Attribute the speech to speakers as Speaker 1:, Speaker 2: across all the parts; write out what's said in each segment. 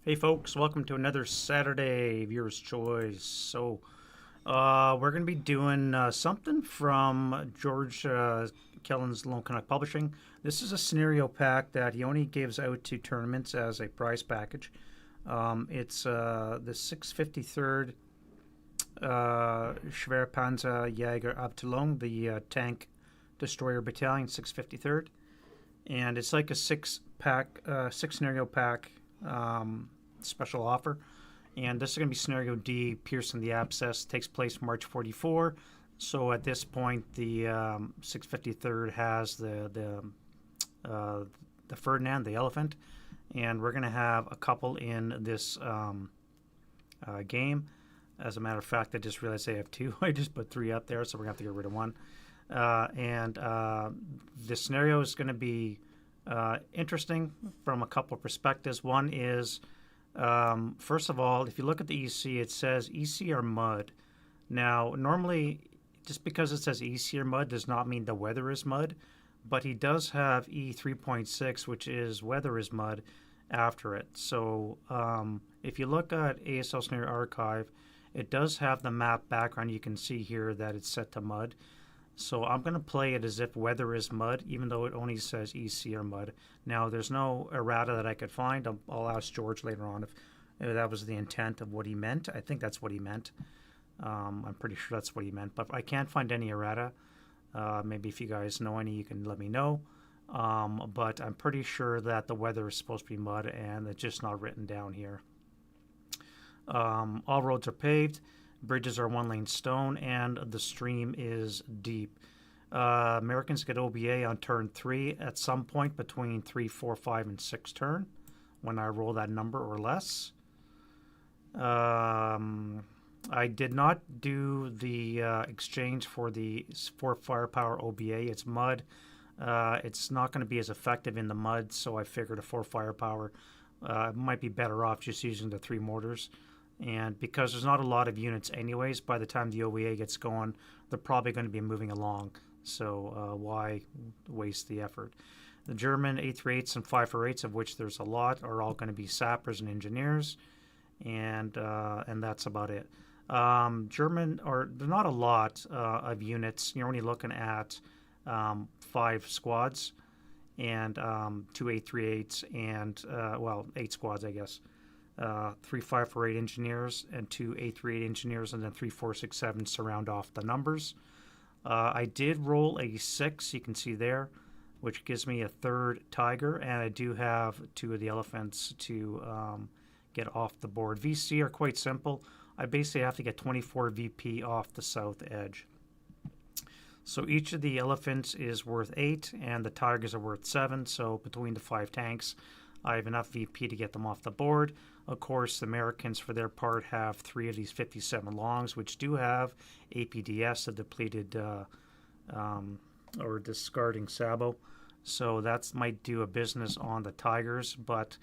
Speaker 1: Hey folks, welcome to another Saturday Viewer's Choice. We're going to be doing something from George Kellen's Lone Canuck Publishing. This is a scenario pack that he only gives out to tournaments as a prize package. It's the 653rd Schwere Panzer Jäger Abteilung, the tank destroyer battalion, 653rd. And it's like a six scenario pack special offer. And this is going to be scenario D, Piercing the Abscess. Takes place March 44. So at this point, the 653rd has the Ferdinand, the elephant, and we're going to have a couple in this game. As a matter of fact, I just realized I have two. I just put three up there, so we're going to have to get rid of one. The scenario is going to be interesting from a couple of perspectives. One is, first of all, if you look at the EC, it says EC or mud. Now, normally, just because it says EC or mud does not mean the weather is mud, but he does have E3.6, which is weather is mud, after it. So if you look at ASL Scenario Archive, it does have the map background. You can see here that it's set to mud. So I'm going to play it as if weather is mud, even though it only says EC or mud. Now, there's no errata that I could find. I'll ask George later on if that was the intent of what he meant. I think that's what he meant. I'm pretty sure that's what he meant, but I can't find any errata. Maybe if you guys know any, you can let me know. But I'm pretty sure that the weather is supposed to be mud, and it's just not written down here. All roads are paved. Bridges are one-lane stone, and the stream is deep. Americans get OBA on turn 3 at some point between 3, 4, 5, and 6 turn when I roll that number or less. I did not do the exchange for the 4 firepower OBA. It's mud. It's not going to be as effective in the mud, so I figured a 4 firepower might be better off just using the 3 mortars. And because there's not a lot of units anyways, by the time the OBA gets going, they're probably going to be moving along. So why waste the effort? The German 838s and 548s, of which there's a lot, are all going to be sappers and engineers. And that's about it. German, or there's not a lot of units. You're only looking at 5 squads and 2 838s and, 8 squads, I guess. 3 548 engineers and 2 838 engineers, and then 3 467 to round off the numbers. I did roll a 6, you can see there, which gives me a 3rd tiger, and I do have 2 of the elephants to get off the board. VC are quite simple. I basically have to get 24 VP off the south edge. So each of the elephants is worth 8, and the tigers are worth 7, so between the 5 tanks, I have enough VP to get them off the board. Of course, the Americans, for their part, have 3 of these 57 longs, which do have APDS, a depleted or discarding Sabo. So that might do a business on the Tigers, but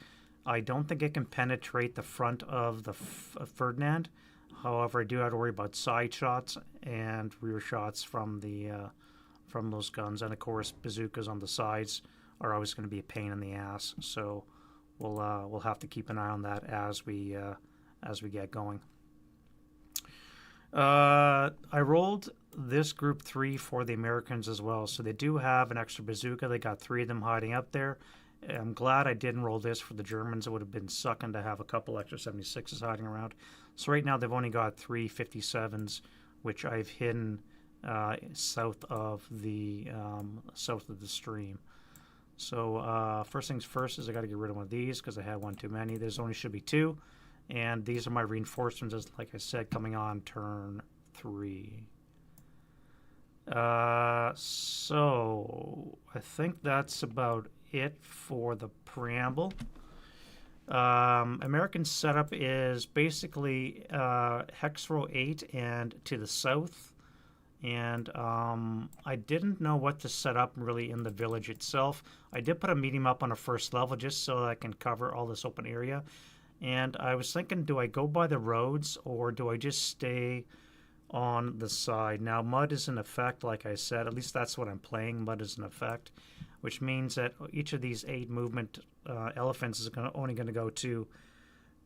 Speaker 1: I don't think it can penetrate the front of the Ferdinand. However, I do have to worry about side shots and rear shots from those guns, and of course, bazookas on the sides are always going to be a pain in the ass. So we'll have to keep an eye on that as we get going. I rolled this group 3 for the Americans as well, so they do have an extra bazooka. They got 3 of them hiding up there. I'm glad I didn't roll this for the Germans. It would have been sucking to have a couple extra 76s hiding around. So right now they've only got 3 57s, which I've hidden south of the stream. So first things first is I got to get rid of one of these because I had one too many. There's only should be 2, and these are my reinforcements, as like I said, coming on turn 3. So I think that's about it for the preamble. American setup is basically hex row 8 and to the south. And I didn't know what to set up really in the village itself. I did put a medium up on a first level just so that I can cover all this open area. And I was thinking, do I go by the roads or do I just stay on the side? Now, mud is in effect, like I said. At least that's what I'm playing. Mud is in effect, which means that each of these 8 movement elephants is only going to go to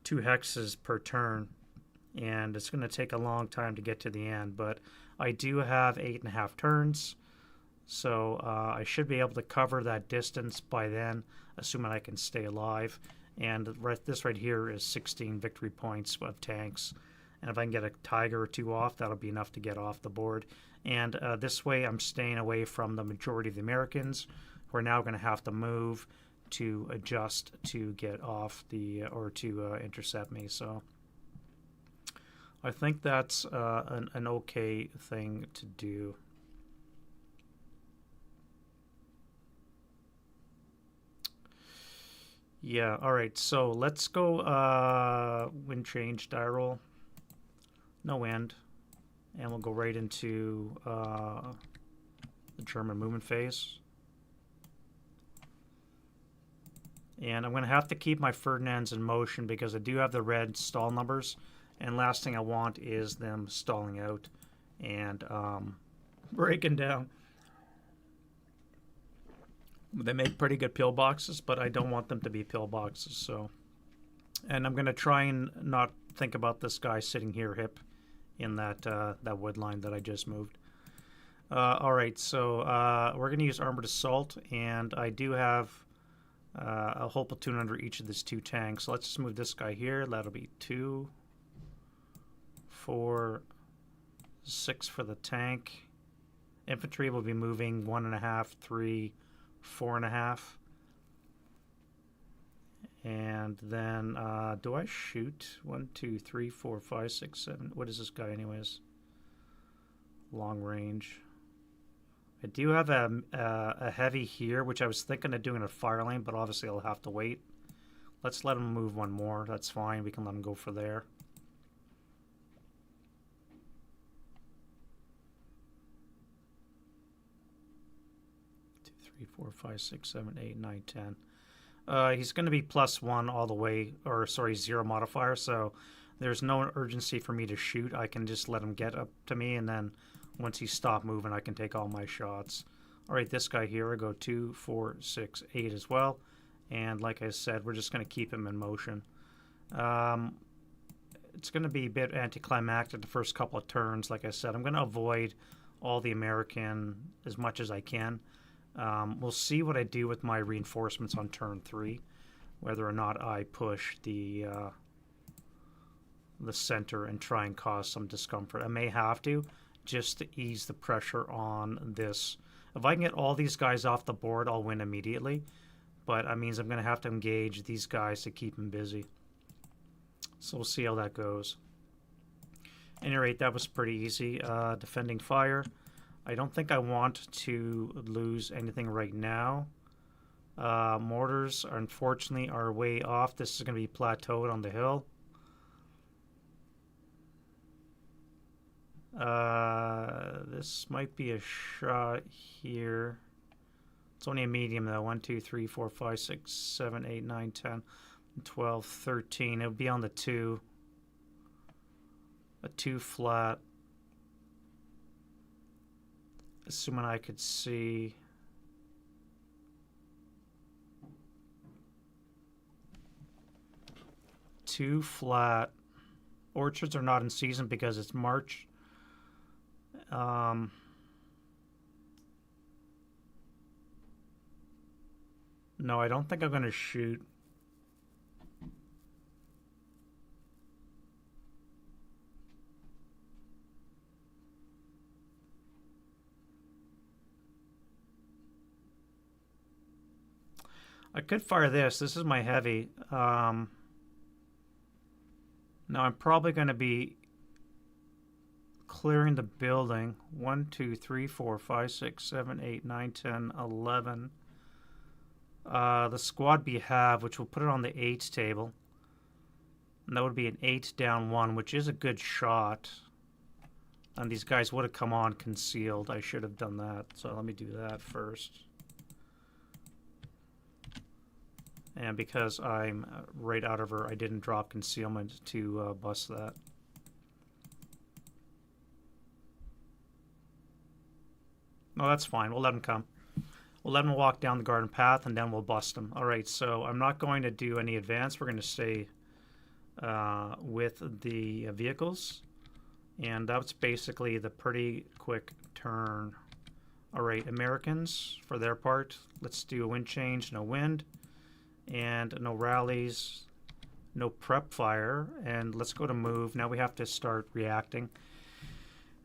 Speaker 1: 2 hexes per turn, and it's going to take a long time to get to the end, but I do have 8.5 turns, so I should be able to cover that distance by then, assuming I can stay alive. And this right here is 16 victory points of tanks, and if I can get a tiger or 2 off, that'll be enough to get off the board. And this way I'm staying away from the majority of the Americans, who are now going to have to move to adjust to get off the or to intercept me. So I think that's an okay thing to do. Yeah, all right, so let's go wind change, die roll. No wind. And we'll go right into the German movement phase. And I'm going to have to keep my Ferdinands in motion because I do have the red stall numbers. And last thing I want is them stalling out and breaking down. They make pretty good pillboxes, but I don't want them to be pillboxes. So, and I'm going to try and not think about this guy sitting here hip in that that wood line that I just moved. All right, so we're going to use armored assault, and I do have a whole platoon under each of these 2 tanks. So let's just move this guy here. That'll be 2, 4, 6 for the tank. Infantry will be moving 1.5, 3, 4.5. And then, do I shoot? 1, 2, 3, 4, 5, 6, 7. What is this guy anyways? Long range. I do have a heavy here, which I was thinking of doing a fire lane, but obviously I'll have to wait. Let's let him move 1 more. That's fine. We can let him go for there. 2, 3, 4, 5, 6, 7, 8, 9, 10. He's going to be +1 all the way, or sorry, 0 modifier, so there's no urgency for me to shoot. I can just let him get up to me, and then once he stopped moving, I can take all my shots. All right, this guy here, I go 2, 4, 6, 8 as well. And like I said, we're just going to keep him in motion. It's going to be a bit anticlimactic the first couple of turns. Like I said, I'm going to avoid all the American as much as I can. We'll see what I do with my reinforcements on turn 3, whether or not I push the center and try and cause some discomfort. I may have to, just to ease the pressure on this. If I can get all these guys off the board, I'll win immediately. But that means I'm going to have to engage these guys to keep them busy. So we'll see how that goes. At any rate, that was pretty easy. Defending fire. I don't think I want to lose anything right now. Mortars, unfortunately, are way off. This is going to be plateaued on the hill. This might be a shot here. It's only a medium though. 1, 2, 3, 4, 5, 6, 7, 8, 9, 10, 12, 13. It would be on the 2. A 2 flat. Assuming I could see. Two flat. Orchards are not in season because it's March. No, I don't think I'm going to shoot. I could fire this. This is my heavy. Now I'm probably going to be clearing the building. 1, 2, 3, 4, 5, 6, 7, 8, 9, 10, 11. The squad B have, which will put it on the 8 table. And that would be an 8 down 1, which is a good shot. And these guys would have come on concealed. I should have done that. So let me do that first. And because I'm right out of her, I didn't drop concealment to bust that. No, that's fine. We'll let him come. We'll let him walk down the garden path, and then we'll bust him. All right, so I'm not going to do any advance. We're going to stay with the vehicles. And that's basically the pretty quick turn. All right, Americans, for their part, let's do a wind change, no wind, and no rallies, no prep fire, and let's go to move. Now we have to start reacting.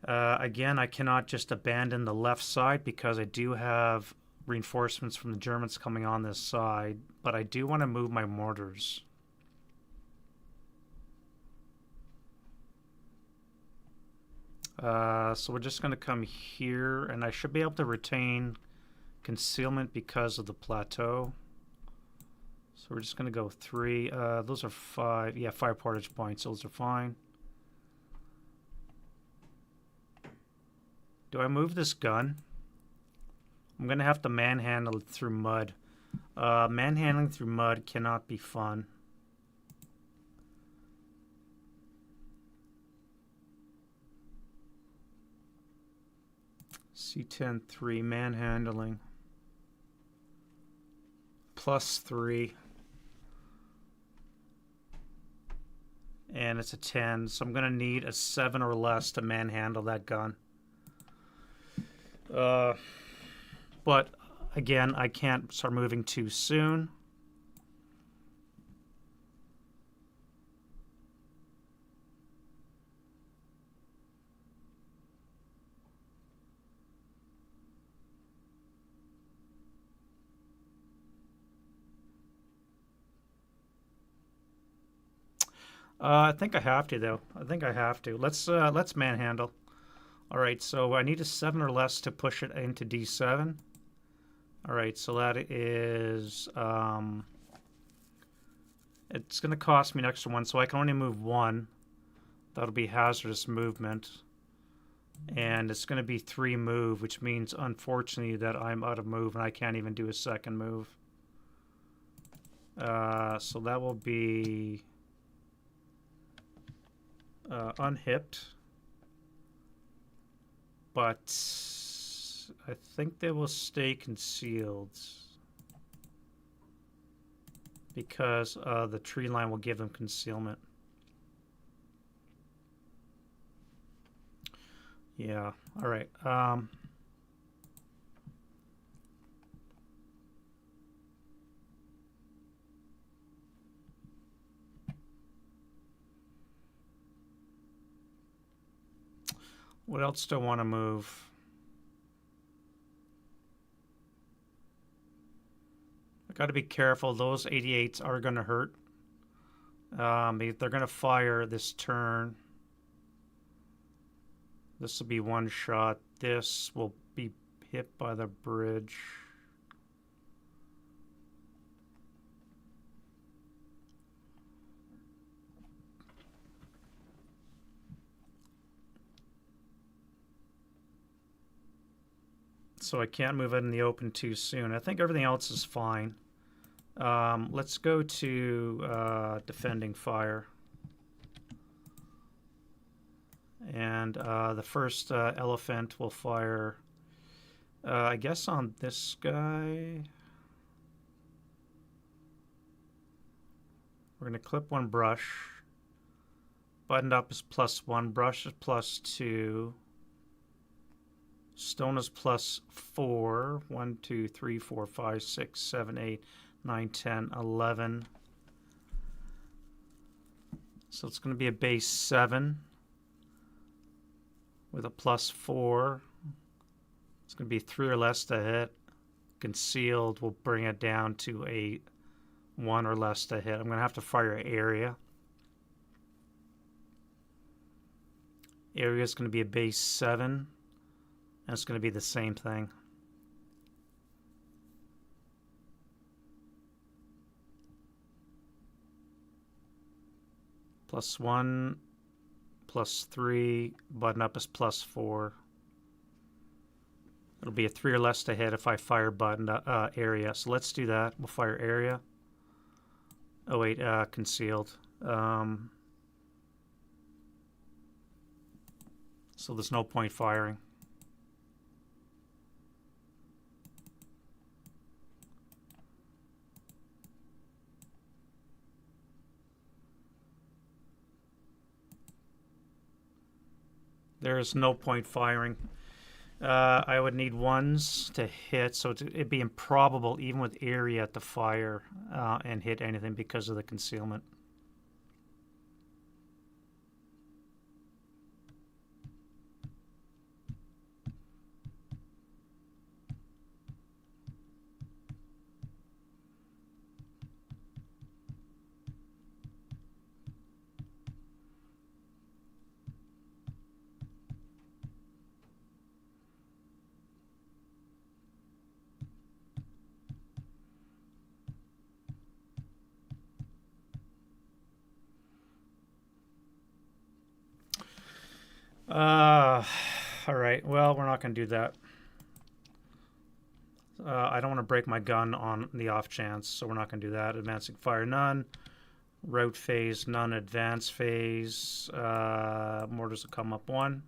Speaker 1: Again, I cannot just abandon the left side because I do have reinforcements from the Germans coming on this side, but I do want to move my mortars. So we're just going to come here, and I should be able to retain concealment because of the plateau. So we're just going to go 3. Those are 5. Yeah, 5 portage points. Those are fine. Do I move this gun? I'm going to have to manhandle it through mud. Manhandling through mud cannot be fun. C10-3, manhandling. +3. And it's a 10, so I'm going to need a 7 or less to manhandle that gun. But again, I can't start moving too soon. I think I have to, though. I think I have to. Let's manhandle. All right, so I need a 7 or less to push it into D7. All right, so that is it's going to cost me an extra 1, so I can only move 1. That'll be hazardous movement, and it's going to be 3 move, which means unfortunately that I'm out of move and I can't even do a second move. So that will be unhipped, but I think they will stay concealed because the tree line will give them concealment. Yeah, all right. What else do I want to move? I got to be careful. Those 88s are going to hurt. They're going to fire this turn. This will be 1 shot. This will be hit by the bridge. So I can't move it in the open too soon. I think everything else is fine. Let's go to defending fire. And the first elephant will fire, I guess, on this guy. We're going to clip 1 brush. Buttoned up is +1. Brush is +2. Stone is +4. 1, 2, 3, 4, 5, 6, 7, 8, 9, 10, 11. So it's going to be a base 7 with a +4. It's going to be 3 or less to hit. Concealed will bring it down to a 1 or less to hit. I'm going to have to fire area. Area is going to be a base 7. And it's going to be the same thing. +1, +3, button up is +4. It'll be a 3 or less to hit if I fire button area. So let's do that. We'll fire area. Oh wait, concealed. So there's no point firing. There's no point firing. I would need ones to hit, so it'd be improbable, even with area, to fire and hit anything because of the concealment. All right. Well, we're not going to do that. I don't want to break my gun on the off chance, so we're not going to do that. Advancing fire, none. Route phase, none. Advance phase. Mortars will come up 1.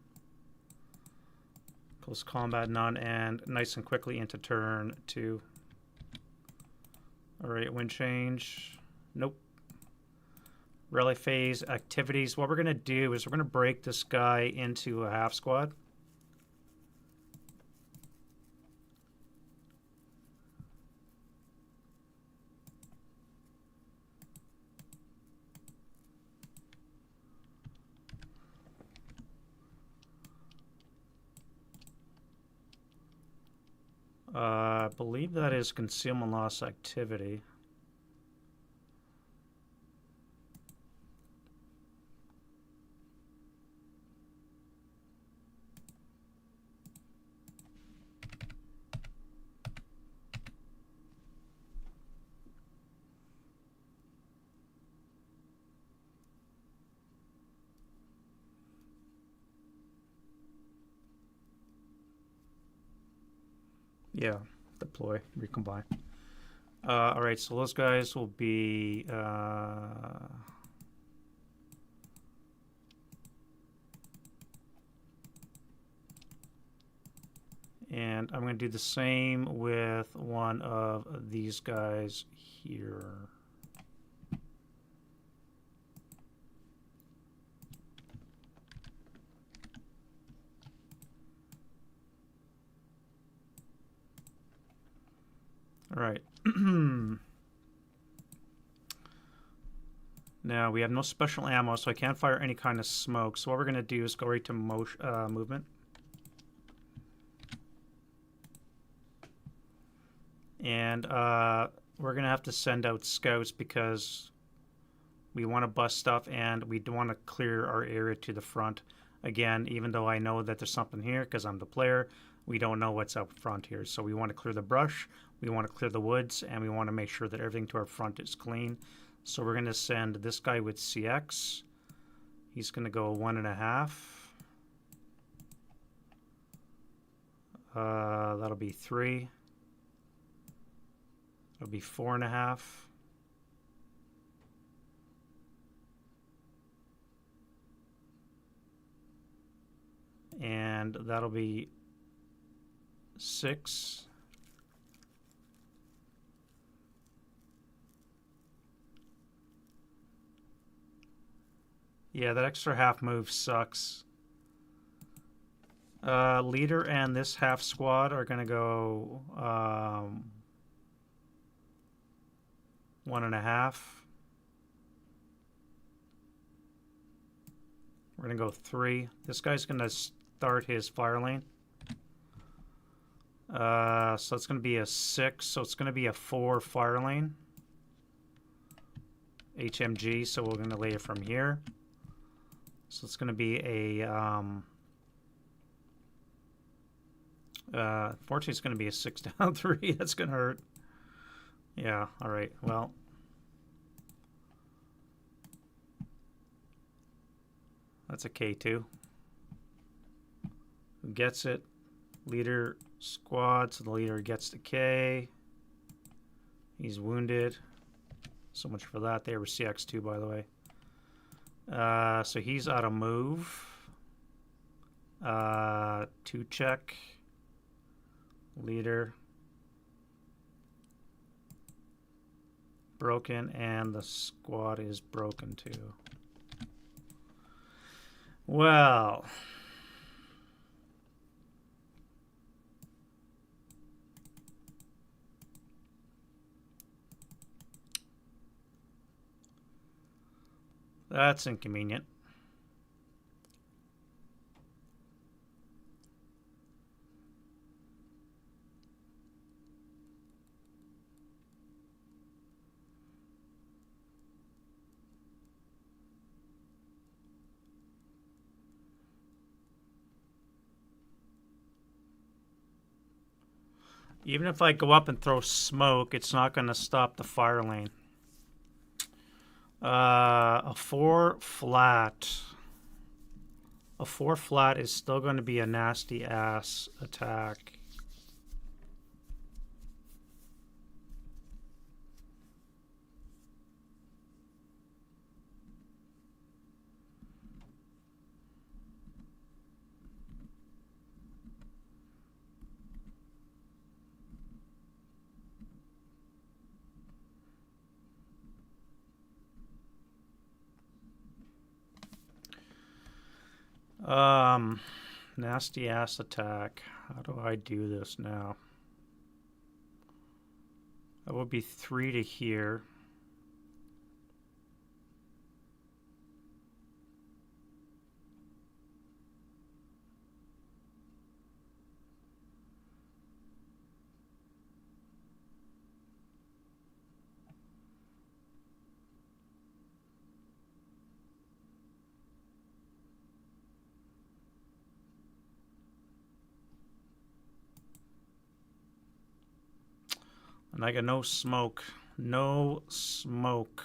Speaker 1: Close combat, none. And nice and quickly into turn 2. All right, wind change. Nope. Rally phase activities. What we're going to do is we're going to break this guy into a half squad. I believe that is concealment loss activity. Yeah, deploy, recombine. All right, so those guys will be and I'm going to do the same with one of these guys here. All right. Now, we have no special ammo, so I can't fire any kind of smoke. So what we're going to do is go right to movement. And we're going to have to send out scouts because we want to bust stuff and we want to clear our area to the front. Again, even though I know that there's something here because I'm the player, we don't know what's up front here. So we want to clear the brush, we want to clear the woods, and we want to make sure that everything to our front is clean. So we're going to send this guy with CX. He's going to go 1.5. That'll be 3. That'll be 4.5. And that'll be 6. Yeah, that extra half move sucks. Leader and this half squad are going to go 1.5. We're going to go 3. This guy's going to start his fire lane. So it's going to be a 6. So it's going to be a 4 fire lane. HMG, so we're going to lay it from here. So it's going to be a, fortunately it's going to be a 6 down 3. That's going to hurt. Yeah, all right, well. That's a K2. Who gets it? Leader squad, so the leader gets the K. He's wounded. So much for that. They were CX2, by the way. So he's out of move. 2 check. Leader. Broken, and the squad is broken too. Well, That's inconvenient. Even if I go up and throw smoke, it's not going to stop the fire lane. A 4 flat. A 4 flat is still going to be a nasty ass attack. Nasty ass attack. How do I do this now? That would be 3 to here. And I got no smoke. No smoke.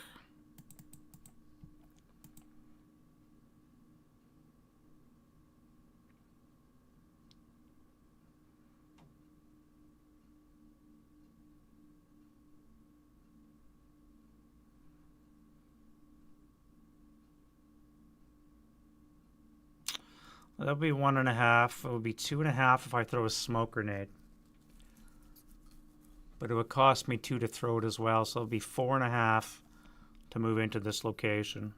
Speaker 1: That would be 1.5. It would be 2.5 if I throw a smoke grenade. But it would cost me 2 to throw it as well, so it would be 4.5 to move into this location.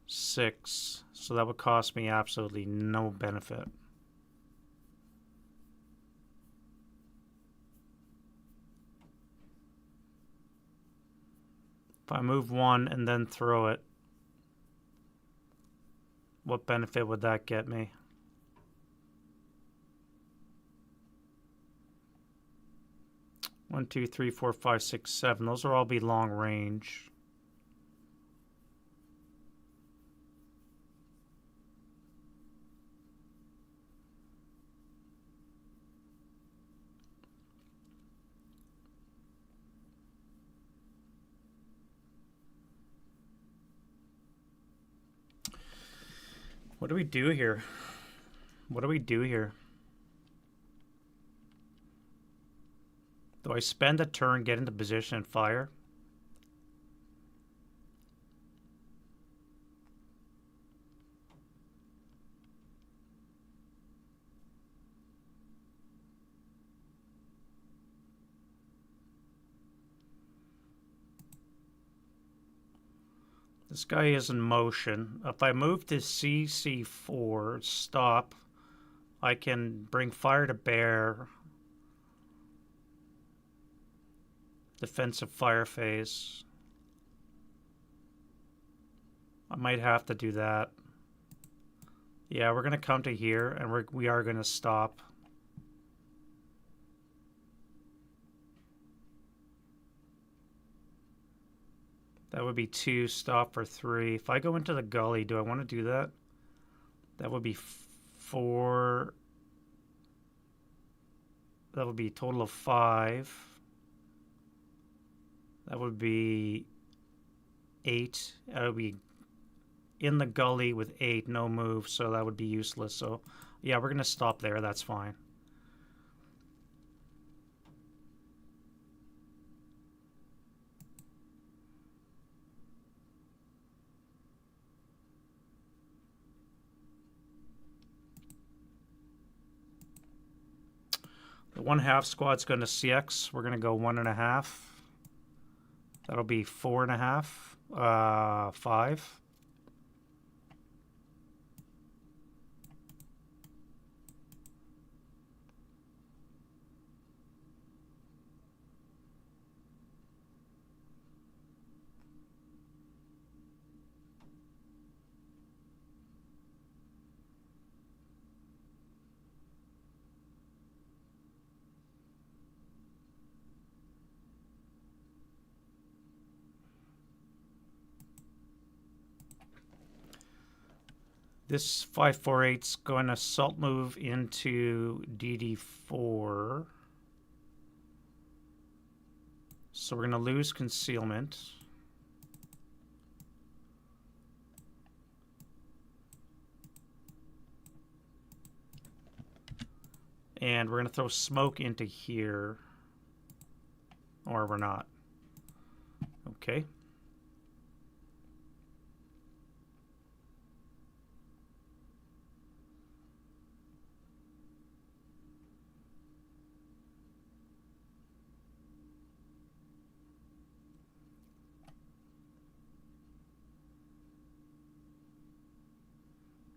Speaker 1: 6. So that would cost me absolutely no benefit. If I move 1 and then throw it, what benefit would that get me? One, 2, 3, 4, 5, 6, 7. Those will all be long range. What do we do here? What do we do here? Do I spend a turn, get into position, and fire? This guy is in motion. If I move to CC4, stop, I can bring fire to bear. Defensive fire phase. I might have to do that. Yeah, we're going to come to here, and we are going to stop. That would be 2, stop for 3. If I go into the gully, do I want to do that? That would be 4. That would be a total of 5. That would be 8. That would be in the gully with 8, no move, so that would be useless. So, yeah, we're going to stop there. That's fine. The 1/2 squad's going to CX. We're going to go 1.5. That'll be 4.5. 5. This 548 is going to salt move into DD4. So we're going to lose concealment. And we're going to throw smoke into here. Or we're not. Okay.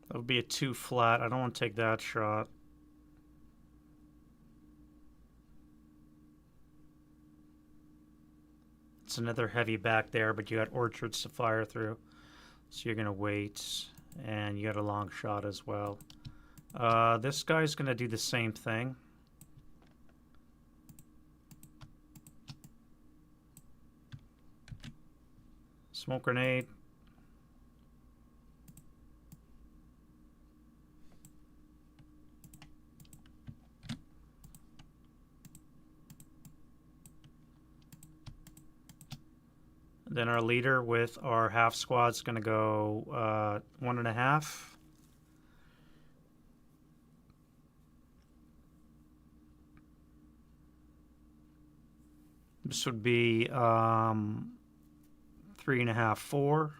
Speaker 1: That would be a 2 flat. I don't want to take that shot. It's another heavy back there, but you got orchards to fire through. So you're going to wait. And you got a long shot as well. This guy's going to do the same thing. Smoke grenade. Then our leader with our half squad's going to go 1.5. This would be 3.5, 4.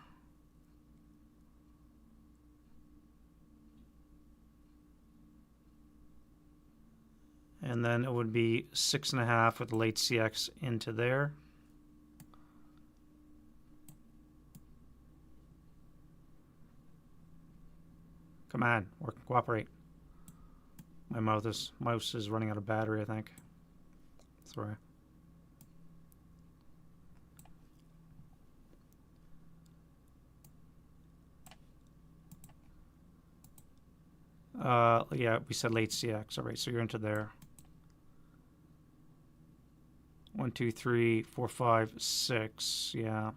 Speaker 1: And then it would be 6.5 with the late CX into there. Come on, cooperate. My mouse is running out of battery, I think. Sorry. Yeah, we said late CX. All right, so you're into there. 1, 2, 3, 4, 5, 6. Yeah.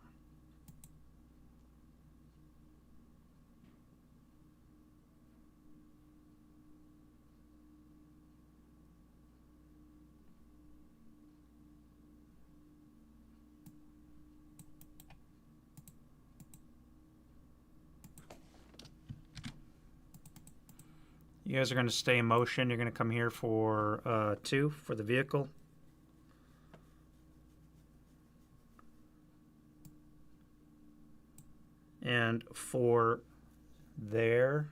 Speaker 1: You guys are going to stay in motion. You're going to come here for 2 for the vehicle. And 4 there.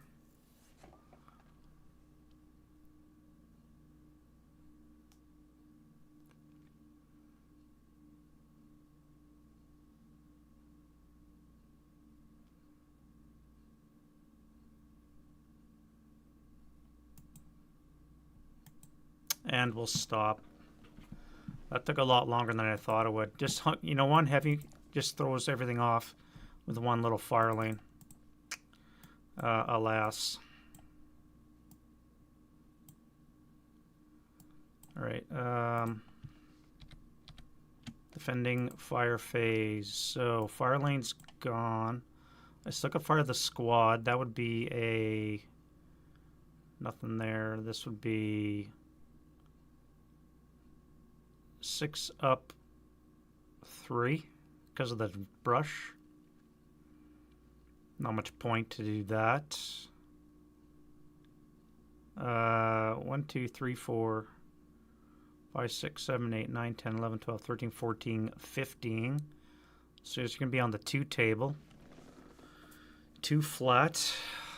Speaker 1: And we'll stop. That took a lot longer than I thought it would. Just, you know, one heavy just throws everything off with one little fire lane. Alas. All right. Defending fire phase. So fire lane's gone. I still could fire the squad. That would be a... Nothing there. This would be... 6 up 3 because of the brush. Not much point to do that. 1, 2, 3, 4, 5, 6, 7, 8, 9, 10, 11, 12, 13, 14, 15. So it's going to be on the 2 table. 2 flat.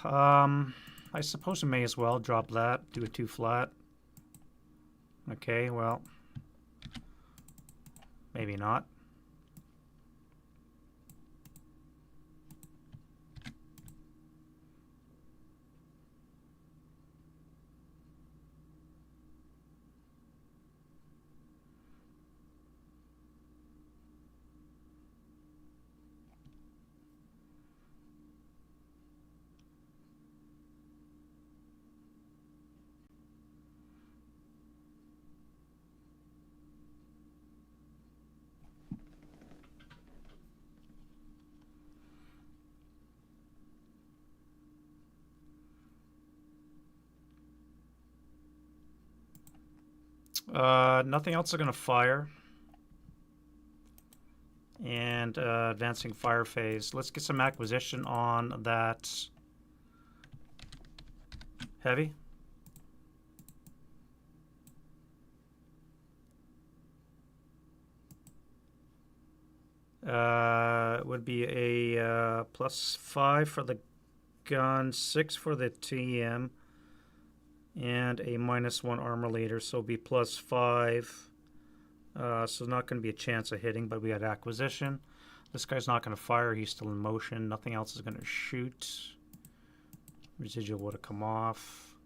Speaker 1: I suppose I may as well drop that. Do a 2 flat. Okay, well... Maybe not. Nothing else is going to fire. And advancing fire phase. Let's get some acquisition on that heavy. It would be a +5 for the gun, 6 for the TM, and a -1 armor leader, so it'll be +5. So not going to be a chance of hitting, but we had acquisition. This guy's not going to fire. He's still in motion. Nothing else is going to shoot. Residual would have come off.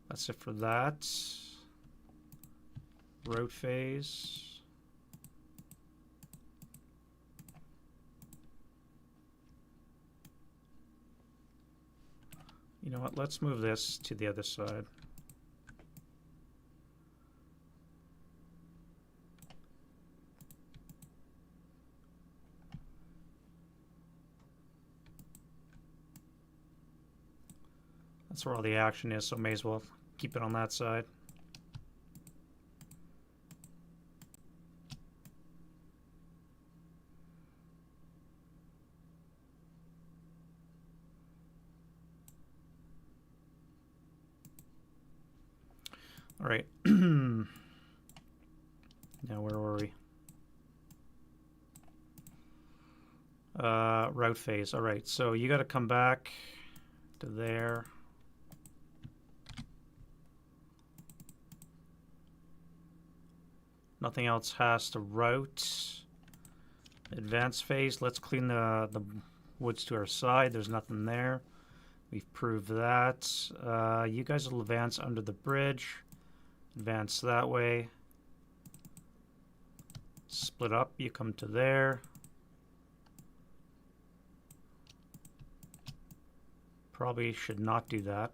Speaker 1: That's it for that. Road phase. You know what? Let's move this to the other side. That's where all the action is, so may as well keep it on that side. All right. Now, where were we? Route phase. All right, so you got to come back to there. Nothing else has to route. Advance phase. Let's clean the woods to our side. There's nothing there. We've proved that. You guys will advance under the bridge. Advance that way. Split up. You come to there. Probably should not do that.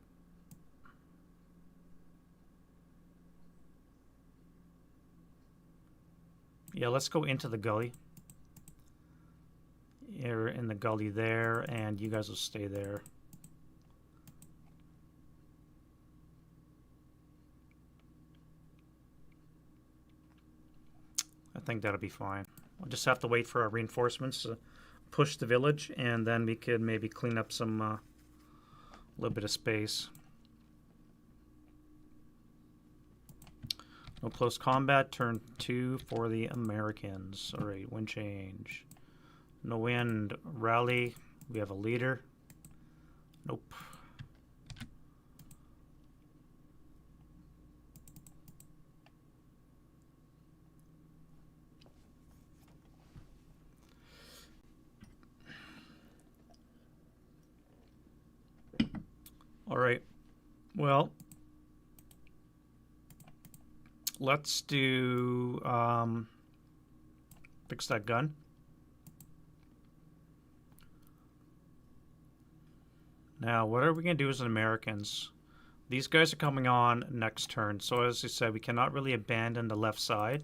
Speaker 1: Yeah, let's go into the gully. You're in the gully there, and you guys will stay there. I think that'll be fine. We'll just have to wait for our reinforcements to push the village, and then we could maybe clean up some little bit of space. No close combat. Turn 2 for the Americans. All right, wind change. No wind. Rally. We have a leader. Nope. All right. Well, let's do fix that gun. Now, what are we going to do as Americans? These guys are coming on next turn. So as I said, we cannot really abandon the left side.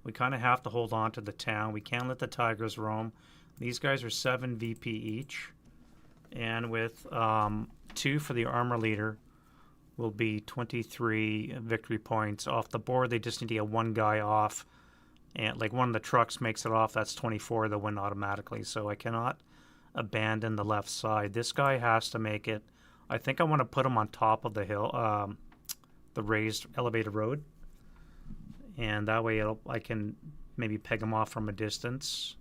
Speaker 1: We kind of have to hold on to the town. We can't let the Tigers roam. These guys are 7 VP each. And with 2 for the armor leader will be 23 victory points off the board. They just need to get one guy off. And like one of the trucks makes it off, that's 24. They'll win automatically. So I cannot abandon the left side. This guy has to make it. I think I want to put him on top of the hill, the raised elevated road. And that way I can maybe peg him off from a distance.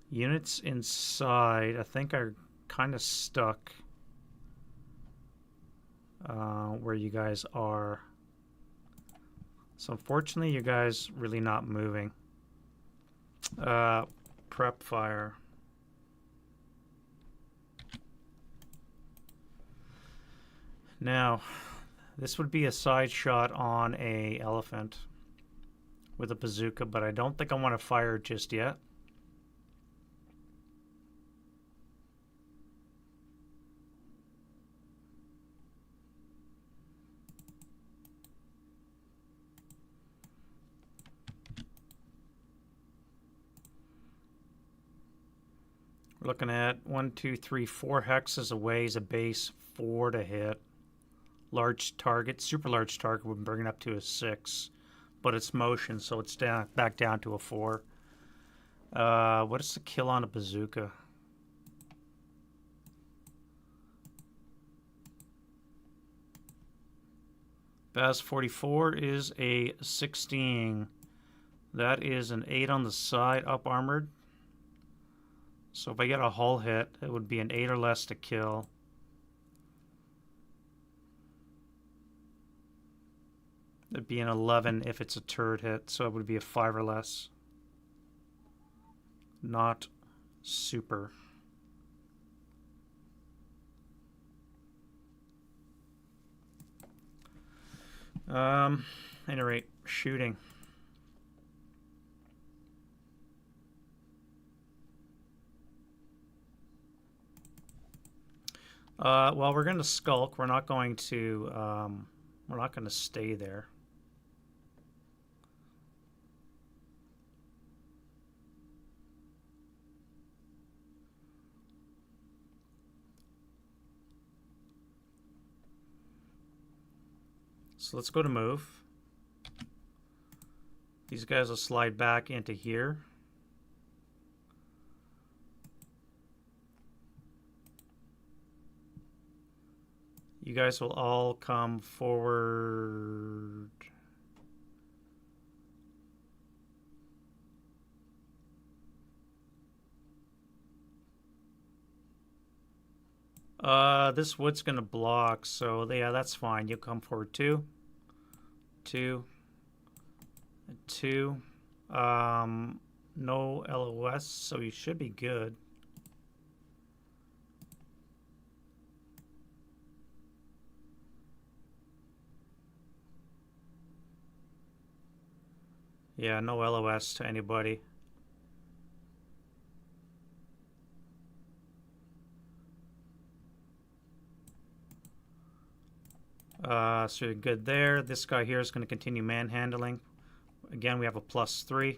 Speaker 1: Units inside, I think, are kind of stuck where you guys are. So unfortunately, you guys really not moving. Prep fire. Now, this would be a side shot on a elephant with a bazooka, but I don't think I want to fire just yet. We're looking at 1, 2, 3, 4 hexes away is a base 4 to hit. Large target, super large target would bring it up to a 6, but it's motion, so it's down back down to a 4. What is the kill on a bazooka? Baz 44 is a 16. That is an 8 on the side, up armored. So if I get a hull hit, it would be an 8 or less to kill. It'd be an 11 if it's a turret hit, so it would be a 5 or less. Not super. At any rate, shooting. Well, we're going to skulk. We're not going to stay there. So let's go to move. These guys will slide back into here. You guys will all come forward. This wood's gonna block, so yeah, that's fine. You'll come forward 2, 2, 2. No LOS, so you should be good. Yeah, no LOS to anybody. So you're good there. This guy here is going to continue manhandling. Again, we have a +3.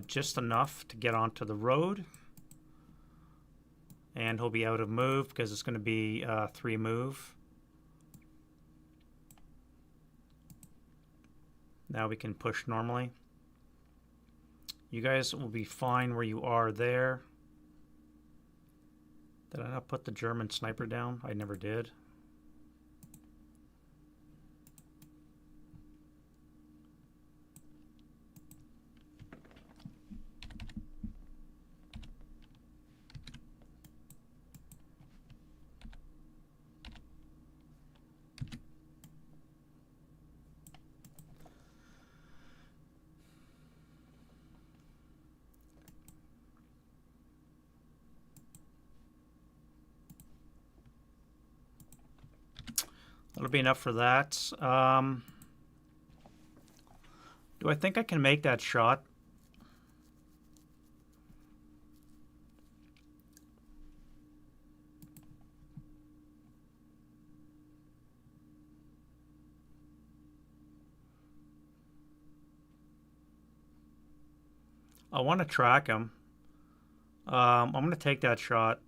Speaker 1: Just enough to get onto the road. And he'll be out of move because it's going to be 3 move. Now we can push normally. You guys will be fine where you are there. Did I not put the German sniper down? I never did. That'll be enough for that. Do I think I can make that shot? I want to track him. I'm going to take that shot.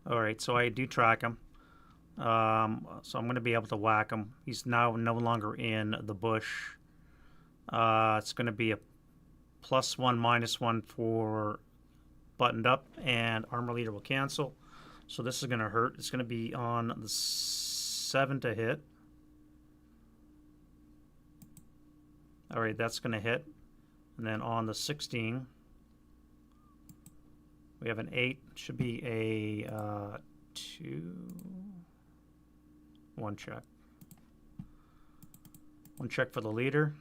Speaker 1: Alright, so I do track him. So I'm going to be able to whack him. He's now no longer in the bush. It's going to be a +1, -1 for buttoned up, and armor leader will cancel. So this is going to hurt. It's going to be on the 7 to hit. Alright, that's going to hit. And then on the 16, we have an 8. Should be a 2. 1 check. 1 check for the leader.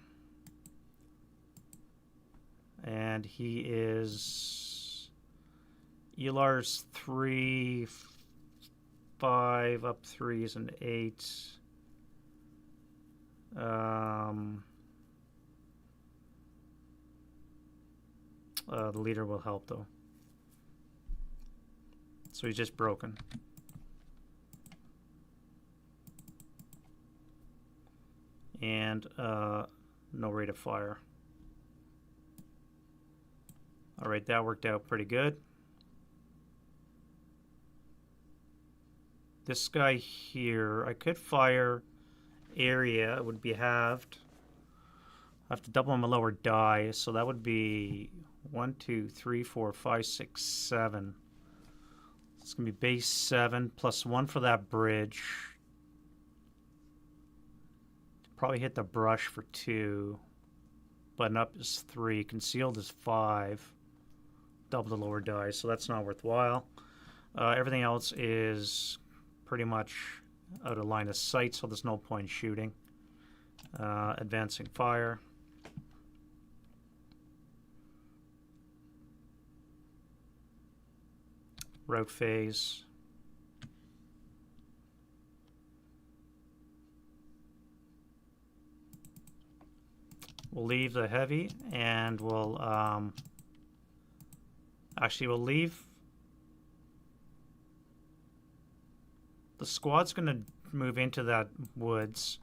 Speaker 1: And he is Elar's 3, 5, up 3 is an 8. The leader will help though. So he's just broken. And no rate of fire. All right, that worked out pretty good. This guy here, I could fire area. It would be halved. I have to double my lower die, so that would be 1, 2, 3, 4, 5, 6, 7. It's going to be base 7 plus 1 for that bridge. Probably hit the brush for 2. Button up is 3. Concealed is 5. Double the lower die, so that's not worthwhile. Everything else is pretty much out of line of sight, so there's no point shooting. Advancing fire. Route phase. We'll leave the heavy, and we'll actually we'll leave. The squad's going to move into that woods.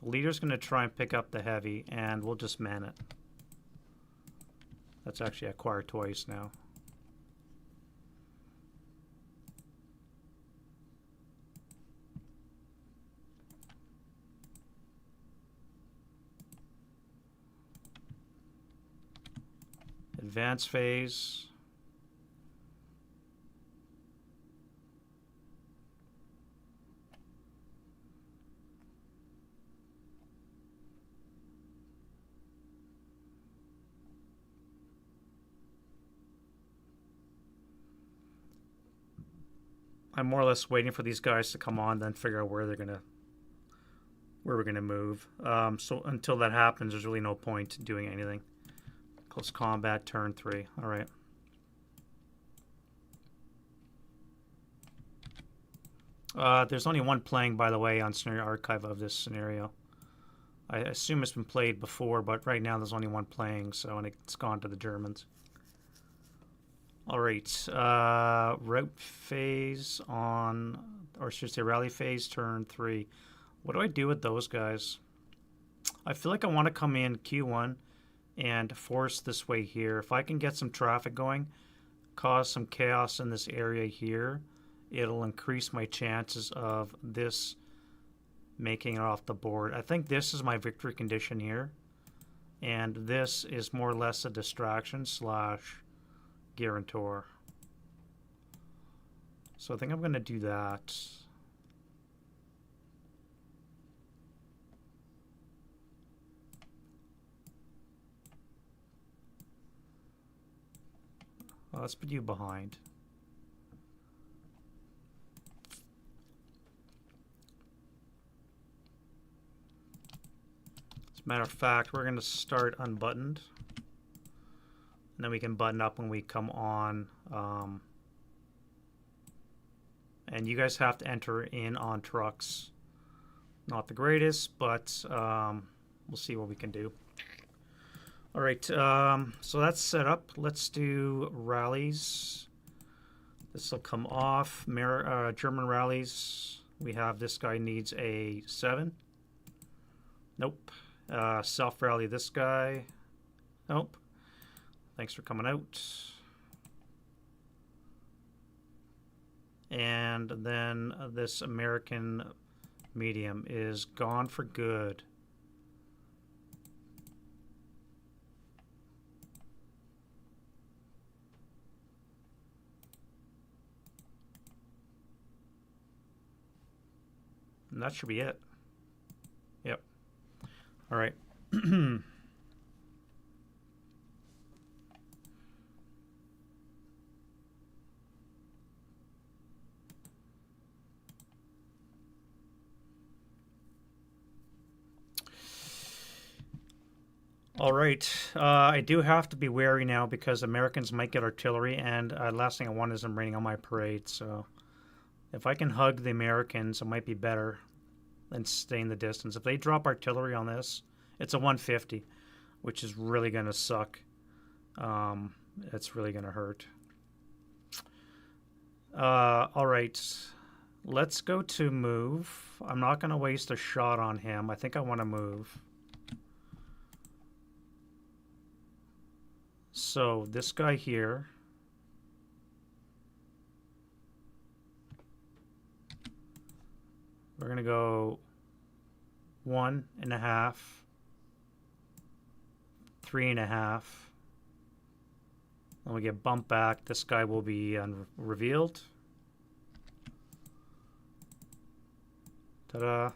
Speaker 1: The leader's going to try and pick up the heavy, and we'll just man it. That's actually acquired twice now. Advance phase. I'm more or less waiting for these guys to come on, then figure out where we're gonna move. So until that happens, there's really no point doing anything. Close combat, turn 3. All right. There's only one playing, by the way, on Scenario Archive of this scenario. I assume it's been played before, but right now there's only one playing, so and it's gone to the Germans. All right. Route phase on, or should I say rally phase, turn 3. What do I do with those guys? I feel like I want to come in Q1 and force this way here. If I can get some traffic going, cause some chaos in this area here, it'll increase my chances of this making it off the board. I think this is my victory condition here, and this is more or less a distraction / guarantor. So I think I'm going to do that. Well, let's put you behind. As a matter of fact, we're going to start unbuttoned. And then we can button up when we come on. And you guys have to enter in on trucks. Not the greatest, but we'll see what we can do. All right, so that's set up. Let's do rallies. This will come off. German rallies. We have this guy needs a 7. Nope. Self-rally this guy. Nope. Thanks for coming out. And then this American medium is gone for good. And that should be it. Yep. All right. All right. I do have to be wary now because Americans might get artillery, and last thing I want is them raining on my parade. So if I can hug the Americans, it might be better than staying the distance. If they drop artillery on this, it's a 150, which is really going to suck. It's really going to hurt. All right. Let's go to move. I'm not going to waste a shot on him. I think I want to move. So this guy here, we're going to go 1.5, 3.5. When we get bumped back, this guy will be revealed. Ta-da.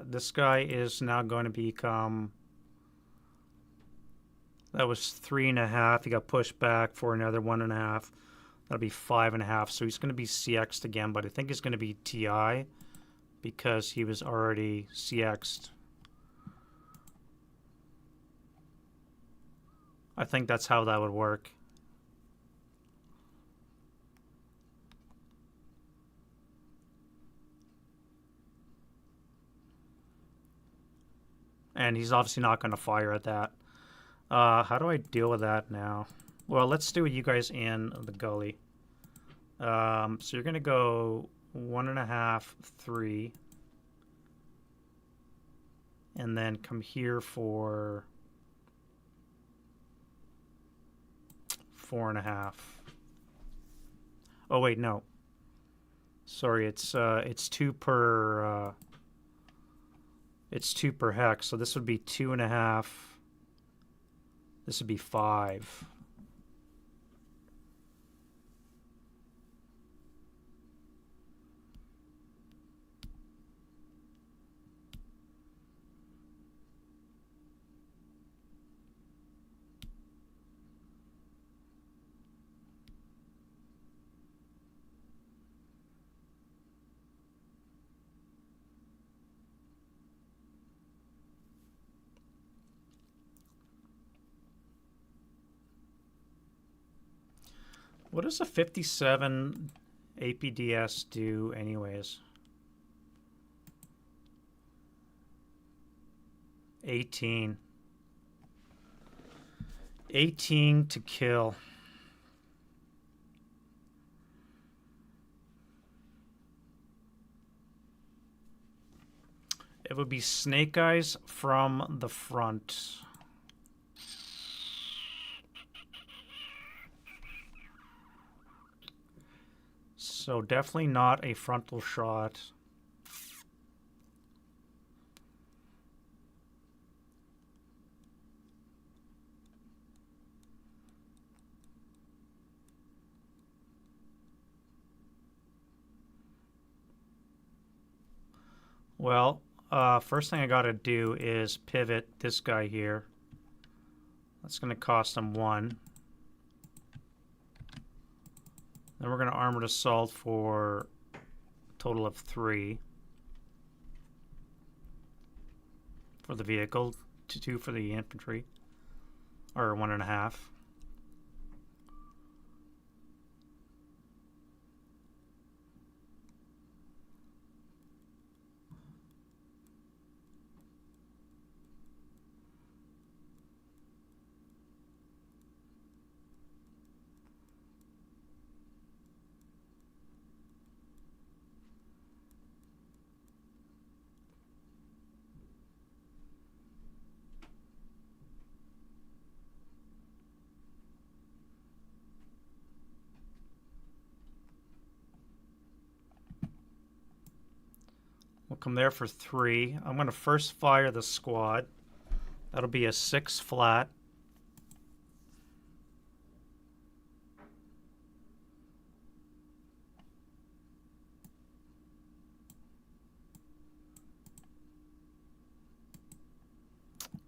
Speaker 1: This guy is now going to become, that was 3.5. He got pushed back for another 1.5. That'll be 5.5. So he's going to be CX'd again, but I think he's going to be TI because he was already CX'd. I think that's how that would work. And he's obviously not going to fire at that. How do I deal with that now? Well, let's do you guys in the gully. So you're going to go 1.5, 3. And then come here for 4.5. Oh, wait, no. Sorry, it's 2 per... It's 2 per hex, so this would be 2.5. This would be 5. What does a 57 APDS do anyways? 18. 18 to kill. It would be Snake Eyes from the front. So definitely not a frontal shot. Well, first thing I got to do is pivot this guy here. That's going to cost him 1. Then we're going to armored assault for a total of 3 for the vehicle, 2 for the infantry, or 1.5. We'll come there for 3. I'm going to first fire the squad. That'll be a 6 flat.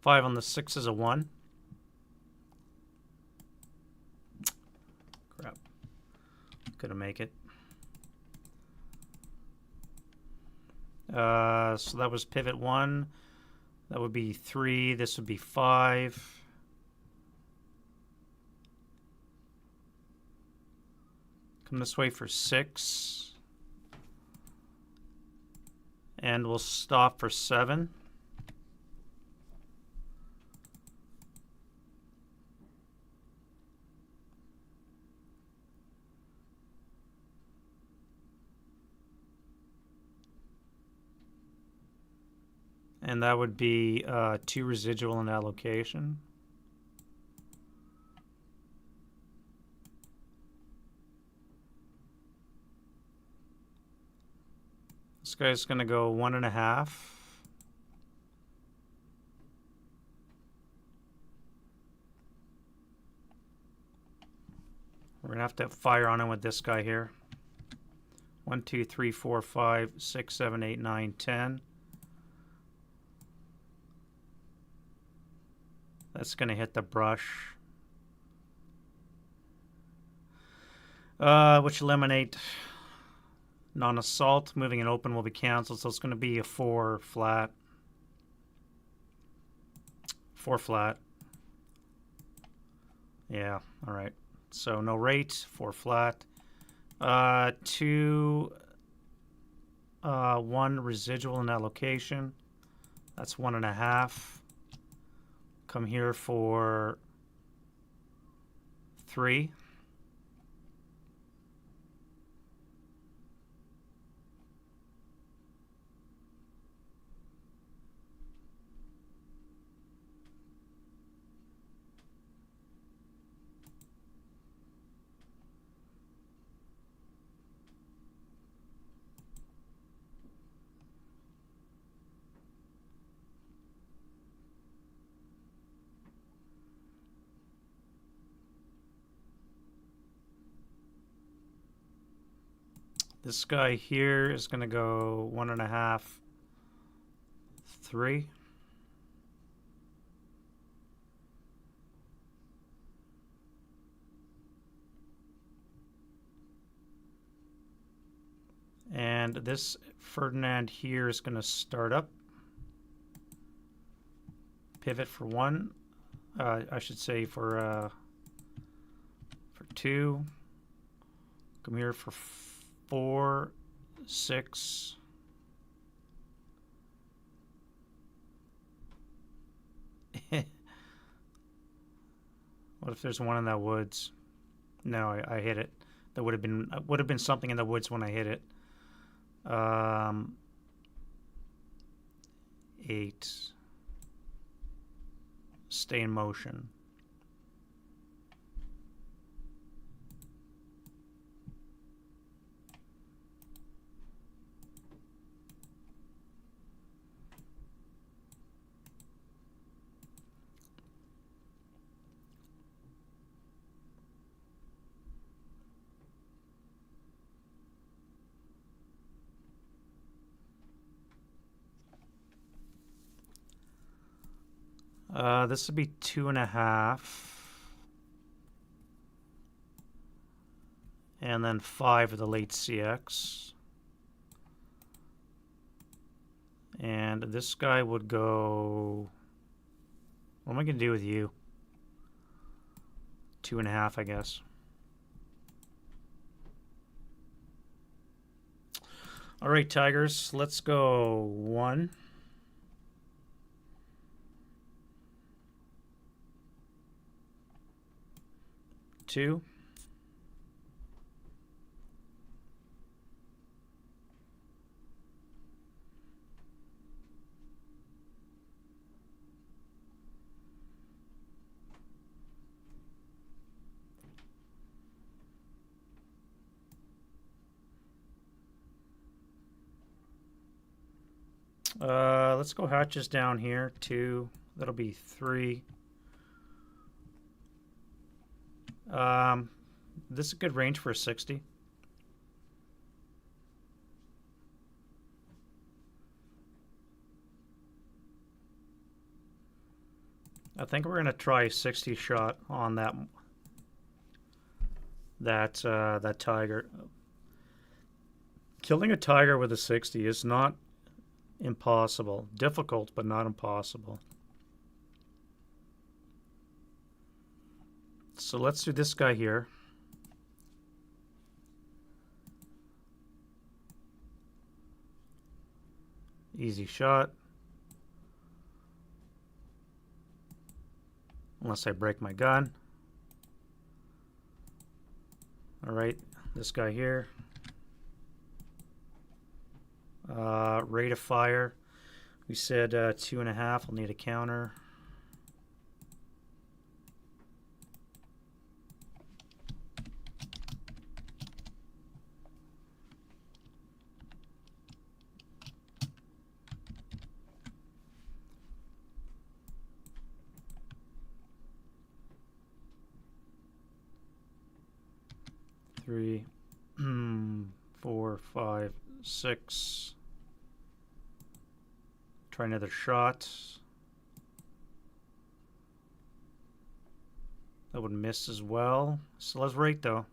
Speaker 1: Five on the 6 is a 1. Crap. Couldn't make it. So that was pivot 1. That would be 3. This would be 5. Come this way for 6. And we'll stop for 7. And that would be 2 residual in that location. This guy's going to go 1.5. We're going to have to fire on him with this guy here. 1, 2, 3, 4, 5, 6, 7, 8, 9, 10. That's going to hit the brush. Which eliminate non-assault. Moving and open will be canceled, so it's going to be a 4 flat. 4 flat. Yeah, all right. So no rate, 4 flat. 2, 1 residual in that location. That's 1.5. Come here for 3. This guy here is going to go 1.5, 3. And this Ferdinand here is going to start up. Pivot for 1. I should say for 2. Come here for 4, 6. What if there's one in that woods? No, I hit it. There would have been something in the woods when I hit it. 8. Stay in motion. This would be 2.5. And then 5 of the late CX. And this guy would go... What am I going to do with you? 2.5, I guess. All right, Tigers, let's go 1. 2. Let's go hatches down here. 2. That'll be 3. This is a good range for a 60. I think we're going to try a 60 shot on that tiger. Killing a tiger with a 60 is not impossible. Difficult, but not impossible. So let's do this guy here. Easy shot. Unless I break my gun. Alright, this guy here. Rate of fire. We said 2.5. I'll need a counter. Three, 4, 5, 6. Try another shot. That would miss as well. So let's rate though.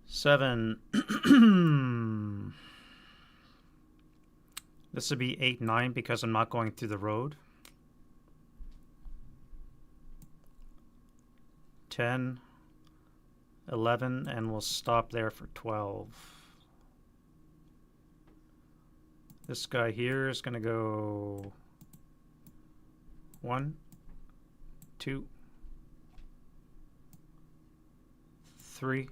Speaker 1: Seven. This would be 8, 9 because I'm not going through the road. 10, 11, and we'll stop there for 12. This guy here is going to go 1, 2, 3.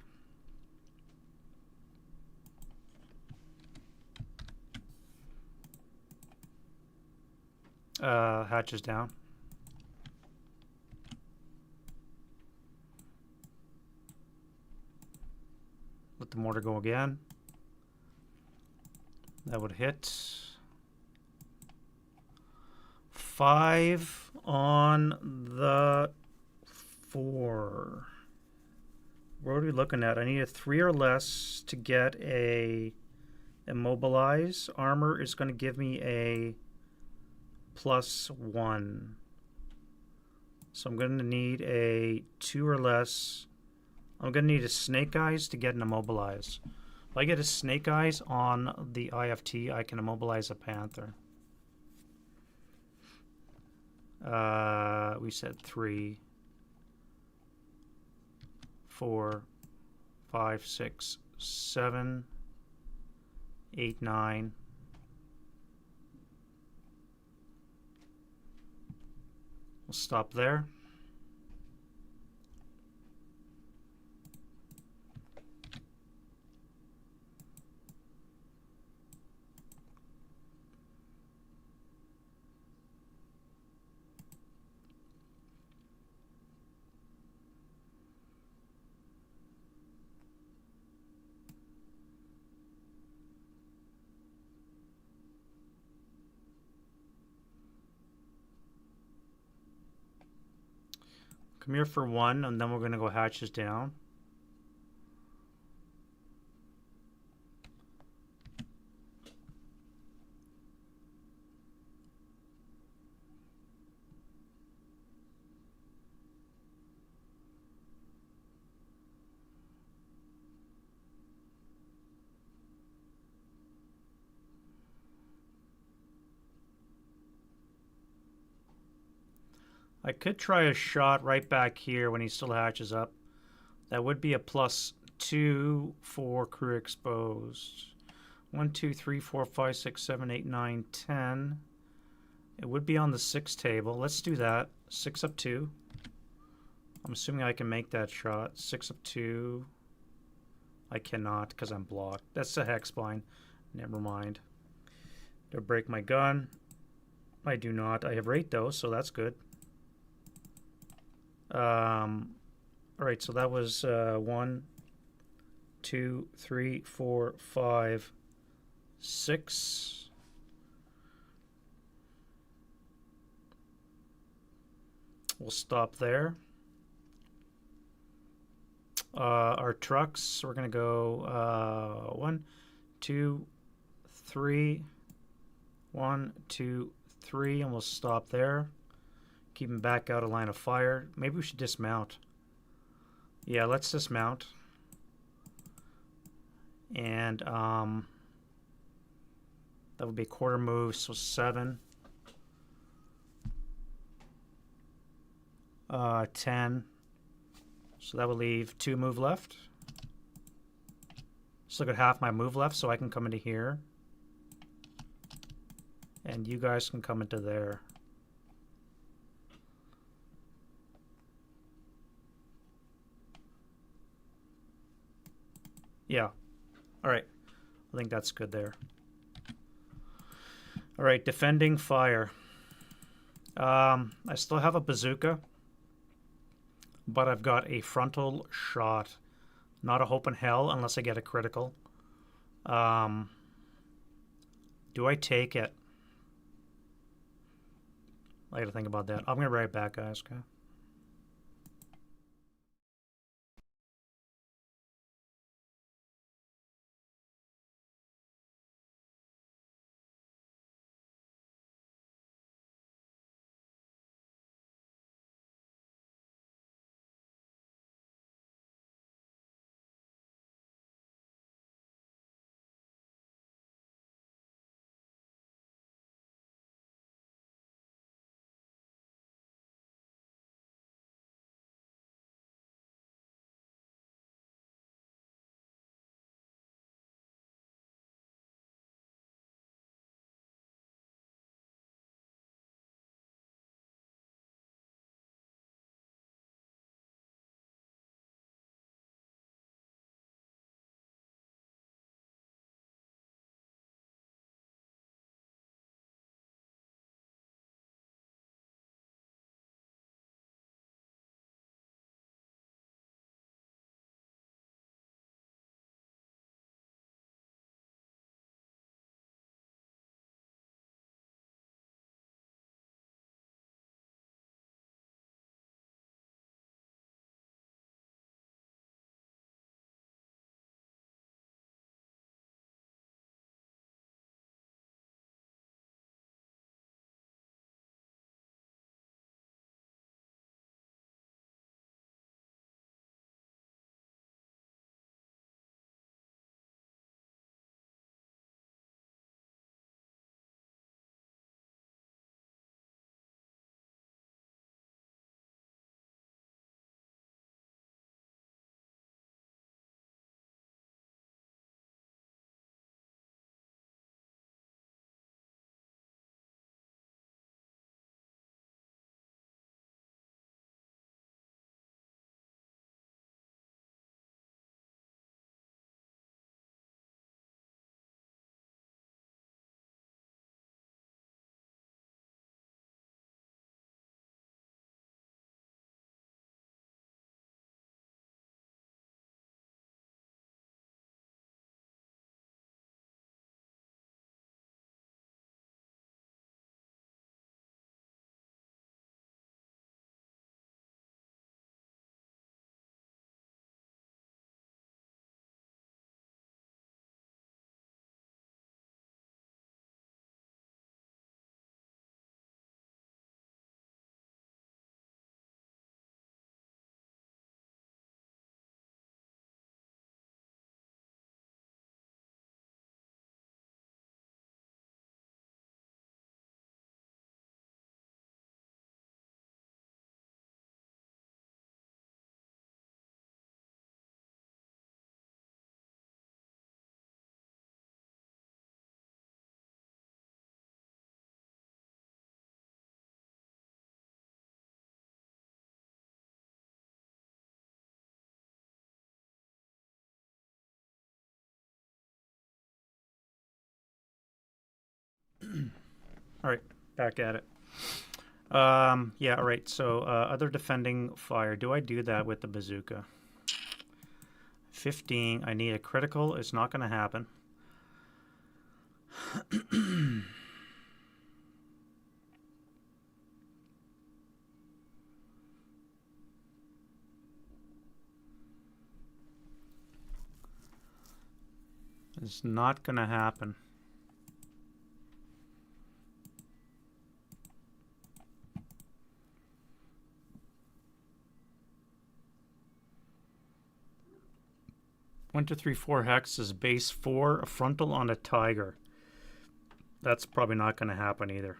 Speaker 1: Hatches down. Let the mortar go again. That would hit. 5 on the 4. What are we looking at? I need a 3 or less to get a immobilize. Armor is going to give me a +1. So I'm going to need a 2 or less. I'm going to need a snake eyes to get an immobilize. If I get a snake eyes on the IFT, I can immobilize a panther. We said 3, 4, 5, 6, 7, 8, 9. We'll stop there. Come here for 1, and then we're going to go hatches down. I could try a shot right back here when he still hatches up. That would be a +2 for crew exposed. 1, 2, 3, 4, 5, 6, 7, 8, 9, 10. It would be on the 6 table. Let's do that. 6 up 2. I'm assuming I can make that shot. 6 up 2. I cannot because I'm blocked. That's the hex blind. Never mind. Do I break my gun? I do not. I have rate though, so that's good. All right, so that was 1, 2, 3, 4, 5, 6. We'll stop there. Our trucks, we're going to go 1, 2, 3, 1, 2, 3, and we'll stop there. Keep him back out of line of fire. Maybe we should dismount. Yeah, let's dismount. And that would be a quarter move, so 7. 10. So that would leave 2 move left. Still got half my move left, so I can come into here. And you guys can come into there. Yeah. All right. I think that's good there. All right, defending fire. I still have a bazooka, but I've got a frontal shot. Not a hope in hell unless I get a critical. Do I take it? I gotta think about that. I'm gonna be right back, guys. Okay. All right, back at it. Yeah, all right. So other defending fire. Do I do that with the bazooka? 15. I need a critical. It's not going to happen. It's not going to happen. 1, 2, 3, 4 hex is base 4, a frontal on a tiger. That's probably not going to happen either.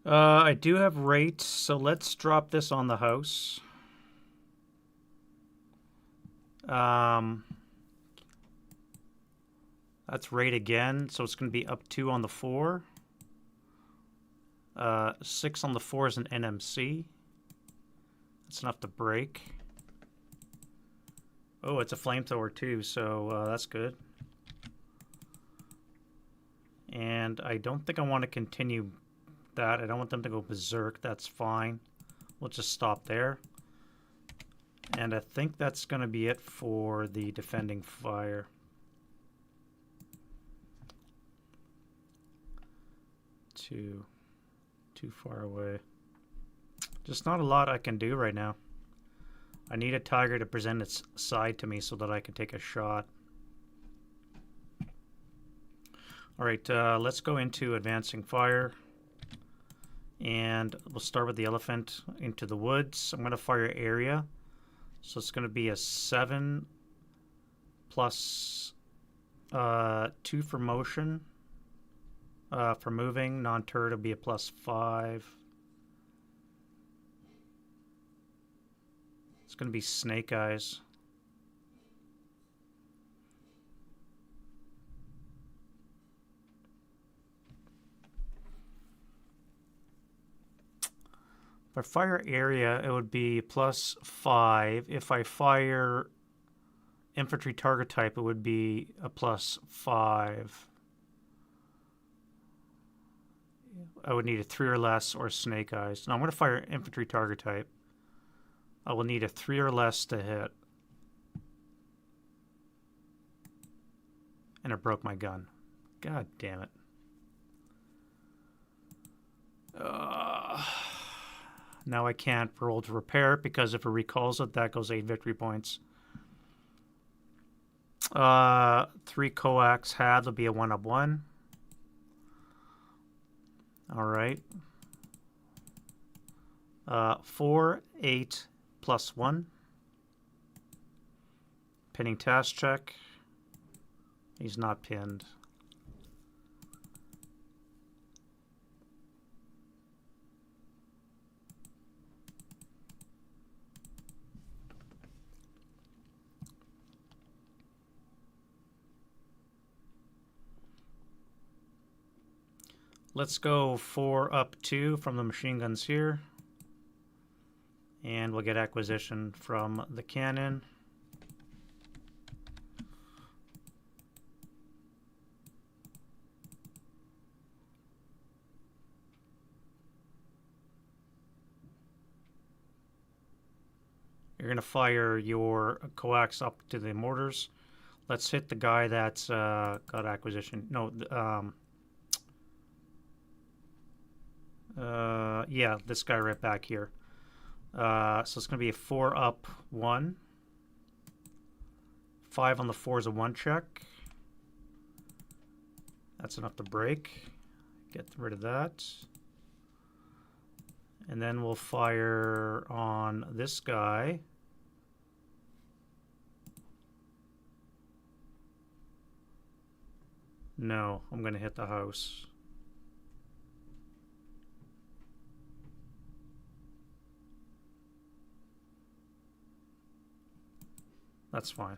Speaker 1: I do have rate, so let's drop this on the house. That's rate again, so it's going to be up 2 on the 4. 6 on the 4 is an NMC. That's enough to break. Oh, it's a flamethrower too, so that's good. And I don't think I want to continue that. I don't want them to go berserk. That's fine. We'll just stop there. And I think that's going to be it for the defending fire. Too far away. Just not a lot I can do right now. I need a tiger to present its side to me so that I can take a shot. Alright, let's go into advancing fire. And we'll start with the elephant into the woods. I'm going to fire area. So it's going to be a 7 plus 2 for motion. For moving, non-turret will be a plus 5. It's going to be snake eyes. If I fire area, it would be plus 5. If I fire infantry target type, it would be a plus 5. I would need a 3 or less or snake eyes. Now I'm going to fire infantry target type. I will need a 3 or less to hit. And it broke my gun. God damn it. Now I can't roll to repair it because if it recalls it, that goes 8 victory points. 3 coax halved will be a 1/1. Alright. 4, 8, plus 1. Pinning task check. He's not pinned. Let's go 4 up 2 from the machine guns here. And we'll get acquisition from the cannon. You're going to fire your coax up to the mortars. Let's hit the guy that's got acquisition. No, yeah, this guy right back here. So it's going to be a 4 up 1. 5 on the 4 is a 1 check. That's enough to break. Get rid of that. And then we'll fire on this guy. No, I'm going to hit the house. That's fine.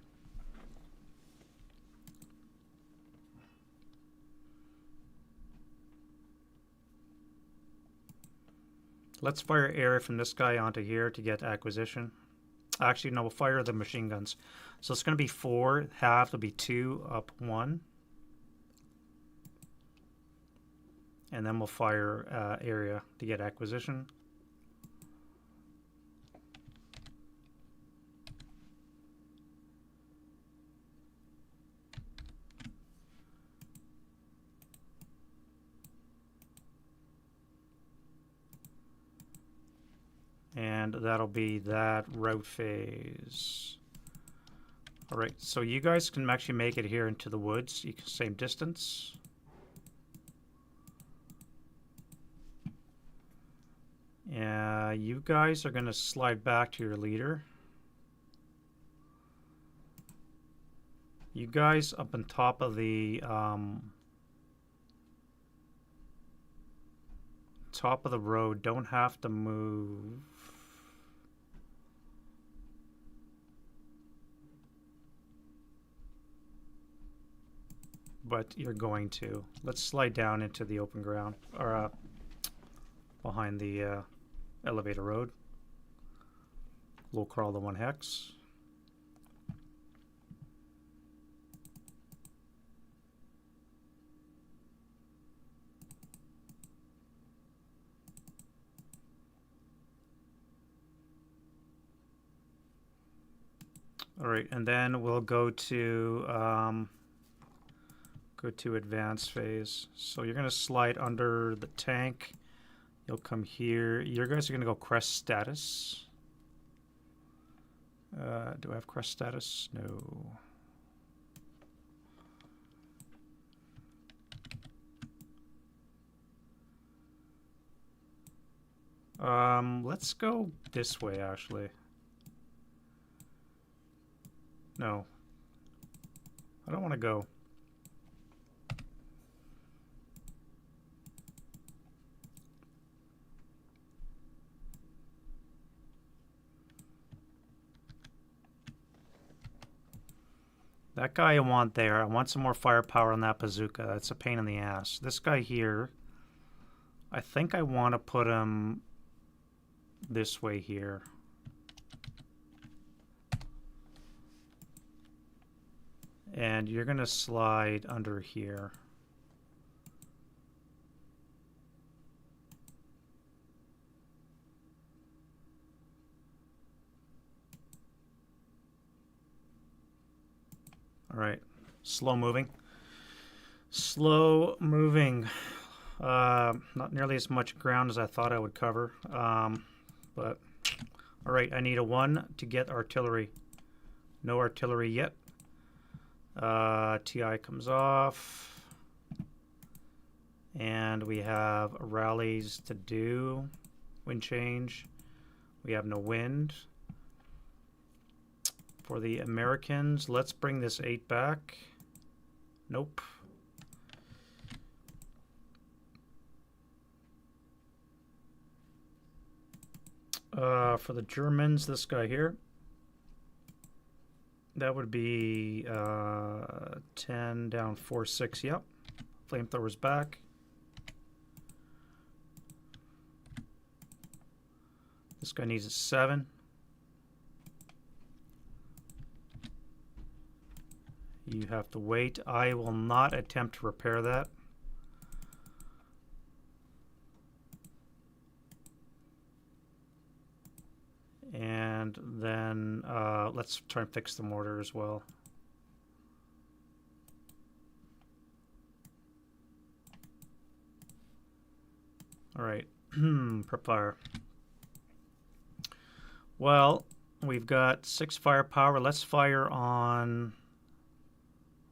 Speaker 1: Let's fire area from this guy onto here to get acquisition. Actually, no, we'll fire the machine guns. So it's going to be 4, half will be 2, up 1. And then we'll fire area to get acquisition. and that'll be that route phase. All right, so you guys can actually make it here into the woods, same distance. Yeah, you guys are gonna slide back to your leader. You guys up on top of the road don't have to move. But you're going to. Let's slide down into the open ground, or behind the elevator road. Low crawl the 1 hex. All right, and then we'll go to advanced phase. So you're gonna slide under the tank. You'll come here. You guys are gonna go crest status. Do I have crest status? No. Let's go this way, actually. No. I don't want to go. That guy I want there. I want some more firepower on that bazooka. That's a pain in the ass. This guy here, I think I want to put him this way here. And you're going to slide under here. All right, slow moving. Slow moving. Not nearly as much ground as I thought I would cover. But, all right, I need a 1 to get artillery. No artillery yet. TI comes off. And we have rallies to do. Wind change. We have no wind. For the Americans, let's bring this 8 back. Nope. For the Germans, this guy here. That would be 10 down 4, 6. Yep. Flamethrower's back. This guy needs a 7. You have to wait. I will not attempt to repair that. And then let's try and fix the mortar as well. All right, prep fire. Well, we've got 6 firepower. Let's fire on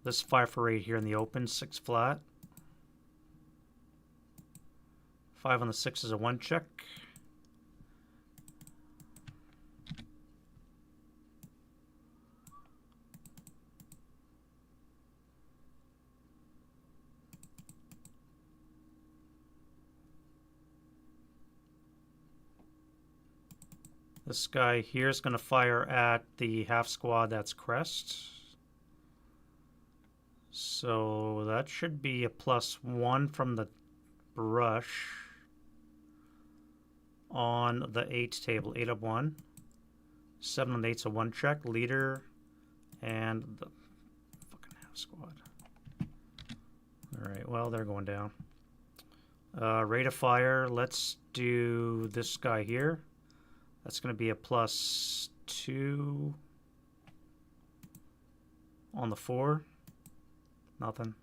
Speaker 1: this 5 for 8 here in the open, 6 flat. 5 on the 6 is a 1 check. This guy here is going to fire at the half squad that's crest. So that should be a +1 from the brush on the 8 table. 8 of 1. 7 on the 8's a 1 check. Leader and the fucking half squad. Alright, well, they're going down. Rate of fire. Let's do this guy here. That's going to be a +2 on the 4. Nothing.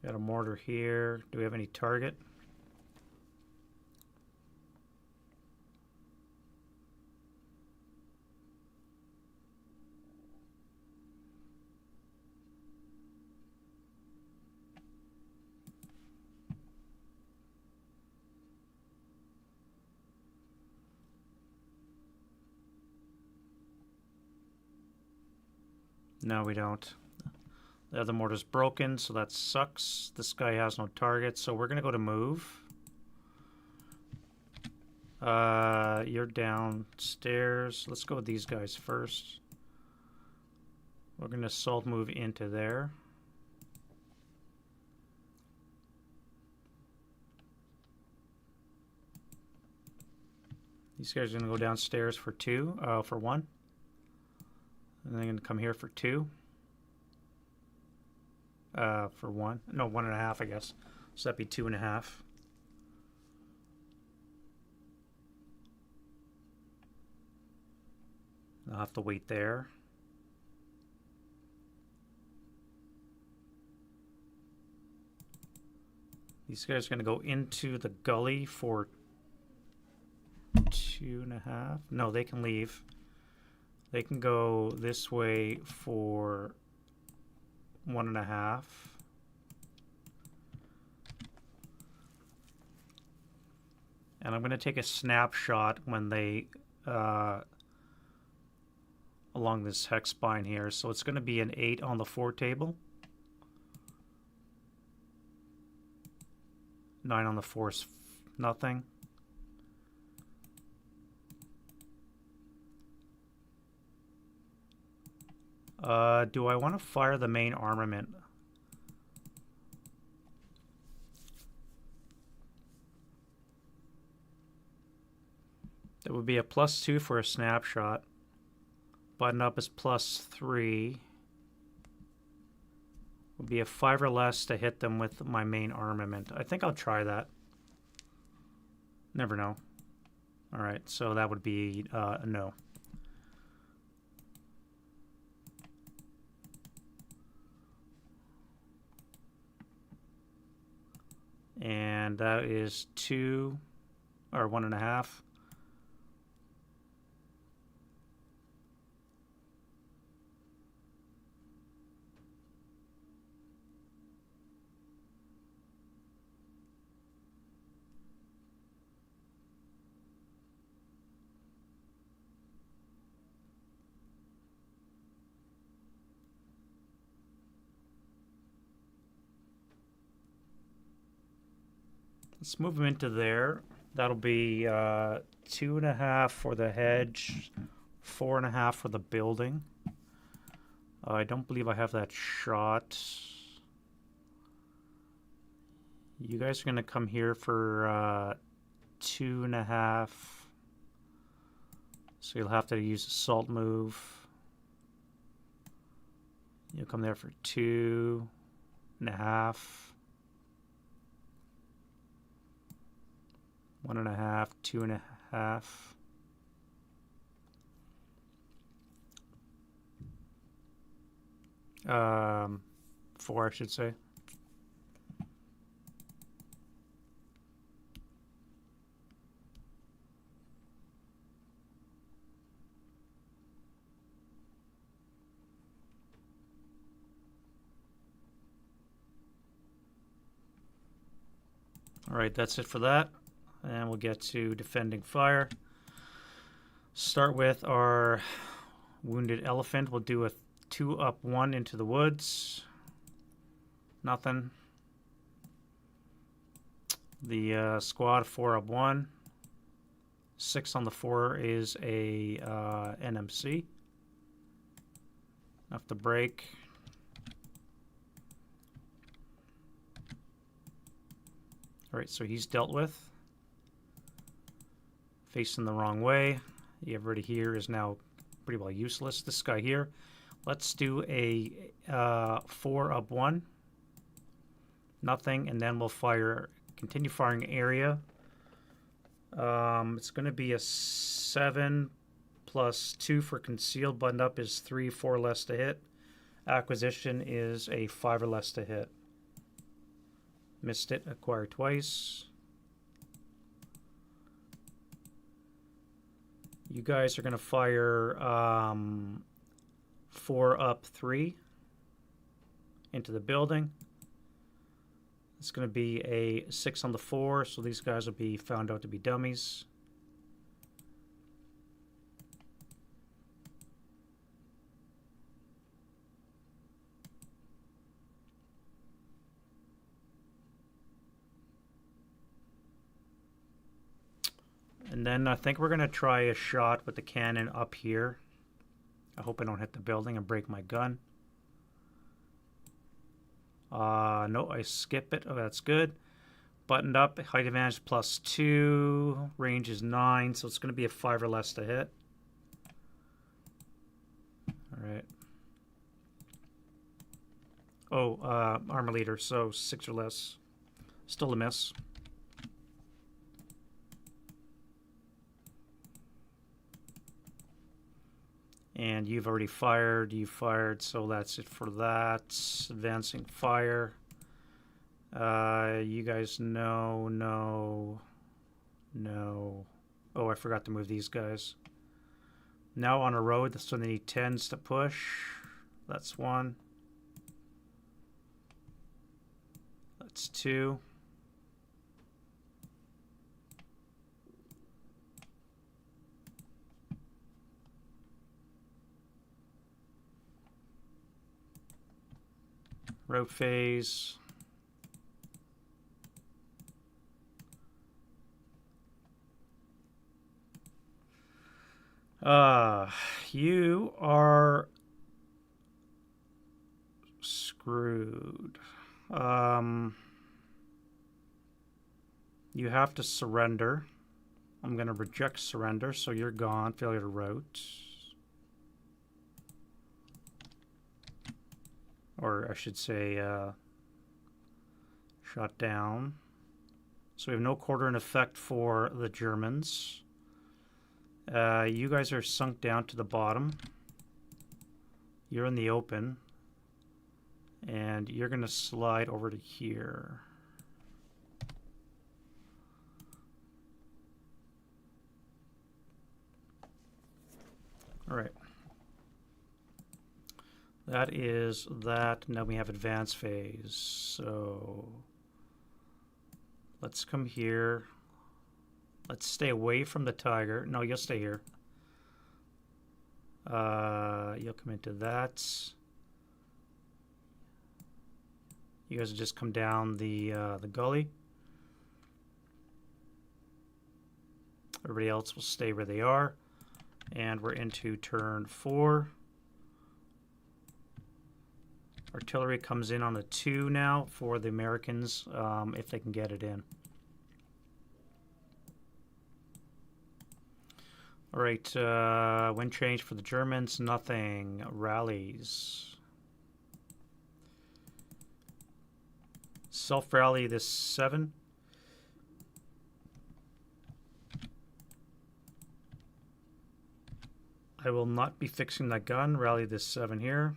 Speaker 1: Got a mortar here. Do we have any target? No, we don't. The other mortar's broken, so that sucks. This guy has no target, so we're going to go to move. You're downstairs. Let's go with these guys first. We're going to assault move into there. These guys are going to go downstairs for for 1. And they're going to come here for 2. For 1. No, 1.5, I guess. So that'd be 2.5. I'll have to wait there. These guys are going to go into the gully for 2.5. No, they can leave. They can go this way for 1.5. And I'm going to take a snapshot when they along this hex spine here. So it's going to be an 8 on the 4 table. 9 on the 4 is nothing. Do I want to fire the main armament? That would be a +2 for a snapshot. Button up is +3. Would be a 5 or less to hit them with my main armament. I think I'll try that. Never know. All right, so that would be a no. And that is 2 or 1.5. Let's move them into there. That'll be 2.5 for the hedge, 4.5 for the building. I don't believe I have that shot. You guys are going to come here for 2.5. So you'll have to use assault move. You'll come there for 2.5. 1.5, 2.5. 4, I should say. All right, that's it for that. And we'll get to defending fire. Start with our wounded elephant. We'll do a 2 up 1 into the woods. Nothing. The squad 4 up 1. 6 on the 4 is a NMC. Enough to break. All right, so he's dealt with. Facing the wrong way. Everybody here is now pretty well useless. This guy here. Let's do a 4 up 1. Nothing, and then we'll fire. Continue firing area. It's going to be a 7 plus 2 for concealed. Button up is 3, 4 less to hit. Acquisition is a 5 or less to hit. Missed it. Acquire twice. You guys are going to fire 4 up 3 into the building. It's going to be a 6 on the 4, so these guys will be found out to be dummies. And then I think we're going to try a shot with the cannon up here. I hope I don't hit the building and break my gun. No, I skip it. Oh, that's good. Buttoned up, height advantage +2. Range is 9, so it's going to be a 5 or less to hit. All right. Oh, armor leader, so 6 or less. Still a miss. And you've already fired. You fired, so that's it for that. Advancing fire. You guys no. Oh, I forgot to move these guys. Now on a road, so they need 10s to push. That's 1. That's 2. Road phase. You are screwed. You have to surrender. I'm going to reject surrender, so you're gone. Failure to route. Or I should say shot down. So we have no quarter in effect for the Germans. You guys are sunk down to the bottom. You're in the open. And you're going to slide over to here. All right. That is that. Now we have advance phase. So let's come here. Let's stay away from the tiger. No, you'll stay here. You'll come into that. You guys will just come down the gully. Everybody else will stay where they are. And we're into turn 4. Artillery comes in on a 2 now for the Americans, if they can get it in. All right, wind change for the Germans, nothing. Rallies. Self-rally this 7. I will not be fixing that gun. Rally this 7 here.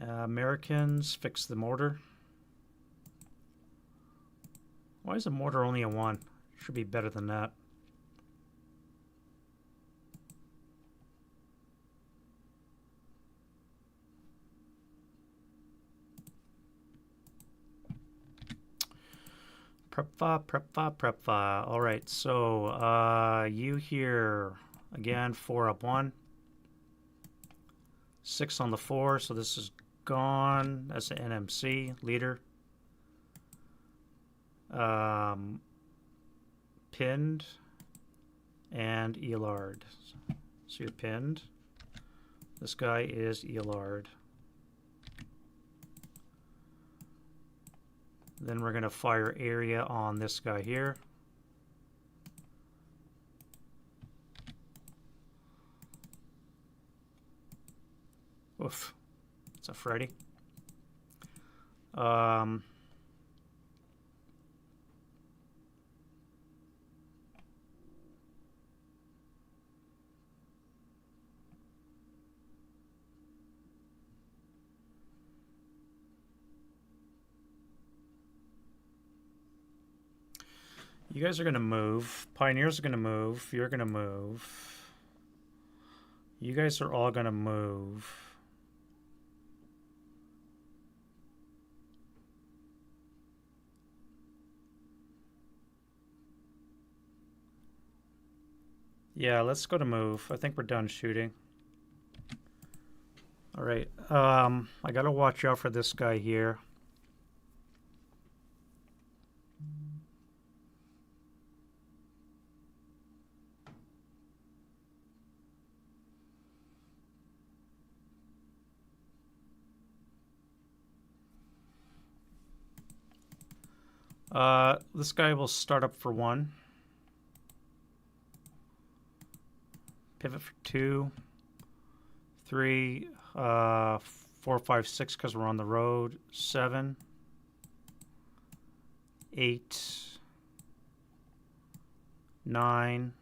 Speaker 1: Americans, fix the mortar. Why is the mortar only a 1? Should be better than that. Prep file. All right, so you here again, 4 up 1. 6 on the 4, so this is gone. That's the NMC leader. Pinned and Elard. So you're pinned. This guy is Elard. Then we're going to fire area on this guy here. Oof. It's a Freddy. You guys are going to move. Pioneers are going to move. You're going to move. You guys are all going to move. Yeah, let's go to move. I think we're done shooting. All right. I got to watch out for this guy here. This guy will start up for 1. Pivot for 2, 3, 4, 5, 6 because we're on the road. 7, 8, 9,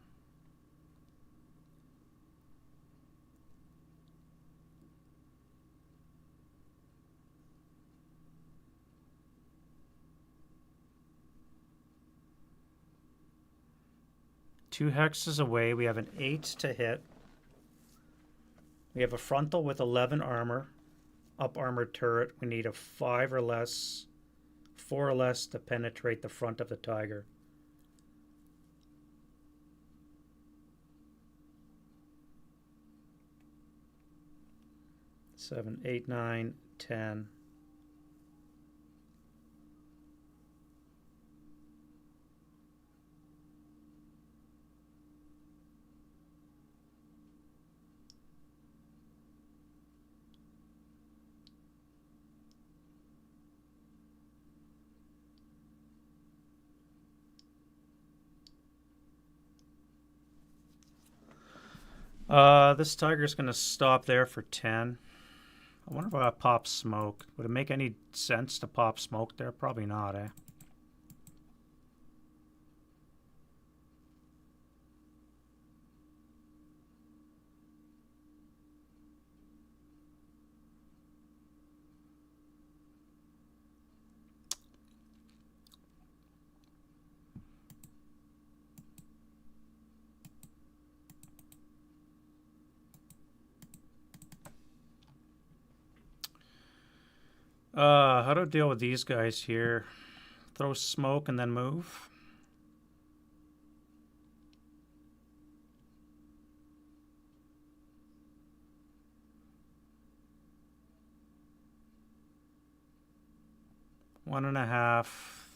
Speaker 1: 2 hexes away. We have an 8 to hit. We have a frontal with 11 armor, up armored turret. We need a 5 or less, 4 or less to penetrate the front of the Tiger. Seven, 8, 9, 10. This Tiger's going to stop there for 10. I wonder if I pop smoke. Would it make any sense to pop smoke there? Probably not, eh? How to deal with these guys here? Throw smoke and then move. One and a half.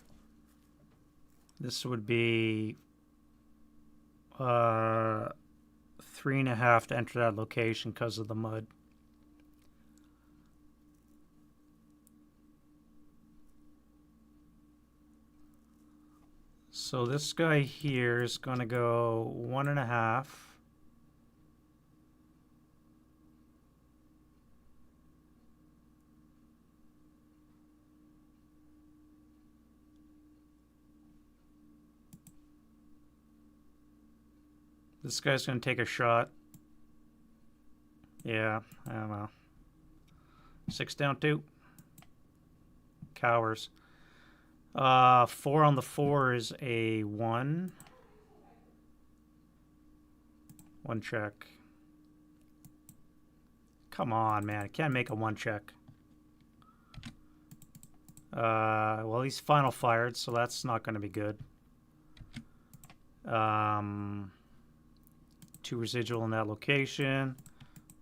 Speaker 1: This would be 3.5 to enter that location because of the mud. So this guy here is going to go 1.5. This guy's going to take a shot. Yeah, I don't know. 6 down 2. Cowers. 4 on the 4 is a 1. 1 check. Come on, man. I can't make a 1 check. Well, he's final fired, so that's not going to be good. 2 residual in that location.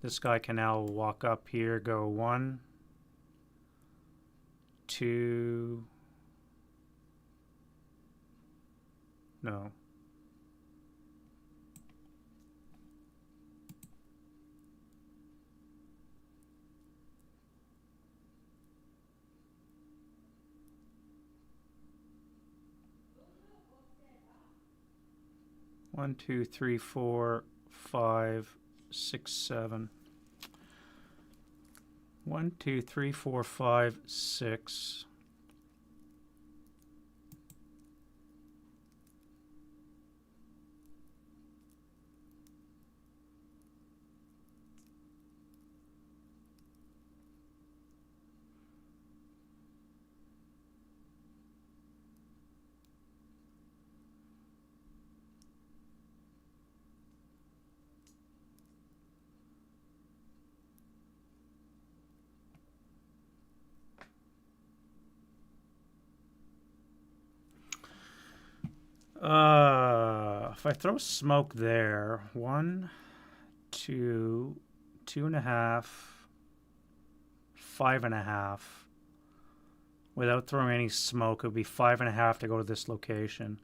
Speaker 1: This guy can now walk up here, go 1, 2... No. One, 2, 3, 4, 5, 6, 7. 1, 2, 3, 4, 5, 6. If I throw smoke there, 1, 2, 2.5, 5.5. Without throwing any smoke, it would be 5.5 to go to this location.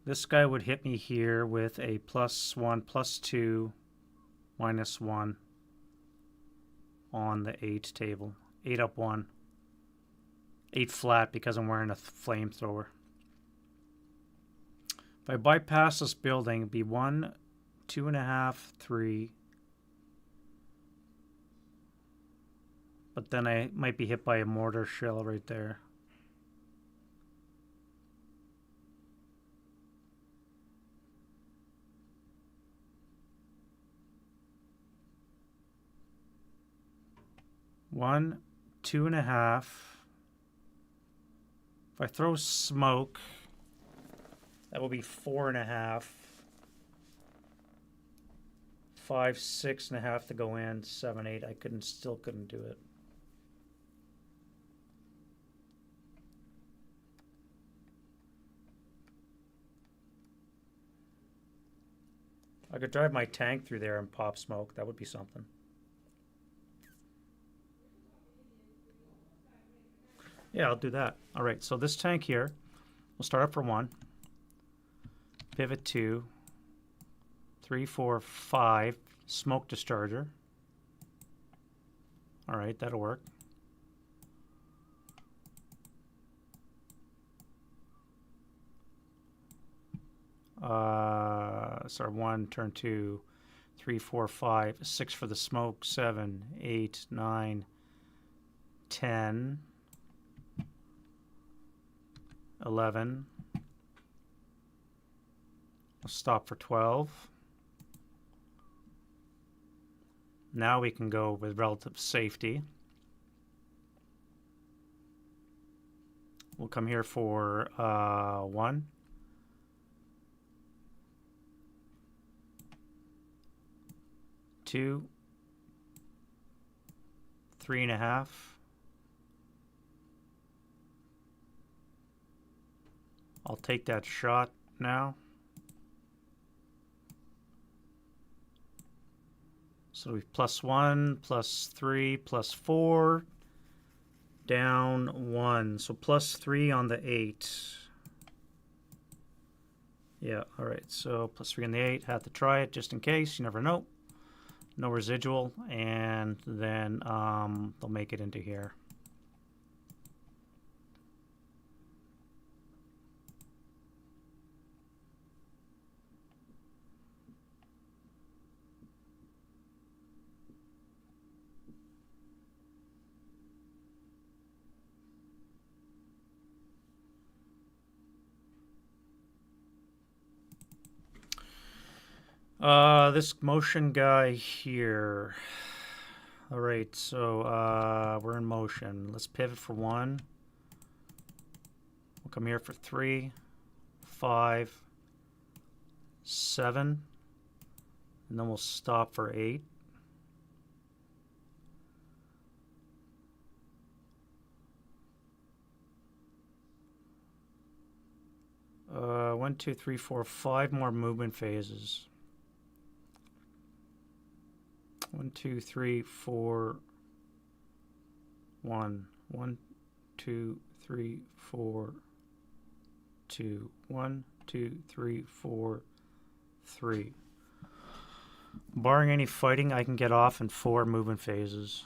Speaker 1: This guy would hit me here with a +1, +2, -1 on the 8 table. 8 up 1. 8 flat because I'm wearing a flamethrower. If I bypass this building, it'd be 1, 2.5, 3. But then I might be hit by a mortar shell right there. One, 2.5. If I throw smoke, that will be 4.5. 5, 6.5 to go in. 7, 8. I still couldn't do it. I could drive my tank through there and pop smoke. That would be something. Yeah, I'll do that. All right, so this tank here, we'll start up for 1. Pivot 2, 3, 4, 5. Smoke discharger. All right, that'll work. Sorry, 1, turn 2, 3, 4, 5, 6 for the smoke, 7, 8, 9, 10, 11. I'll stop for 12. Now we can go with relative safety. We'll come here for 1. 2, 3.5. I'll take that shot now. So we've +1, +3, +4, down 1. So +3 on the 8. Yeah, all right. So +3 on the 8. Had to try it just in case. You never know. No residual, and then they'll make it into here. This motion guy here. All right, so we're in motion. Let's pivot for 1. We'll come here for 3, 5, 7, and then we'll stop for 8. One, 2, 3, 4, 5 more movement phases. 1, 2, 3, 4, 1. 1, 2, 3, 4, 2. 1, 2, 3, 4, 3. Barring any fighting, I can get off in 4 movement phases.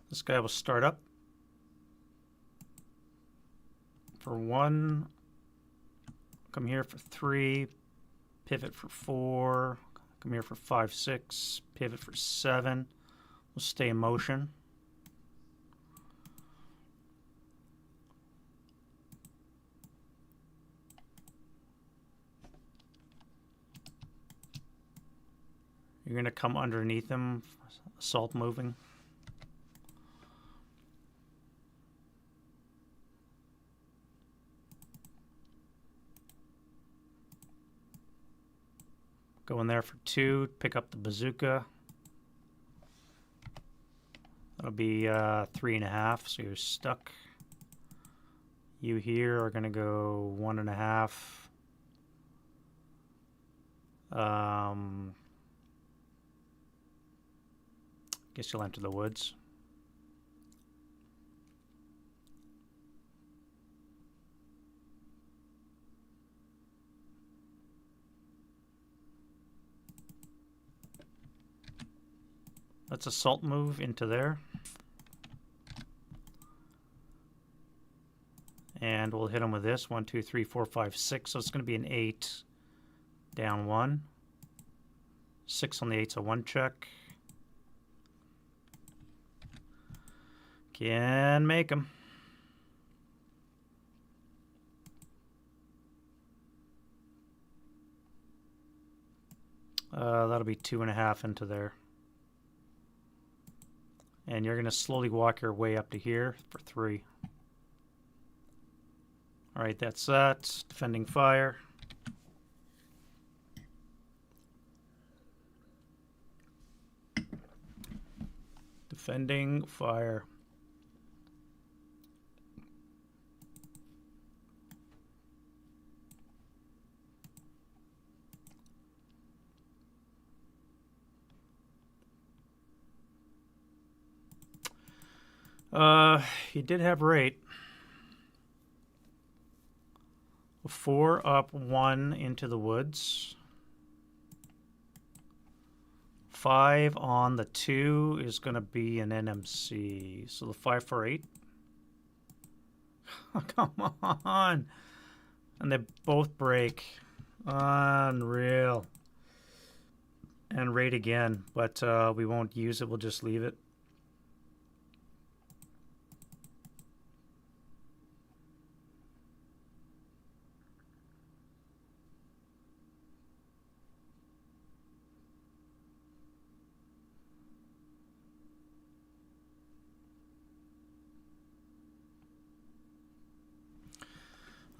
Speaker 1: This guy will start up for 1, come here for 3, pivot for 4, come here for 5, 6, pivot for 7. We'll stay in motion. You're going to come underneath him, assault moving. Go in there for 2. Pick up the bazooka. That'll be 3.5. So you're stuck. You here are going to go 1.5. Guess you'll enter the woods. Let's assault move into there. And we'll hit him with this. 1, 2, 3, 4, 5, 6. So it's going to be an 8. Down 1. 6 on the 8's a 1 check. Can make him. That'll be 2.5 into there. And you're going to slowly walk your way up to here for 3. All right, that's that. Defending fire. Defending fire. You did have rate. 4 up, 1 into the woods. 5 on the 2 is going to be an NMC. So the 5 for 8. Come on. And they both break. Unreal. And rate again, but we won't use it. We'll just leave it.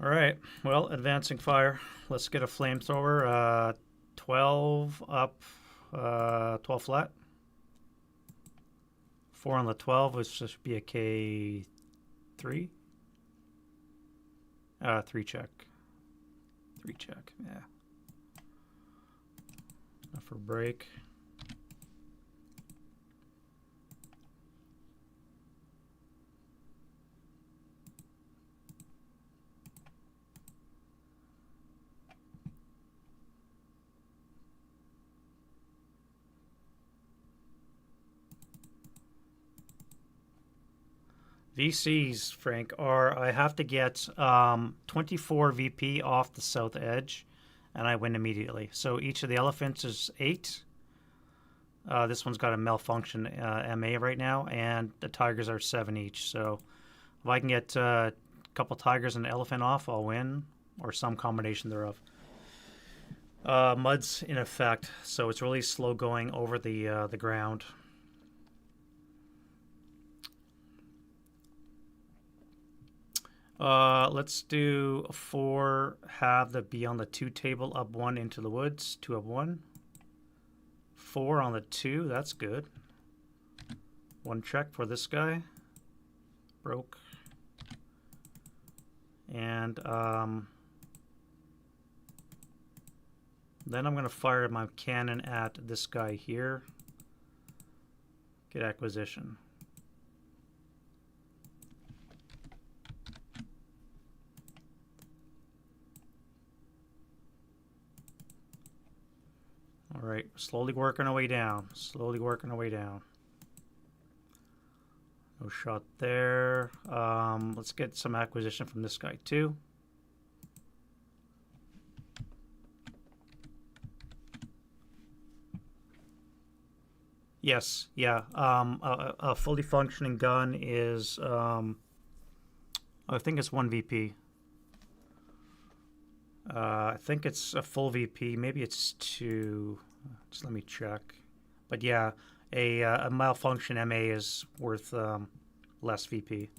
Speaker 1: All right, well, advancing fire. Let's get a flamethrower. 12 up, 12 flat. 4 on the 12, which should be a K3. 3 check. 3 check, yeah. Enough for break. VCs, Frank, are I have to get 24 VP off the south edge, and I win immediately. So each of the elephants is 8. This one's got a malfunction MA right now, and the tigers are 7 each. So if I can get a couple tigers and an elephant off, I'll win, or some combination thereof. Mud's in effect, so it's really slow going over the ground. Let's do a 4, have the be on the 2 table, up 1 into the woods, 2 up 1. 4 on the 2, that's good. 1 check for this guy. Broke. And then I'm going to fire my cannon at this guy here. Get acquisition. All right, slowly working our way down. Slowly working our way down. No shot there. Let's get some acquisition from this guy too. Yes, yeah. A fully functioning gun is, I think it's 1 VP. I think it's a full VP. Maybe it's 2. Just let me check. But yeah, a malfunction MA is worth less VP.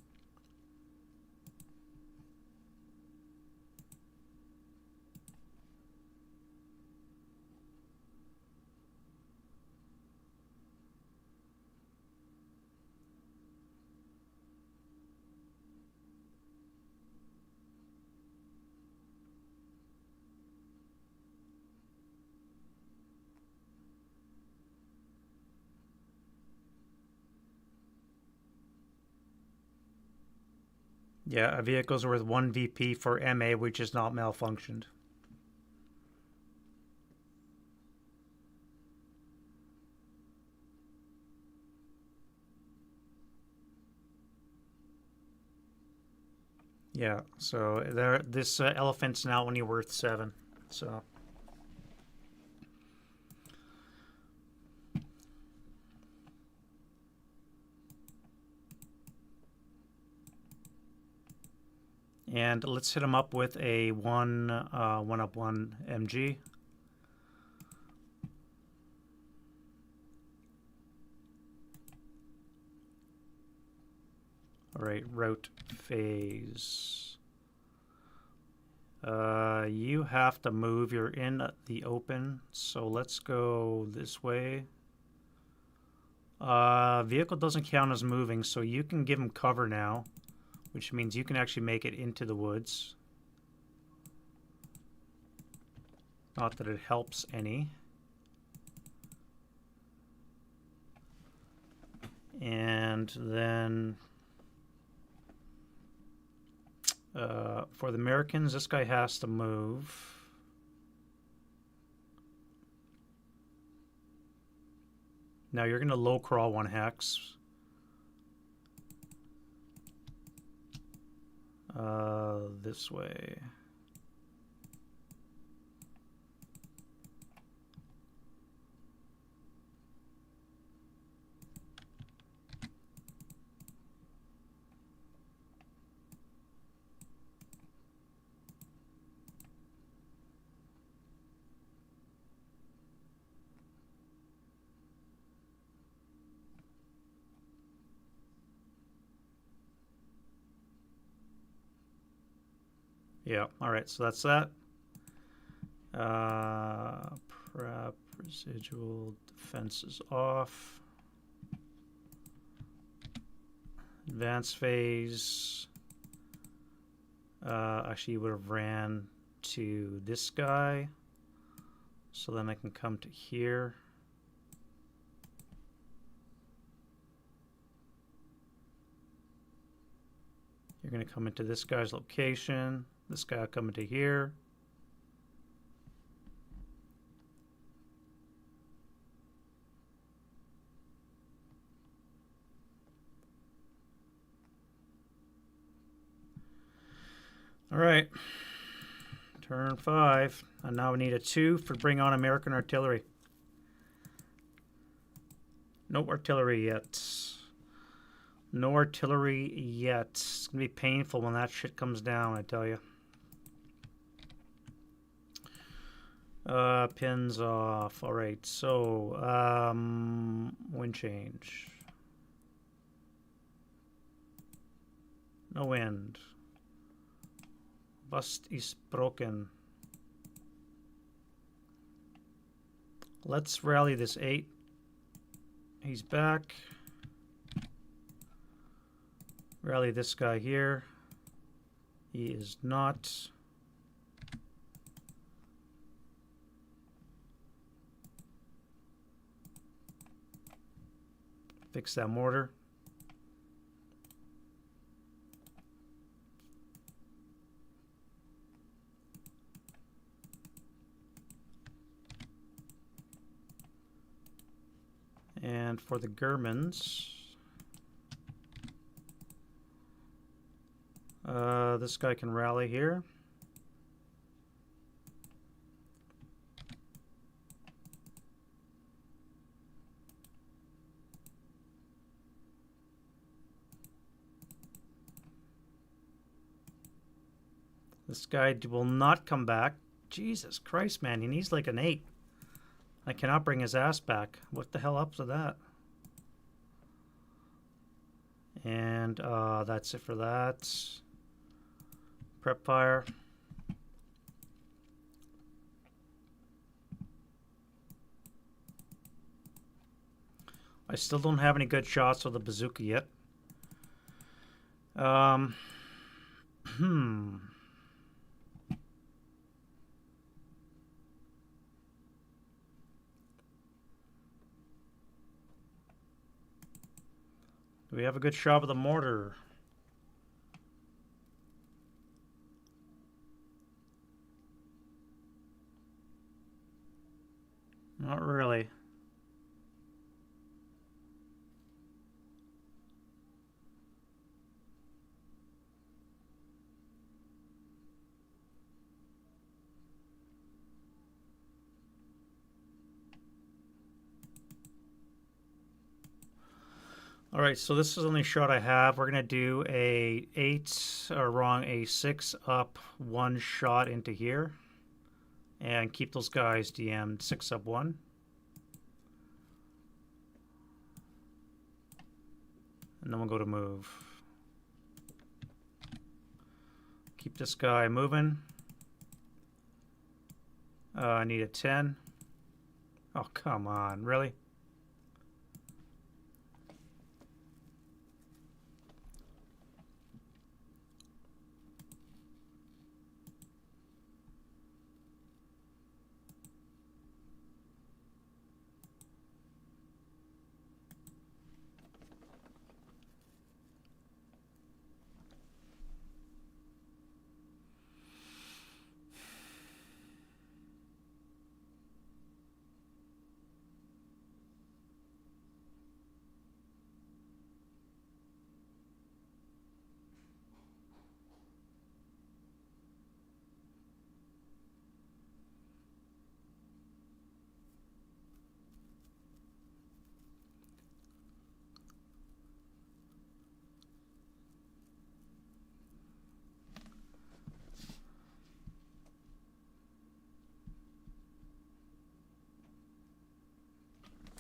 Speaker 1: Yeah, a vehicle's worth 1 VP for MA, which is not malfunctioned. Yeah, so there, this elephant's now only worth 7. So. And let's hit him up with a 1-up-1 MG. All right, route phase. You have to move. You're in the open, so let's go this way. Vehicle doesn't count as moving, so you can give him cover now, which means you can actually make it into the woods. Not that it helps any. And then for the Americans, this guy has to move. Now you're going to low crawl 1 hex. This way. Yeah, all right, so that's that. Prep, residual, defense is off. Advanced phase. Actually, you would have ran to this guy. So then I can come to here. You're going to come into this guy's location. This guy will come into here. All right. Turn 5. And now we need a 2 for bring on American artillery. No artillery yet. No artillery yet. It's going to be painful when that shit comes down, I tell you. Pins off. All right, so wind change. No wind. Bust is broken. Let's rally this 8. He's back. Rally this guy here. He is not. Fix that mortar. And for the Germans, this guy can rally here. This guy will not come back. Jesus Christ, man, he needs like an 8. I cannot bring his ass back. What the hell up to that? And that's it for that. Prep fire. I still don't have any good shots with the bazooka yet. Do we have a good shot with the mortar? Not really. All right, so this is the only shot I have. We're gonna do a a 6 up 1 shot into here, and keep those guys DM'd 6 up 1. And then we'll go to move. Keep this guy moving. I need a 10. Oh, come on, really?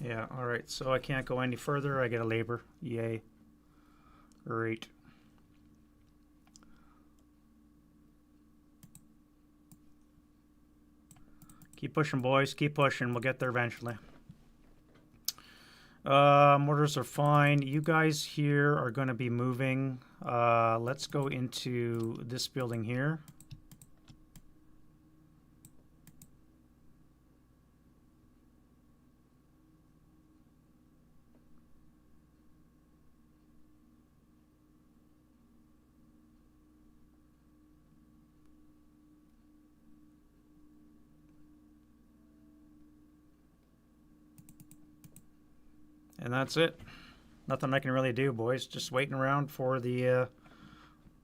Speaker 1: Yeah, alright, so I can't go any further. I get a labor. Yay. Great. Keep pushing, boys. Keep pushing. We'll get there eventually. Mortars are fine. You guys here are going to be moving. Let's go into this building here. And that's it. Nothing I can really do, boys. Just waiting around for the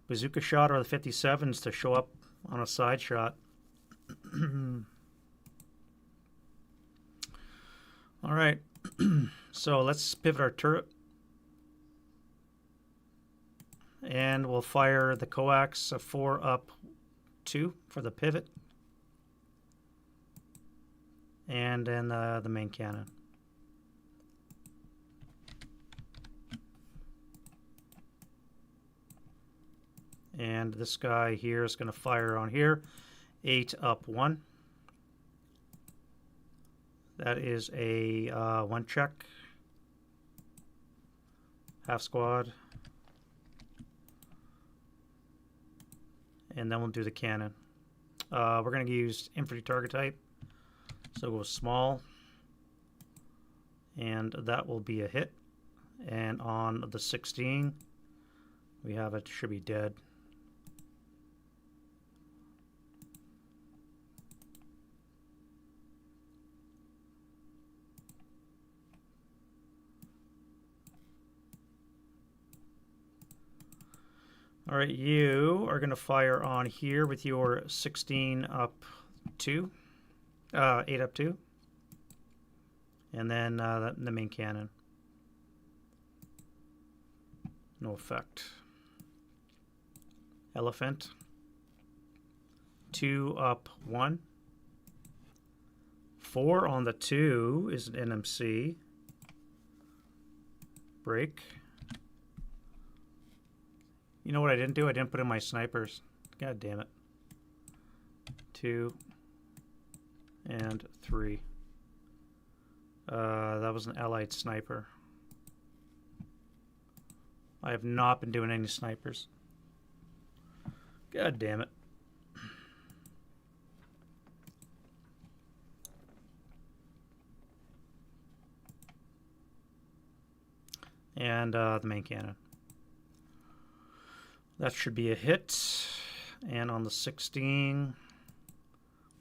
Speaker 1: bazooka shot or the 57s to show up on a side shot. All right. So let's pivot our turret. And we'll fire the coax 4 up 2 for the pivot. And then the main cannon. And this guy here is going to fire on here. 8 up 1. That is a 1 check. Half squad. And then we'll do the cannon. We're going to use infantry target type. So go small. And that will be a hit. And on the 16, we have it should be dead. All right, you are going to fire on here with your 16 up 2, 8 up 2, and then the main cannon. No effect. Elephant. 2 up 1. 4 on the 2 is an NMC. Break. You know what I didn't do? I didn't put in my snipers. God damn it. 2 and 3. That was an allied sniper. I have not been doing any snipers. God damn it. And the main cannon. That should be a hit. And on the 16,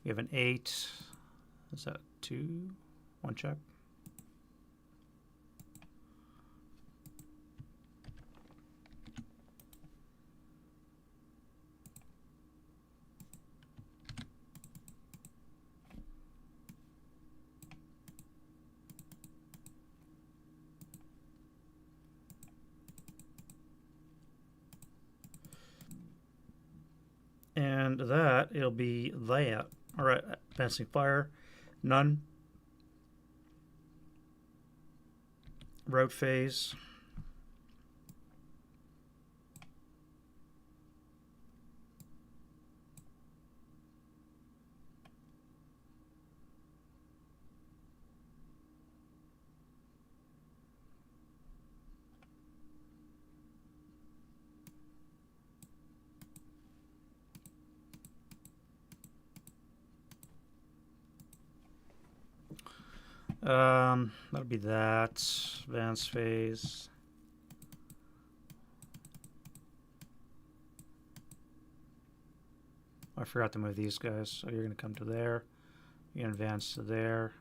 Speaker 1: we have an 8. Is that 2? One check. And that, it'll be that. All right, advancing fire, none. Route phase. That'll be that. Advance phase. I forgot to move these guys. So you're going to come to there. You're going to advance to there.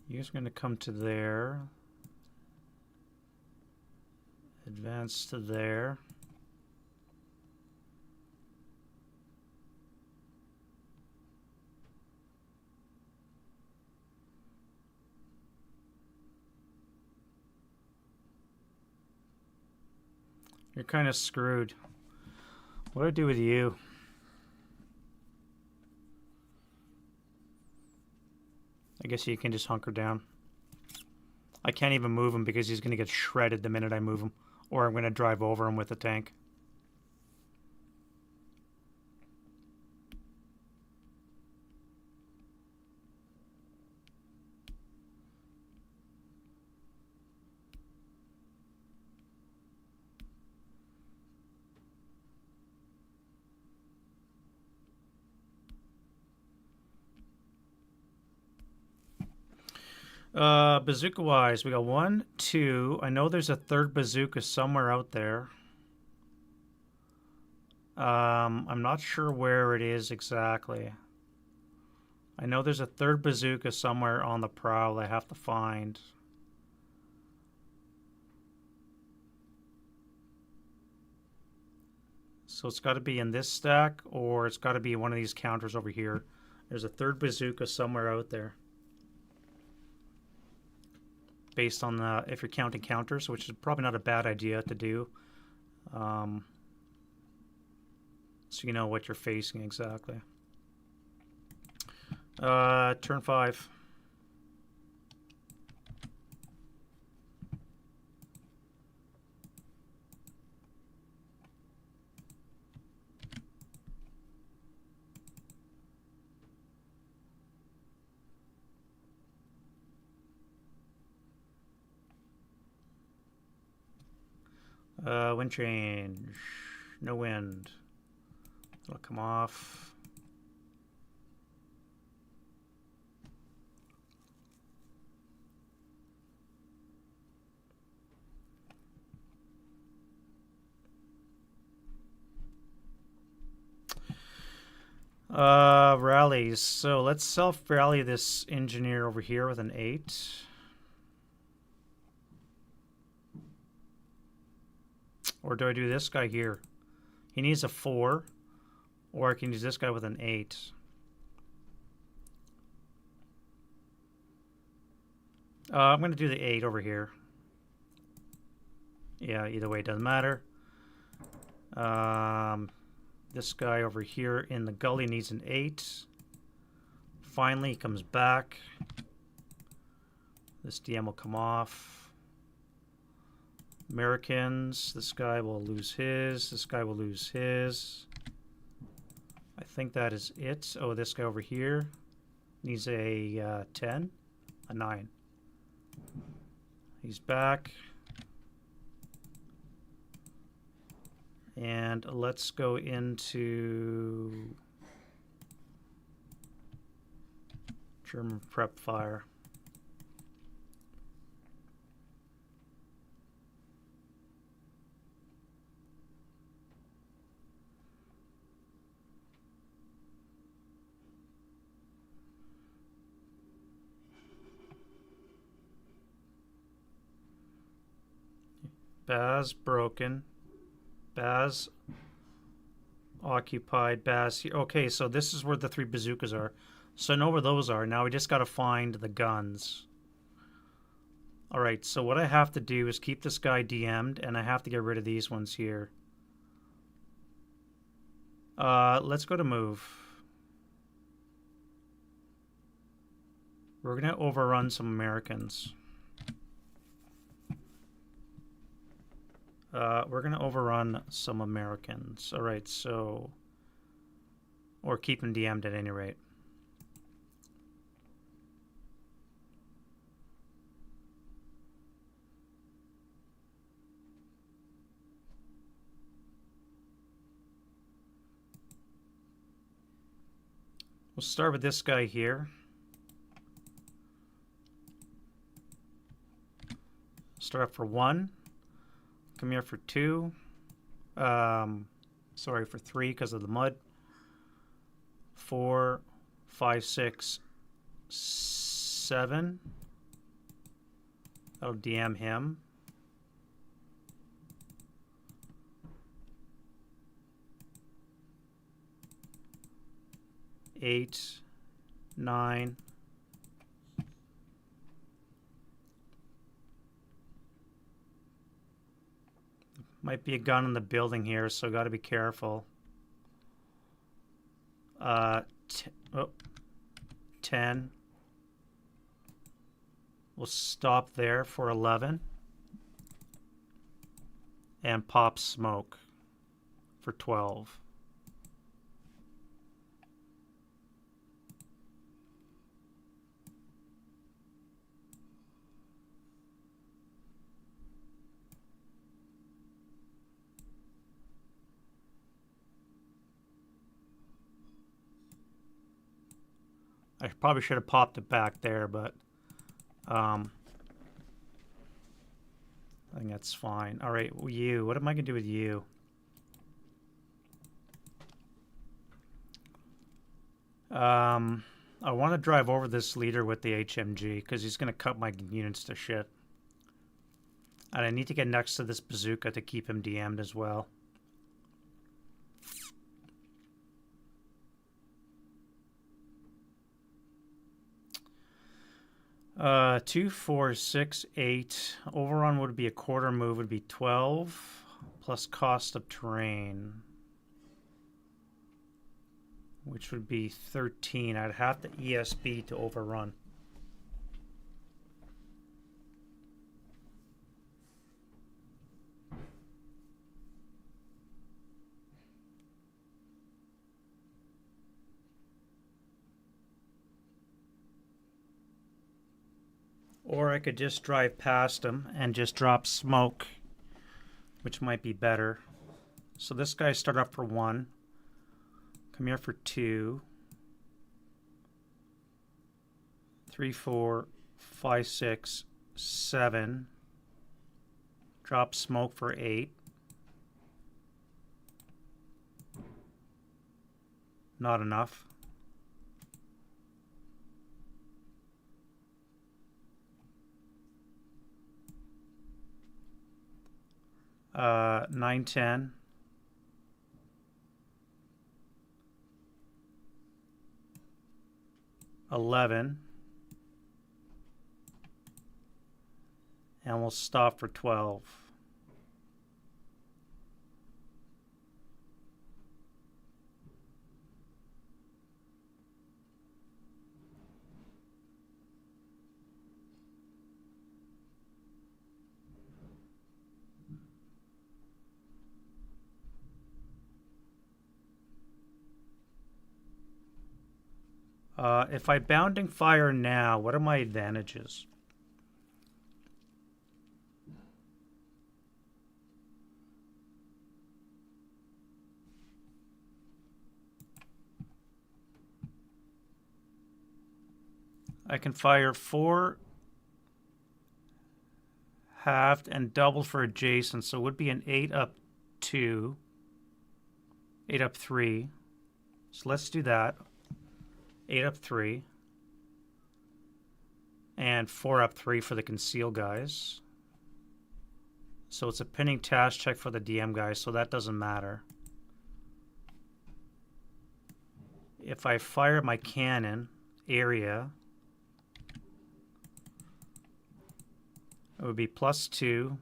Speaker 1: You're just going to come to there. Advance to there. You're kind of screwed. What do I do with you? I guess you can just hunker down. I can't even move him because he's going to get shredded the minute I move him. Or I'm going to drive over him with the tank. Bazooka wise, we got 1, 2. I know there's a third bazooka somewhere out there. I'm not sure where it is exactly. I know there's a third bazooka somewhere on the prowl I have to find. So it's got to be in this stack, or it's got to be one of these counters over here. There's a third bazooka somewhere out there. Based on the, if you're counting counters, which is probably not a bad idea to do. So you know what you're facing exactly. Turn 5. Wind change. No wind. It'll come off. Rallies. So let's self-rally this engineer over here with an 8. Or do I do this guy here? He needs a 4. Or I can use this guy with an 8. I'm going to do the 8 over here. Yeah, either way, it doesn't matter. This guy over here in the gully needs an 8. Finally, he comes back. This DM will come off. Americans, this guy will lose his. This guy will lose his. I think that is it. Oh, this guy over here needs a 10, a 9. He's back. And let's go into German prep fire. Baz broken. Baz occupied. Baz here. Okay, so this is where the 3 bazookas are. So I know where those are. Now we just got to find the guns. Alright, so what I have to do is keep this guy DM'd, and I have to get rid of these ones here. Let's go to move. We're going to overrun some Americans. We're going to overrun some Americans. Alright, so... Or keep them DM'd at any rate. We'll start with this guy here. Start up for 1. Come here for 2. Sorry, for 3 because of the mud. 4, 5, 6, 7. That'll DM him. 8, 9. Might be a gun in the building here, so got to be careful. 10. We'll stop there for 11. And pop smoke for 12. I probably should have popped it back there, but I think that's fine. All right, you. What am I going to do with you? I want to drive over this leader with the HMG because he's going to cut my units to shit. And I need to get next to this bazooka to keep him DM'd as well. 2, 4, 6, 8. Overrun would be a quarter move, would be 12, plus cost of terrain, which would be 13. I'd have to ESB to overrun. Or I could just drive past him and just drop smoke, which might be better. So this guy started up for 1. Come here for 2. 3, 4, 5, 6, 7. Drop smoke for 8. Not enough. 9, 10. 11. And we'll stop for 12. If I bounding fire now, what are my advantages? I can fire 4 halved and double for adjacent, so it would be an 8 up 2, 8 up 3. So let's do that. 8 up 3. And 4 up 3 for the conceal guys. So it's a pending task check for the DM guy, so that doesn't matter. If I fire my cannon area, it would be +2,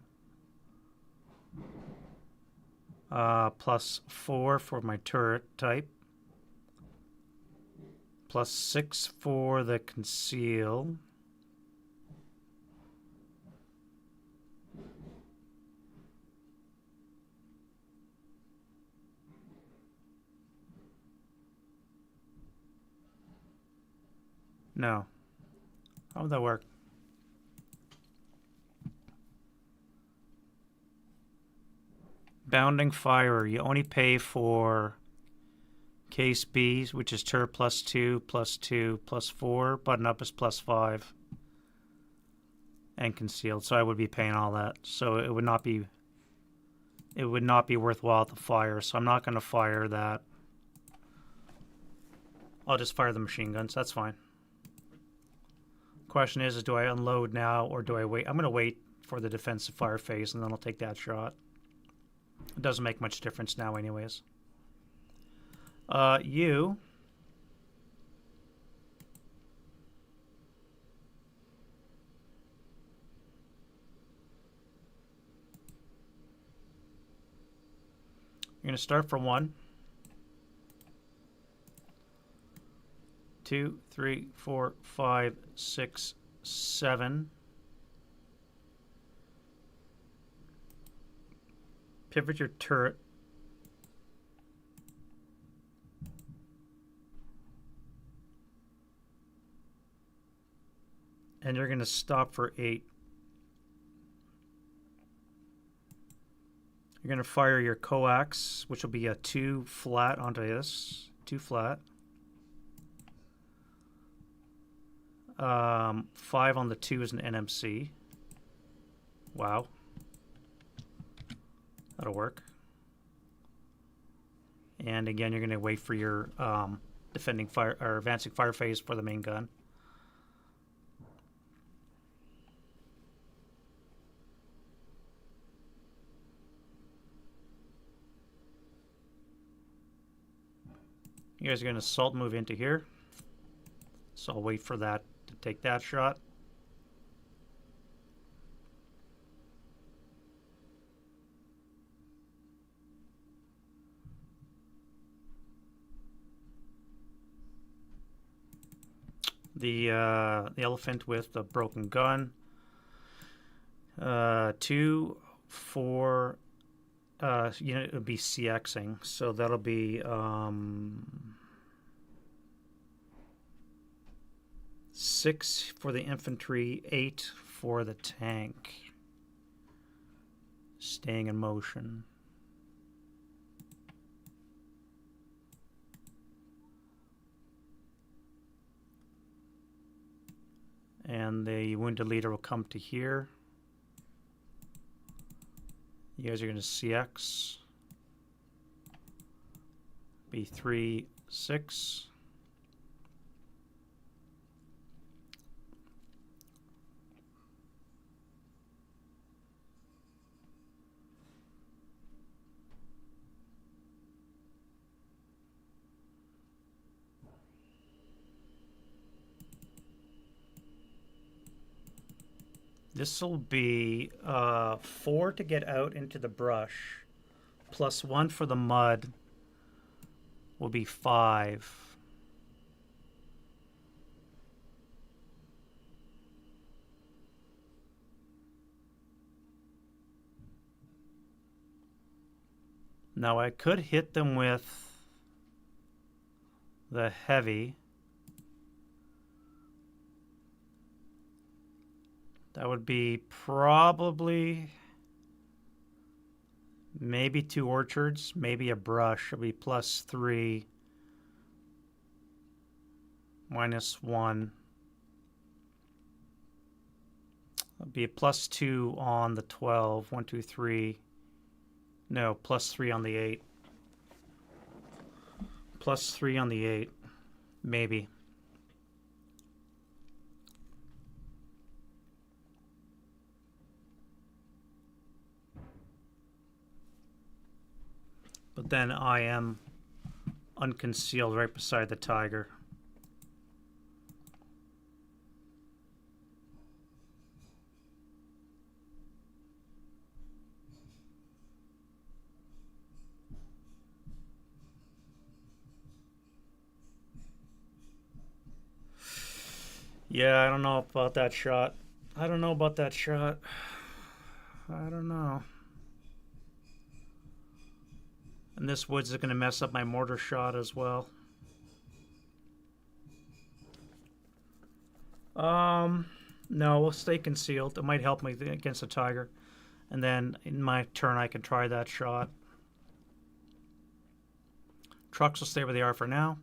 Speaker 1: +4 for my turret type, +6 for the conceal. No. How would that work? Bounding fire, you only pay for case B, which is turret +2, +2, +4, button up is +5, and concealed. So I would be paying all that. So it would not be worthwhile to fire. So I'm not going to fire that. I'll just fire the machine guns. That's fine. Question is do I unload now or do I wait? I'm going to wait for the defensive fire phase and then I'll take that shot. It doesn't make much difference now anyways. You... You're going to start from 1, 2, 3, 4, 5, 6, 7. Pivot your turret. And you're going to stop for 8. You're going to fire your coax, which will be a 2 flat onto this. 2 flat. 5 on the 2 is an NMC. Wow. That'll work. And again, you're going to wait for your defending fire or advancing fire phase for the main gun. You guys are going to assault move into here. So I'll wait for that to take that shot. The elephant with the broken gun. 2, 4. It would be CXing, so that'll be 6 for the infantry, 8 for the tank. Staying in motion. And the wounded leader will come to here. You guys are going to CX. B3, 6. This will be 4 to get out into the brush, plus 1 for the mud will be 5. Now I could hit them with the heavy. That would be probably maybe 2 orchards, maybe a brush. It would be +3, -1. It would be a +2 on the 12. 1, 2, 3. No, +3 on the 8. +3 on the 8. Maybe. then I am unconcealed right beside the tiger. Yeah, I don't know about that shot. I don't know about that shot. I don't know. And this woods is going to mess up my mortar shot as well. No, we'll stay concealed. It might help me against the tiger. And then in my turn, I can try that shot. Trucks will stay where they are for now.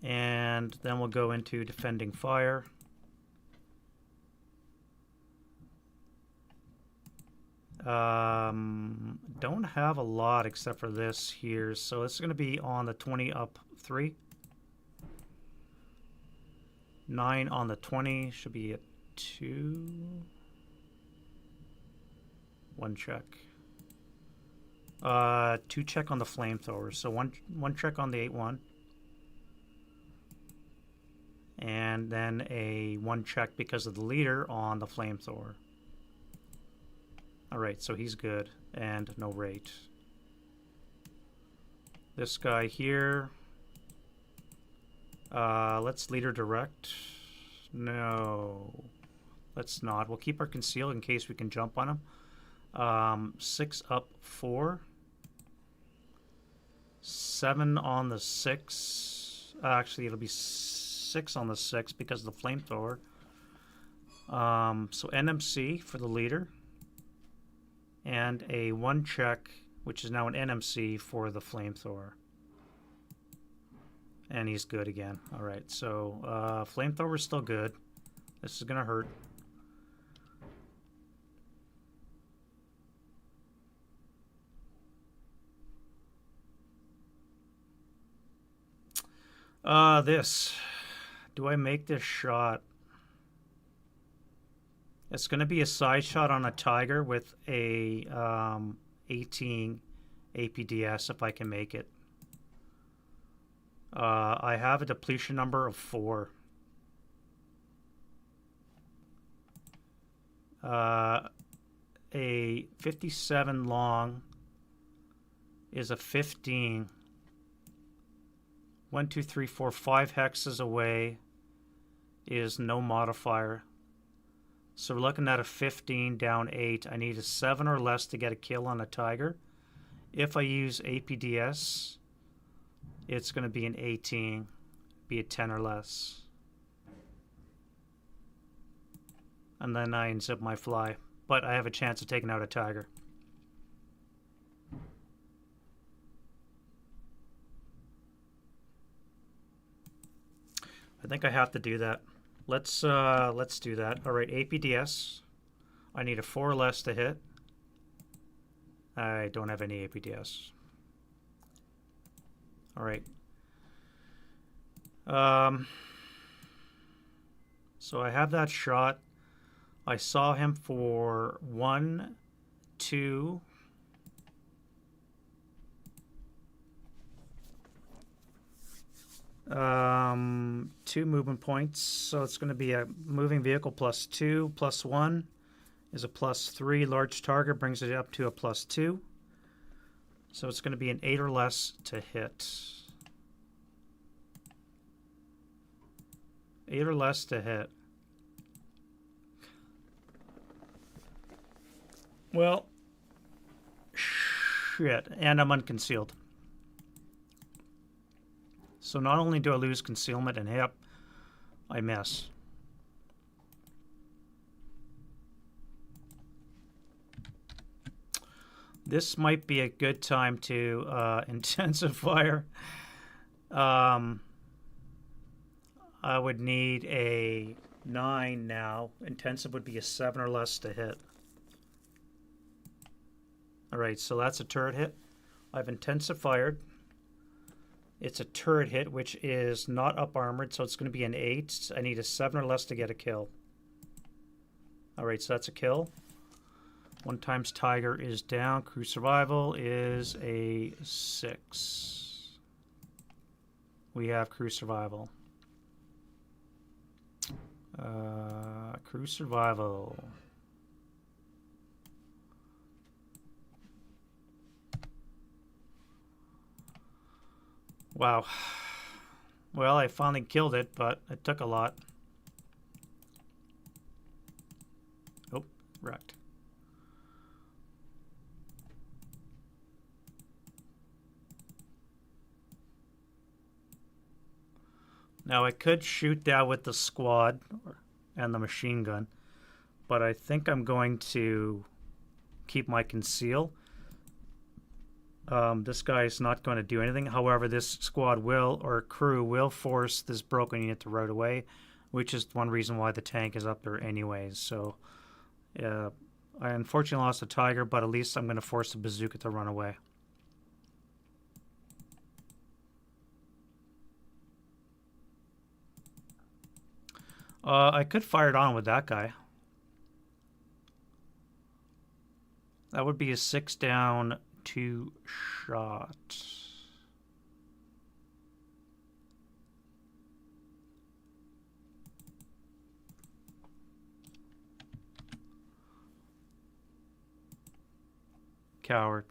Speaker 1: And then we'll go into defending fire. Don't have a lot except for this here. So it's going to be on the 20 up 3. 9 on the 20 should be a 2. 1 check. 2 check on the flamethrower. So one check on the 8-1. And then a 1 check because of the leader on the flamethrower. Alright, so he's good. And no rate. This guy here. Let's leader direct. No. Let's not. We'll keep our conceal in case we can jump on him. 6 up 4. 7 on the 6. Actually, it'll be 6 on the 6 because of the flamethrower. So NMC for the leader. And a 1 check, which is now an NMC for the flamethrower. And he's good again. Alright, so flamethrower is still good. This is going to hurt. This. Do I make this shot? It's going to be a side shot on a tiger with a 18 APDS if I can make it. I have a depletion number of 4. A 57 long is a 15. 1, 2, 3, 4, 5 hexes away is no modifier. So we're looking at a 15 down 8. I need a 7 or less to get a kill on a tiger. If I use APDS, it's going to be an 18, be a 10 or less. And then I unzip my fly. But I have a chance of taking out a tiger. I think I have to do that. Let's do that. All right, APDS. I need a 4 or less to hit. I don't have any APDS. All right. So I have that shot. I saw him for 1, 2. Two movement points, so it's going to be a moving vehicle +2, +1 is a +3. Large target brings it up to a +2. So it's going to be an 8 or less to hit. 8 or less to hit. Well, shit, and I'm unconcealed. So not only do I lose concealment and hip, I miss. This might be a good time to intensive fire. I would need a 9 now. Intensive would be a 7 or less to hit. Alright, so that's a turret hit. I've intensive fired. It's a turret hit, which is not up armored, so it's going to be an 8. I need a 7 or less to get a kill. Alright, so that's a kill. 1 times Tiger is down. Crew survival is a 6. We have crew survival. Crew survival. Wow. Well, I finally killed it, but it took a lot. Oh, wrecked. Now I could shoot that with the squad and the machine gun, but I think I'm going to keep my conceal. This guy is not going to do anything. However, this squad will, or crew will, force this broken unit to rout away, which is one reason why the tank is up there anyways. So I unfortunately lost the Tiger, but at least I'm going to force the bazooka to run away. I could fire it on with that guy. That would be a 6 down, 2 shot. Coward.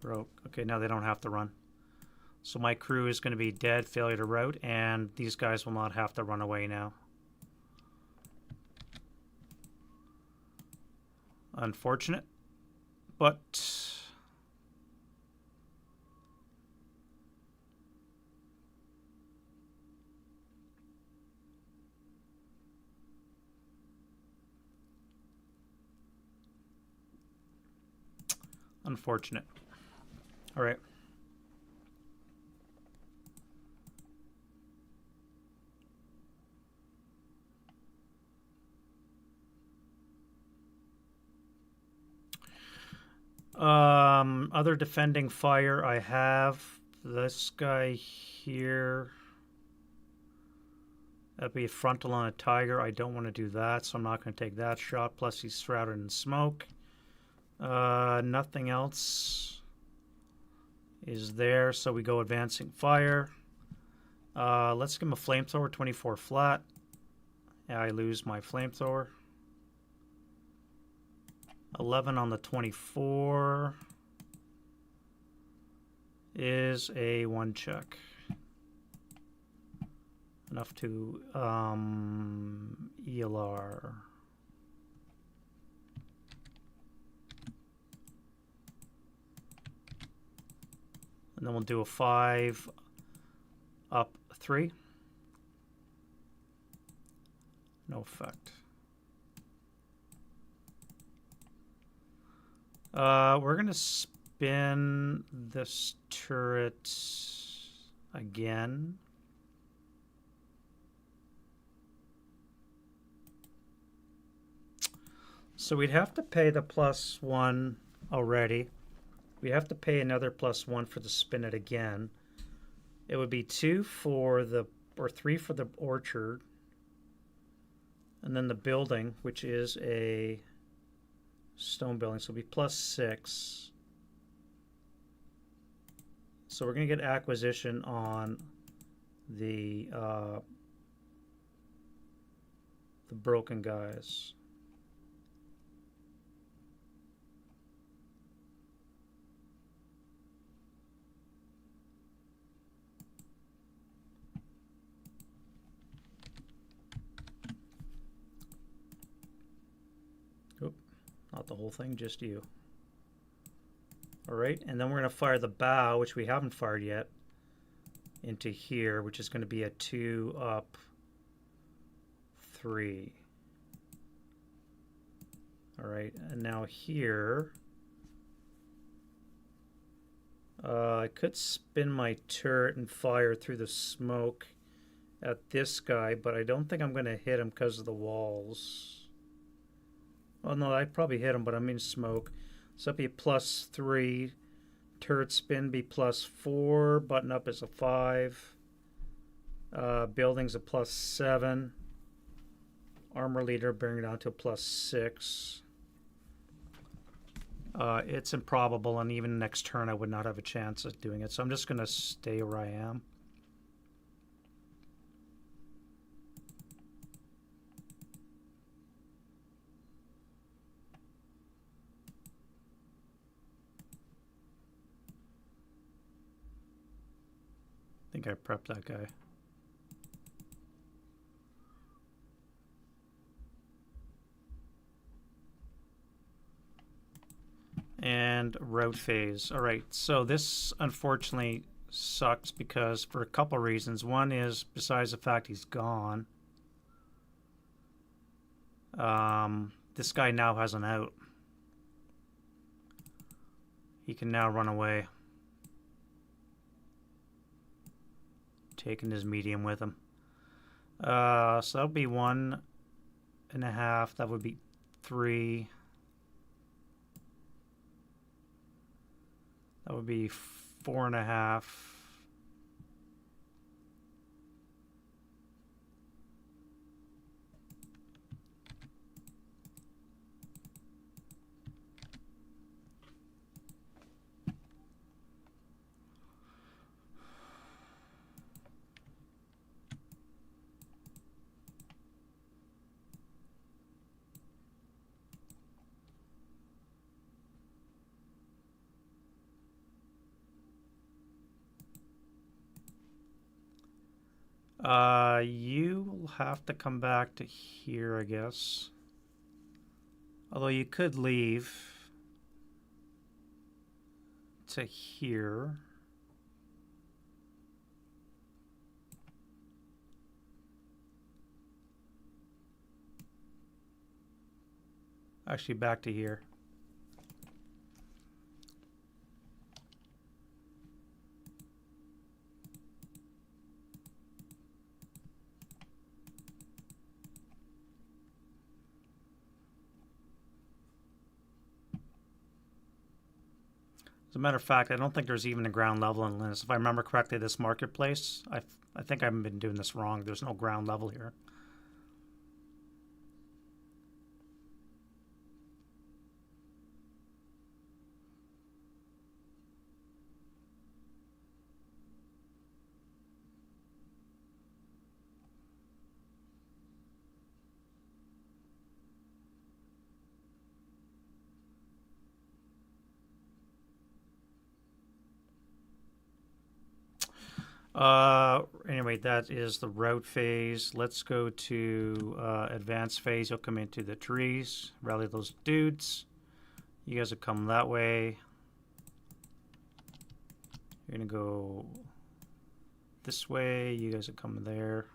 Speaker 1: Broke. Okay, now they don't have to run. So my crew is going to be dead, failure to rout, and these guys will not have to run away now. Unfortunate, but unfortunate. All right. Other defending fire, I have this guy here. That'd be a frontal on a Tiger. I don't want to do that, so I'm not going to take that shot. Plus, he's shrouded in smoke. Nothing else is there, so we go advancing fire. Let's give him a flamethrower, 24 flat. Yeah, I lose my flamethrower. 11 on the 24 is a 1 check. Enough to ELR. And then we'll do a 5 up 3. No effect. We're going to spin this turret again. So we'd have to pay the +1 already. We have to pay another +1 for the spin it again. It would be 2 for the, or 3 for the orchard. And then the building, which is a stone building, so it'll be +6. So we're going to get acquisition on the broken guys. Not the whole thing, just you. All right, and then we're going to fire the bow, which we haven't fired yet, into here, which is going to be a 2 up 3. All right, and now here, I could spin my turret and fire through the smoke at this guy, but I don't think I'm going to hit him because of the walls. Oh no, I'd probably hit him, but I'm in smoke. So that'd be a +3. Turret spin be +4. Button up is a 5. Building's a +7. Armor leader bringing it down to a +6. It's improbable, and even next turn I would not have a chance at doing it. So I'm just going to stay where I am. I think I prepped that guy. And route phase. All right, so this unfortunately sucks because for a couple reasons. One is, besides the fact he's gone, this guy now has an out. He can now run away, taking his medium with him. So that would be 1.5. That would be 3. That would be 4.5. You'll have to come back to here, I guess. Although you could leave to here. Actually, back to here. As a matter of fact, I don't think there's even a ground level in Linus. If I remember correctly, this marketplace, I think I've been doing this wrong. There's no ground level here. Anyway, that is the route phase. Let's go to advanced phase. You'll come into the trees, rally those dudes. You guys will come that way. You're gonna go this way. You guys will come there.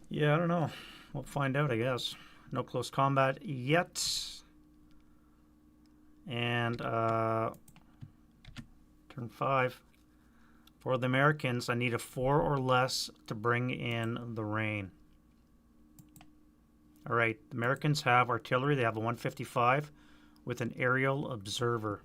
Speaker 1: Yeah, I don't know. We'll find out, I guess. No close combat yet. And turn 5. For the Americans, I need a 4 or less to bring in the rain. All right, the Americans have artillery. They have a 155 with an aerial observer.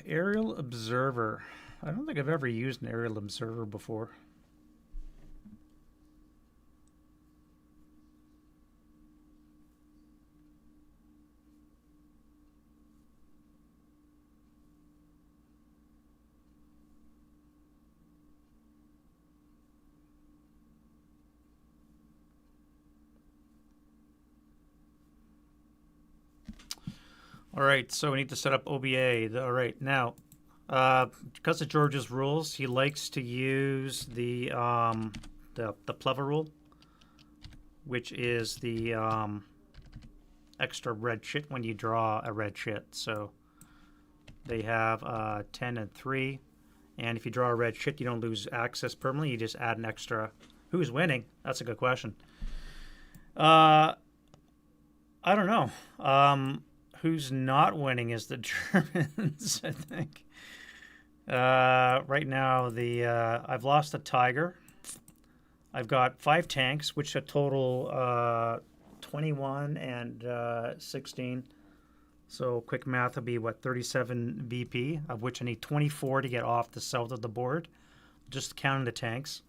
Speaker 1: Aerial observer. I don't think I've ever used an aerial observer before. All right, so we need to set up OBA. All right, now Because of George's rules, he likes to use the Pleva rule, which is the extra red shit when you draw a red shit. So they have 10 and 3. And if you draw a red shit, you don't lose access permanently. You just add an extra. Who's winning? That's a good question. I don't know. Who's not winning is the Germans, I think. Right now, I've lost a Tiger. I've got 5 tanks, which a total 21 and 16. So quick math would be, what, 37 VP, of which I need 24 to get off the south of the board. Just counting the tanks.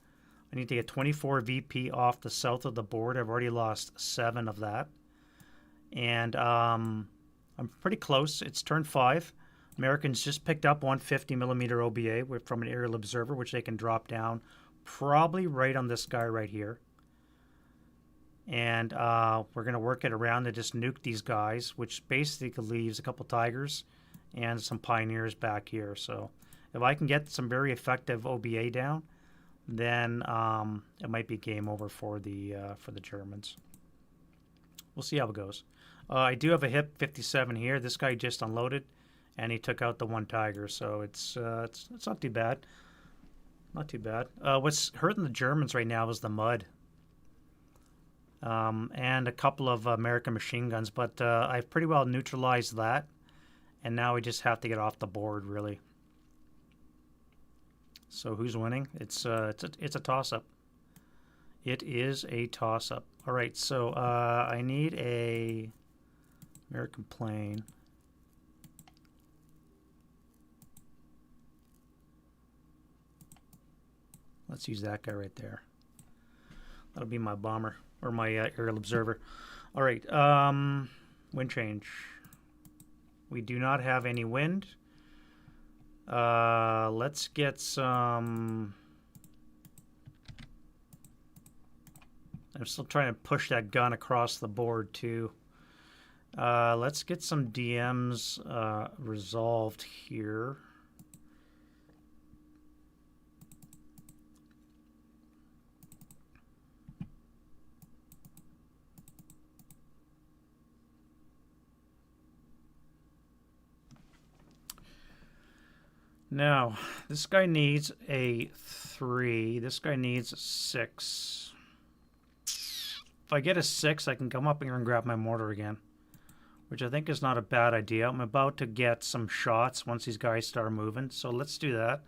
Speaker 1: I need to get 24 VP off the south of the board. I've already lost 7 of that. And I'm pretty close. It's turn 5. Americans just picked up 150 millimeter OBA from an aerial observer, which they can drop down probably right on this guy right here. And we're going to work it around to just nuke these guys, which basically leaves a couple Tigers and some Pioneers back here. So if I can get some very effective OBA down, then it might be game over for the Germans. We'll see how it goes. I do have a hip 57 here. This guy just unloaded, and he took out the 1 Tiger, so it's not too bad. Not too bad. What's hurting the Germans right now is the mud. And a couple of American machine guns, but I've pretty well neutralized that, and now we just have to get off the board, really. So who's winning? It's a toss-up. It is a toss-up. All right, so I need a American plane. Let's use that guy right there. That'll be my bomber. Or my aerial observer. All right, wind change. We do not have any wind. Let's get some... I'm still trying to push that gun across the board, too. Let's get some DMs resolved here. Now, this guy needs a 3. This guy needs a 6. If I get a 6, I can come up here and grab my mortar again, which I think is not a bad idea. I'm about to get some shots once these guys start moving, so let's do that.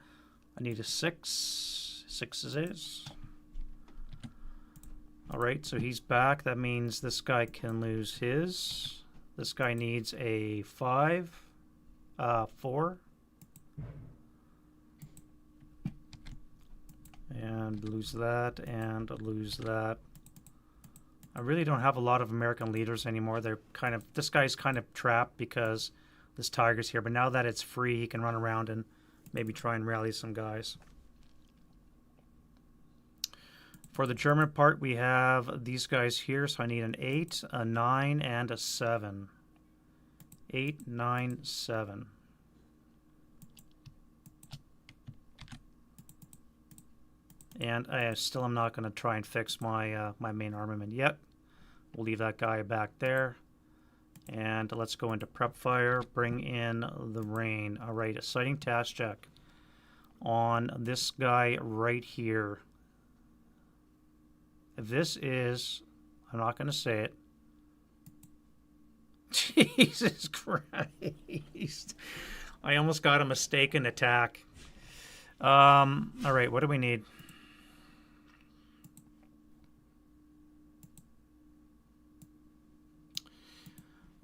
Speaker 1: I need a 6. 6 it is. All right, so he's back. That means this guy can lose his. This guy needs a 5, 4. And lose that, and lose that. I really don't have a lot of American leaders anymore. They're kind of, this guy's kind of trapped because this Tiger's here. But now that it's free, he can run around and maybe try and rally some guys. For the German part, we have these guys here. So I need an 8, a 9, and a 7. 8, 9, 7. And I still am not going to try and fix my my main armament yet. We'll leave that guy back there. And let's go into prep fire, bring in the rain. All right, a sighting task check on this guy right here. If this is, I'm not going to say it. Jesus Christ. I almost got a mistaken attack. All right, what do we need?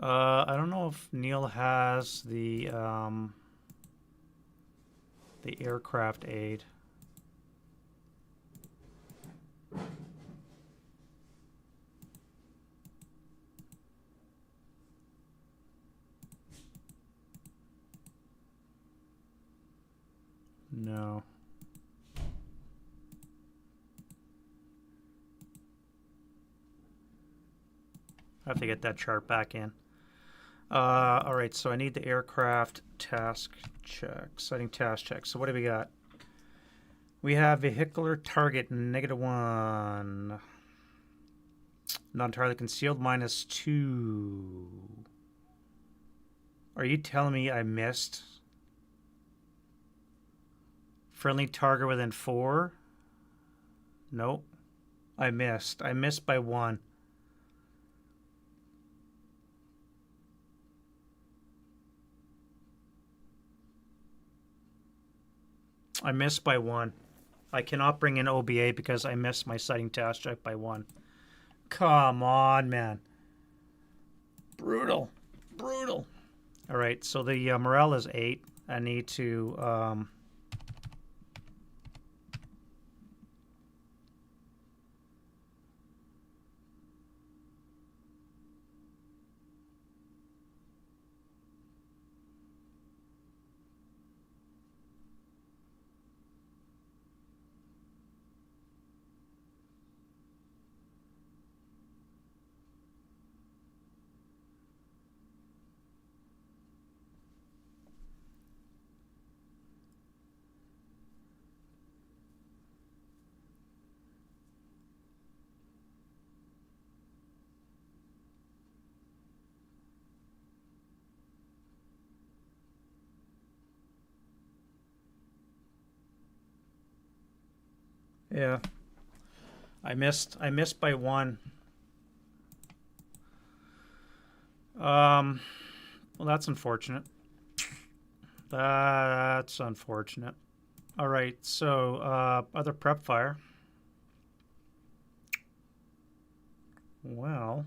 Speaker 1: I don't know if Neil has the aircraft aid. No. I have to get that chart back in. All right, so I need the aircraft task check, setting task check. So what do we got? We have vehicular target -1. Not entirely concealed -2. Are you telling me I missed? Friendly target within 4? Nope. I missed. I missed by 1. I missed by 1. I cannot bring in OBA because I missed my sighting task check by 1. Come on, man. Brutal. Brutal. All right, so the morale is 8. I need to... Yeah. I missed by 1. Well, that's unfortunate. That's unfortunate. All right, so other prep fire. Well,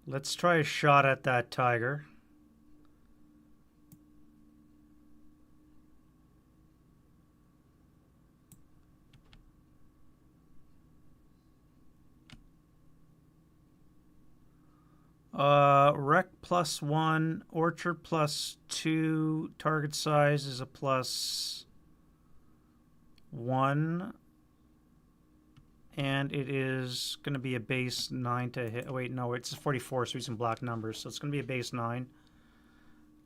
Speaker 1: let's try a shot at that tiger. Rec +1, orchard +2, target size is a +1, and it is going to be a base 9 to hit. Oh, wait, no, it's 44, so using black numbers, so it's going to be a base 9.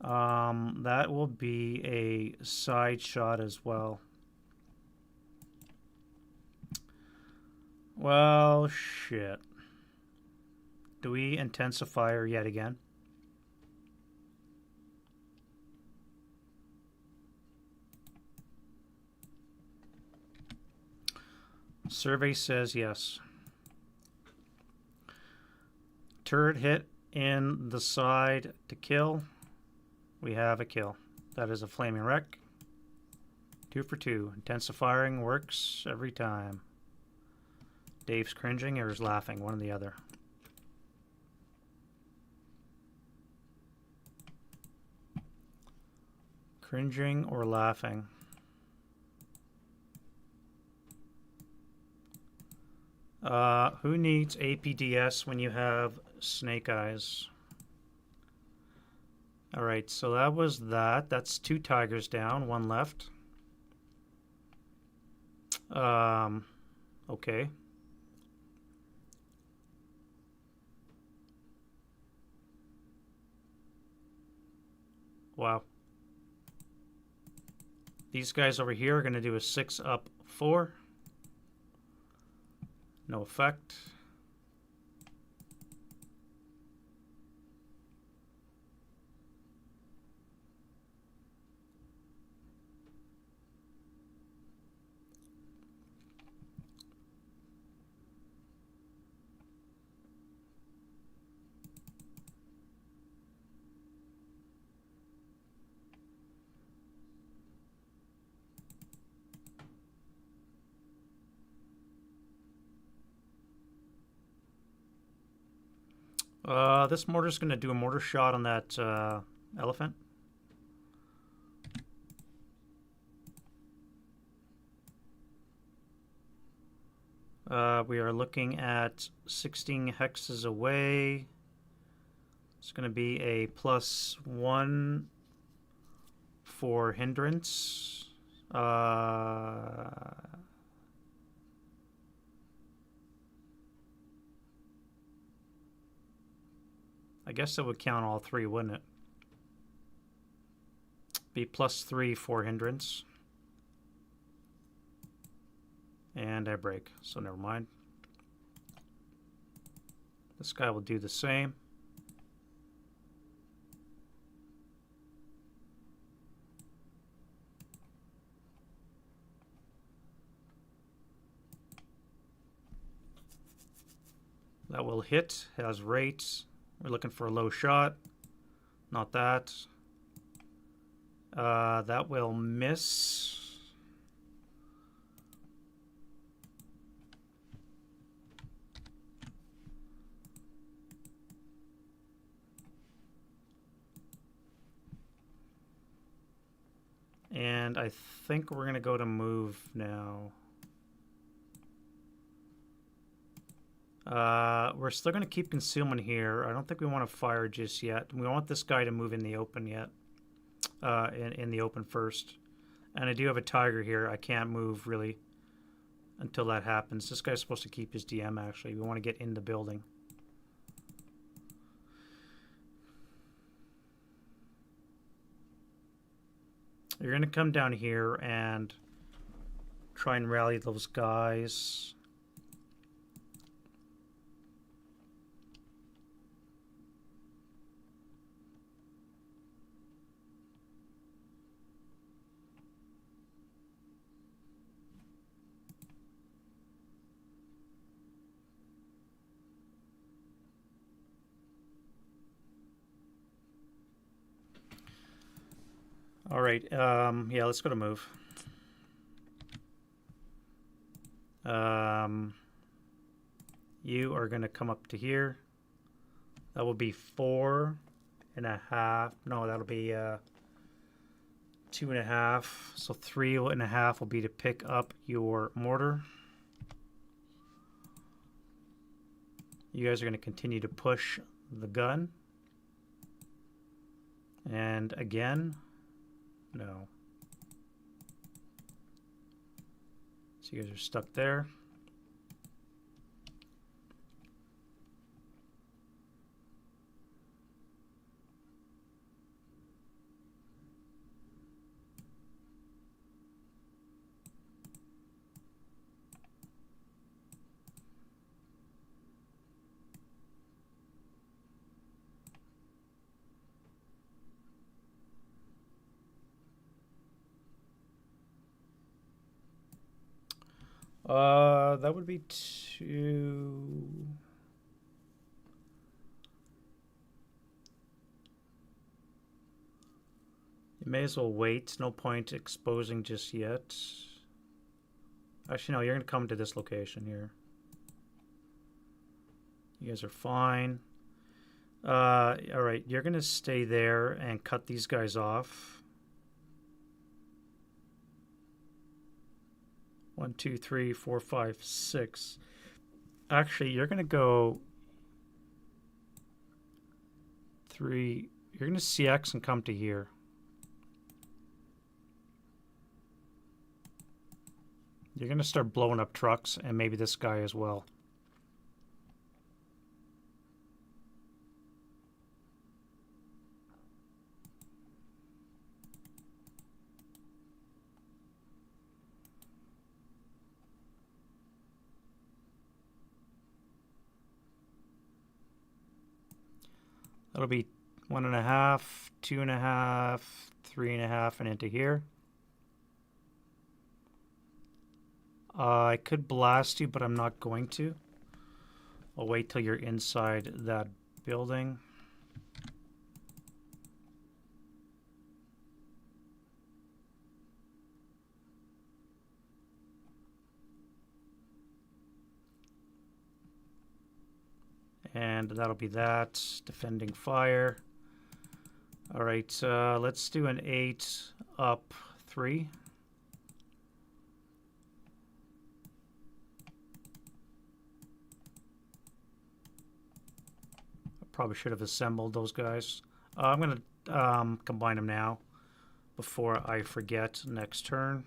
Speaker 1: That will be a side shot as well. Well, shit. Do we intensify her yet again? Survey says yes. Turret hit in the side to kill. We have a kill. That is a flaming wreck. 2 for 2. Intensifying works every time. Dave's cringing or is laughing, one or the other. Cringing or laughing? Who needs APDS when you have snake eyes? All right, so that was that. That's 2 tigers down, 1 left. Okay. Wow. These guys over here are going to do a 6 up 4. No effect. This mortar's going to do a mortar shot on that elephant. We are looking at 16 hexes away. It's going to be a +1 for hindrance. I guess it would count all three, wouldn't it? Be +3 for hindrance. And I break, so never mind. This guy will do the same. That will hit, has rates. We're looking for a low shot. Not that. That will miss. And I think we're going to go to move now. We're still going to keep concealment here. I don't think we want to fire just yet. We want this guy to move in the open yet. In the open first. And I do have a tiger here. I can't move really until that happens. This guy's supposed to keep his DM actually. We want to get in the building. You're going to come down here and try and rally those guys. All right, yeah, let's go to move. You are going to come up to here. That will be 4.5. No, that'll be 2.5. So 3.5 will be to pick up your mortar. You guys are going to continue to push the gun. And again, no. So you guys are stuck there. That would be 2. You may as well wait. No point exposing just yet. Actually, no, you're going to come to this location here. You guys are fine. All right, you're going to stay there and cut these guys off. 1, 2, 3, 4, 5, 6. Actually, you're going to go 3. You're going to CX and come to here. You're going to start blowing up trucks and maybe this guy as well. That'll be 1.5, 2.5, 3.5, and into here. I could blast you, but I'm not going to. I'll wait till you're inside that building. And that'll be that. Defending fire. All right, let's do an 8 up 3. Probably should have assembled those guys. I'm going to combine them now before I forget next turn.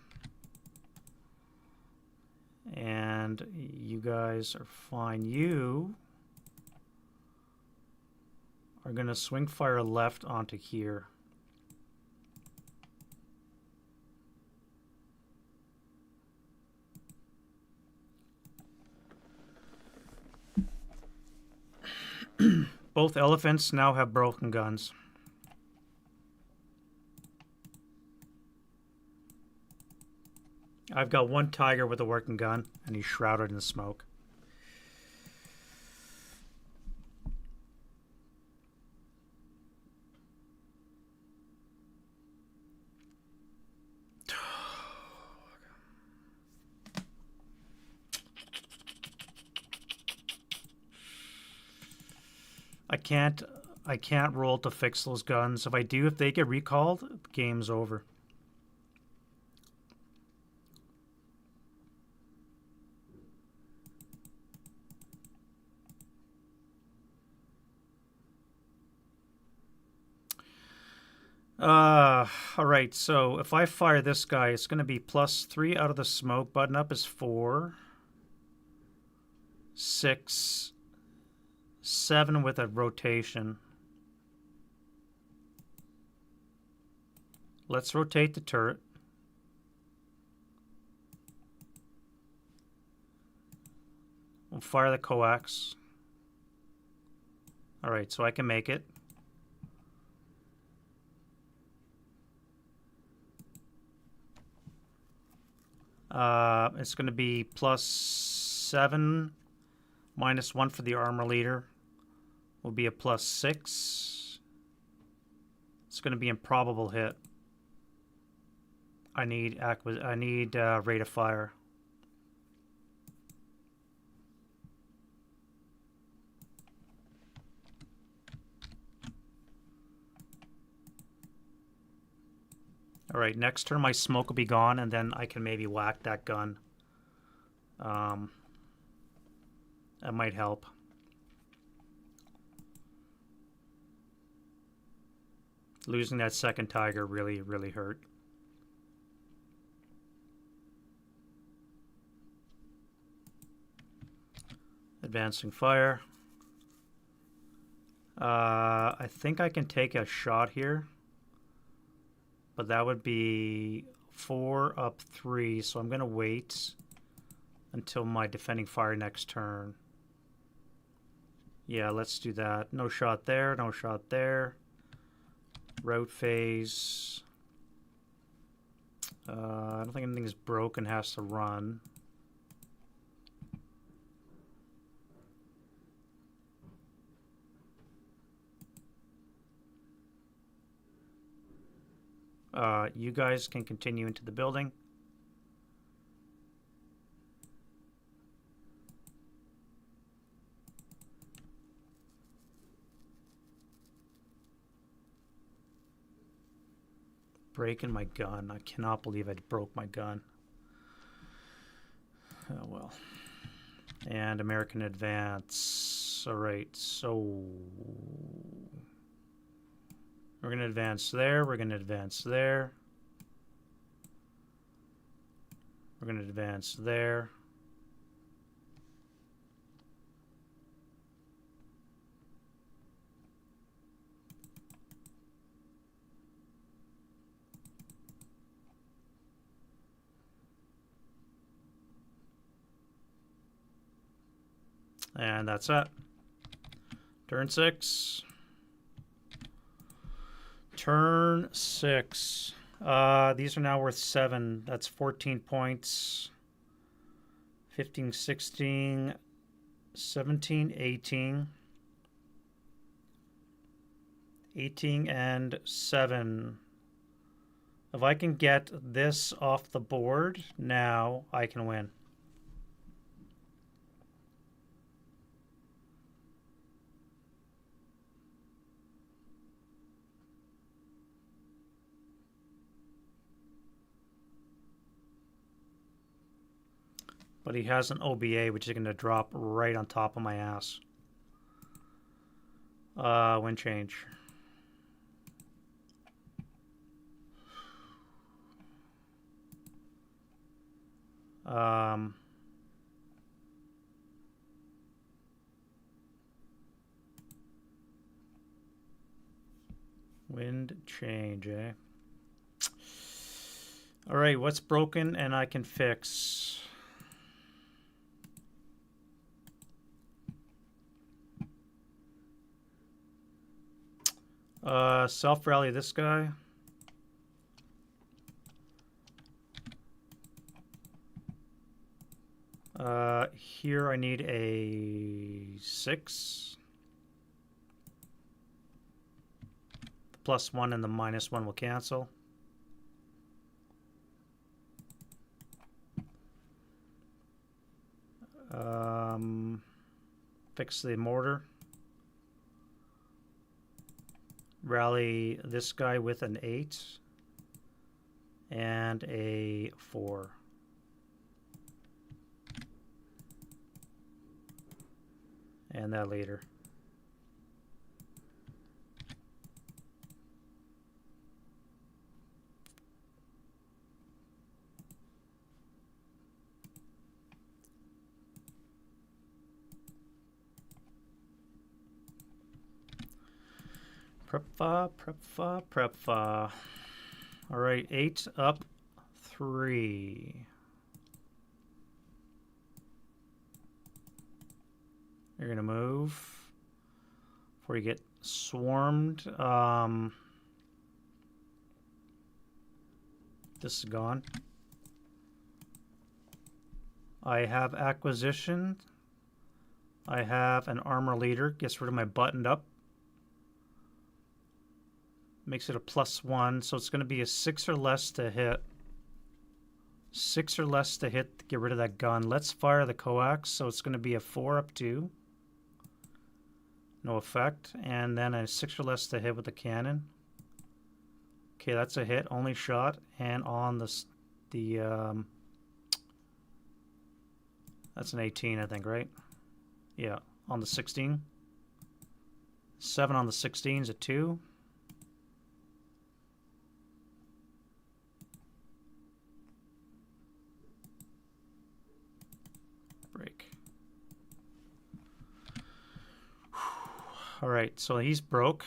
Speaker 1: And you guys are fine. You are going to swing fire left onto here. Both elephants now have broken guns. I've got one tiger with a working gun, and he's shrouded in smoke. I can't roll to fix those guns. If I do, if they get recalled, game's over. All right, so if I fire this guy, it's going to be +3 out of the smoke. Button up is 4. 6. 7 with a rotation. Let's rotate the turret. We'll fire the coax. All right, so I can make it. It's going to be +7, -1 for the armor leader. Will be a +6. It's going to be improbable hit. I need rate of fire. All right, next turn my smoke will be gone, and then I can maybe whack that gun. That might help. Losing that second tiger really, really hurt. Advancing fire. I think I can take a shot here. But that would be 4 up 3, so I'm going to wait until my defending fire next turn. Yeah, let's do that. No shot there, no shot there. Route phase. I don't think anything is broken, has to run. You guys can continue into the building. Breaking my gun. I cannot believe I broke my gun. Oh well. And American advance. All right, so we're going to advance there. We're going to advance there. We're going to advance there. And that's it. Turn 6. Turn 6. These are now worth 7. That's 14 points. 15, 16, 17, 18. 18 and 7. If I can get this off the board now, I can win. But he has an OBA, which is going to drop right on top of my ass. Wind change. Wind change, eh? All right, what's broken and I can fix? Self-rally this guy. Here I need a 6. The +1 and the -1 will cancel. Fix the mortar. Rally this guy with an 8 and a 4. And that later. Prep. All right, 8 up 3. You're gonna move before you get swarmed. This is gone. I have acquisition. I have an armor leader. Gets rid of my buttoned up. Makes it a +1, so it's going to be a 6 or less to hit. 6 or less to hit to get rid of that gun. Let's fire the coax, so it's going to be a 4 up 2. No effect. And then a 6 or less to hit with the cannon. Okay, that's a hit. Only shot. And on that's an 18, I think, right? Yeah, on the 16. 7 on the 16 is a 2. Break. All right, so he's broke.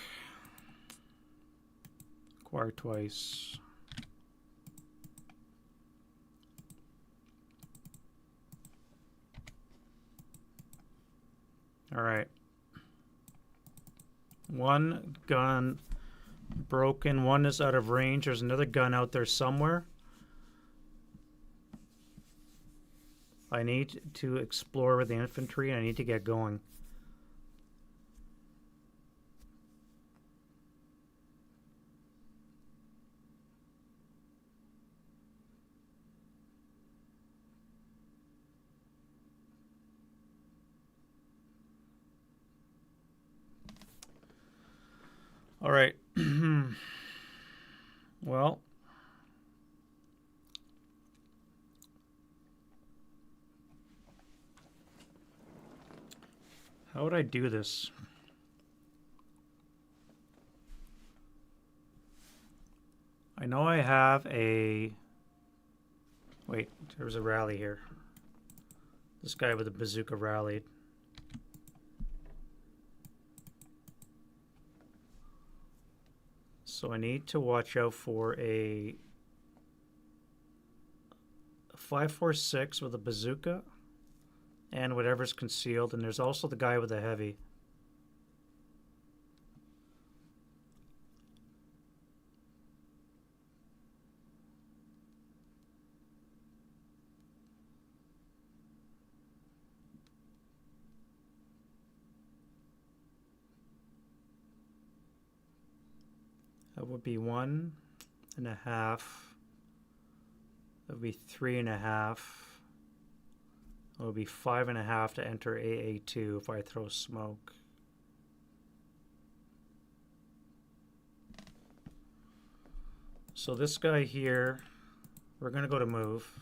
Speaker 1: Acquire twice. All right. One gun broken. One is out of range. There's another gun out there somewhere. I need to explore with the infantry. I need to get going. All right. Well, how would I do this? I know I have a... Wait, there was a rally here. This guy with a bazooka rallied. So I need to watch out for a 5.46 with a bazooka and whatever's concealed. And there's also the guy with a heavy. That would be 1.5. That would be 3.5. It would be 5.5 to enter AA2 if I throw smoke. So this guy here, we're going to go to move.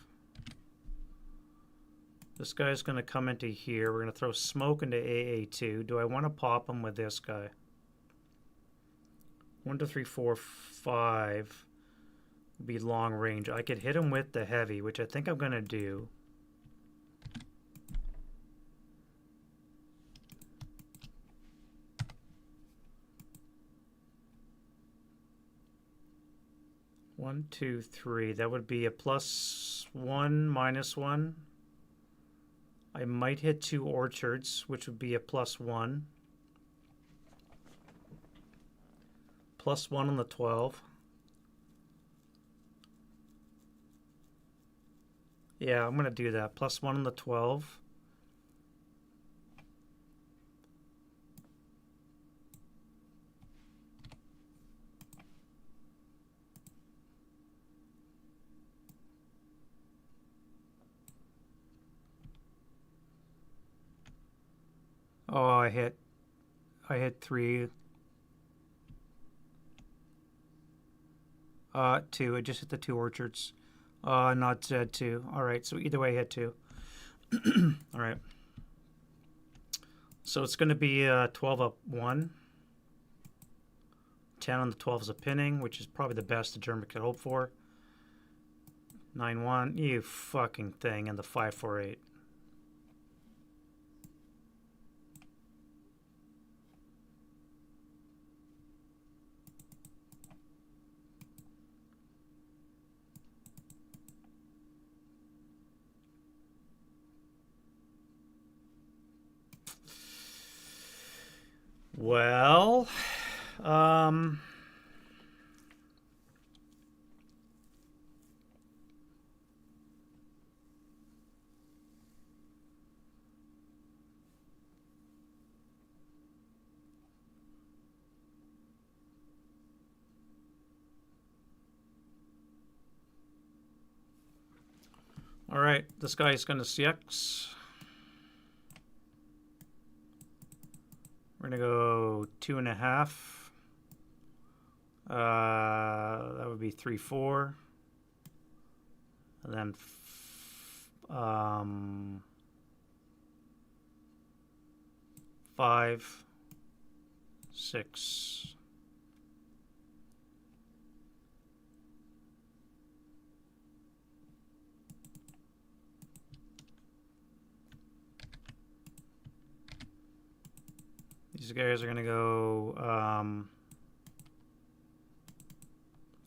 Speaker 1: This guy's going to come into here. We're going to throw smoke into AA2. Do I want to pop him with this guy? 1, 2, 3, 4, 5 would be long range. I could hit him with the heavy, which I think I'm going to do. 1, 2, 3. That would be a +1, -1. I might hit 2 orchards, which would be a +1. +1 on the 12. Yeah, I'm going to do that. +1 on the 12. Oh, I hit 3. 2. I just hit the 2 orchards. Not Z2. All right, so either way, I hit 2. All right. So it's going to be 12 up 1. 10 on the 12 is a pinning, which is probably the best the German could hope for. 9-1. You fucking thing. And the 5-4-8. Well, all right, this guy is going to CX. We're going to go 2.5. That would be 3-4. And then 5, 6. These guys are going to go...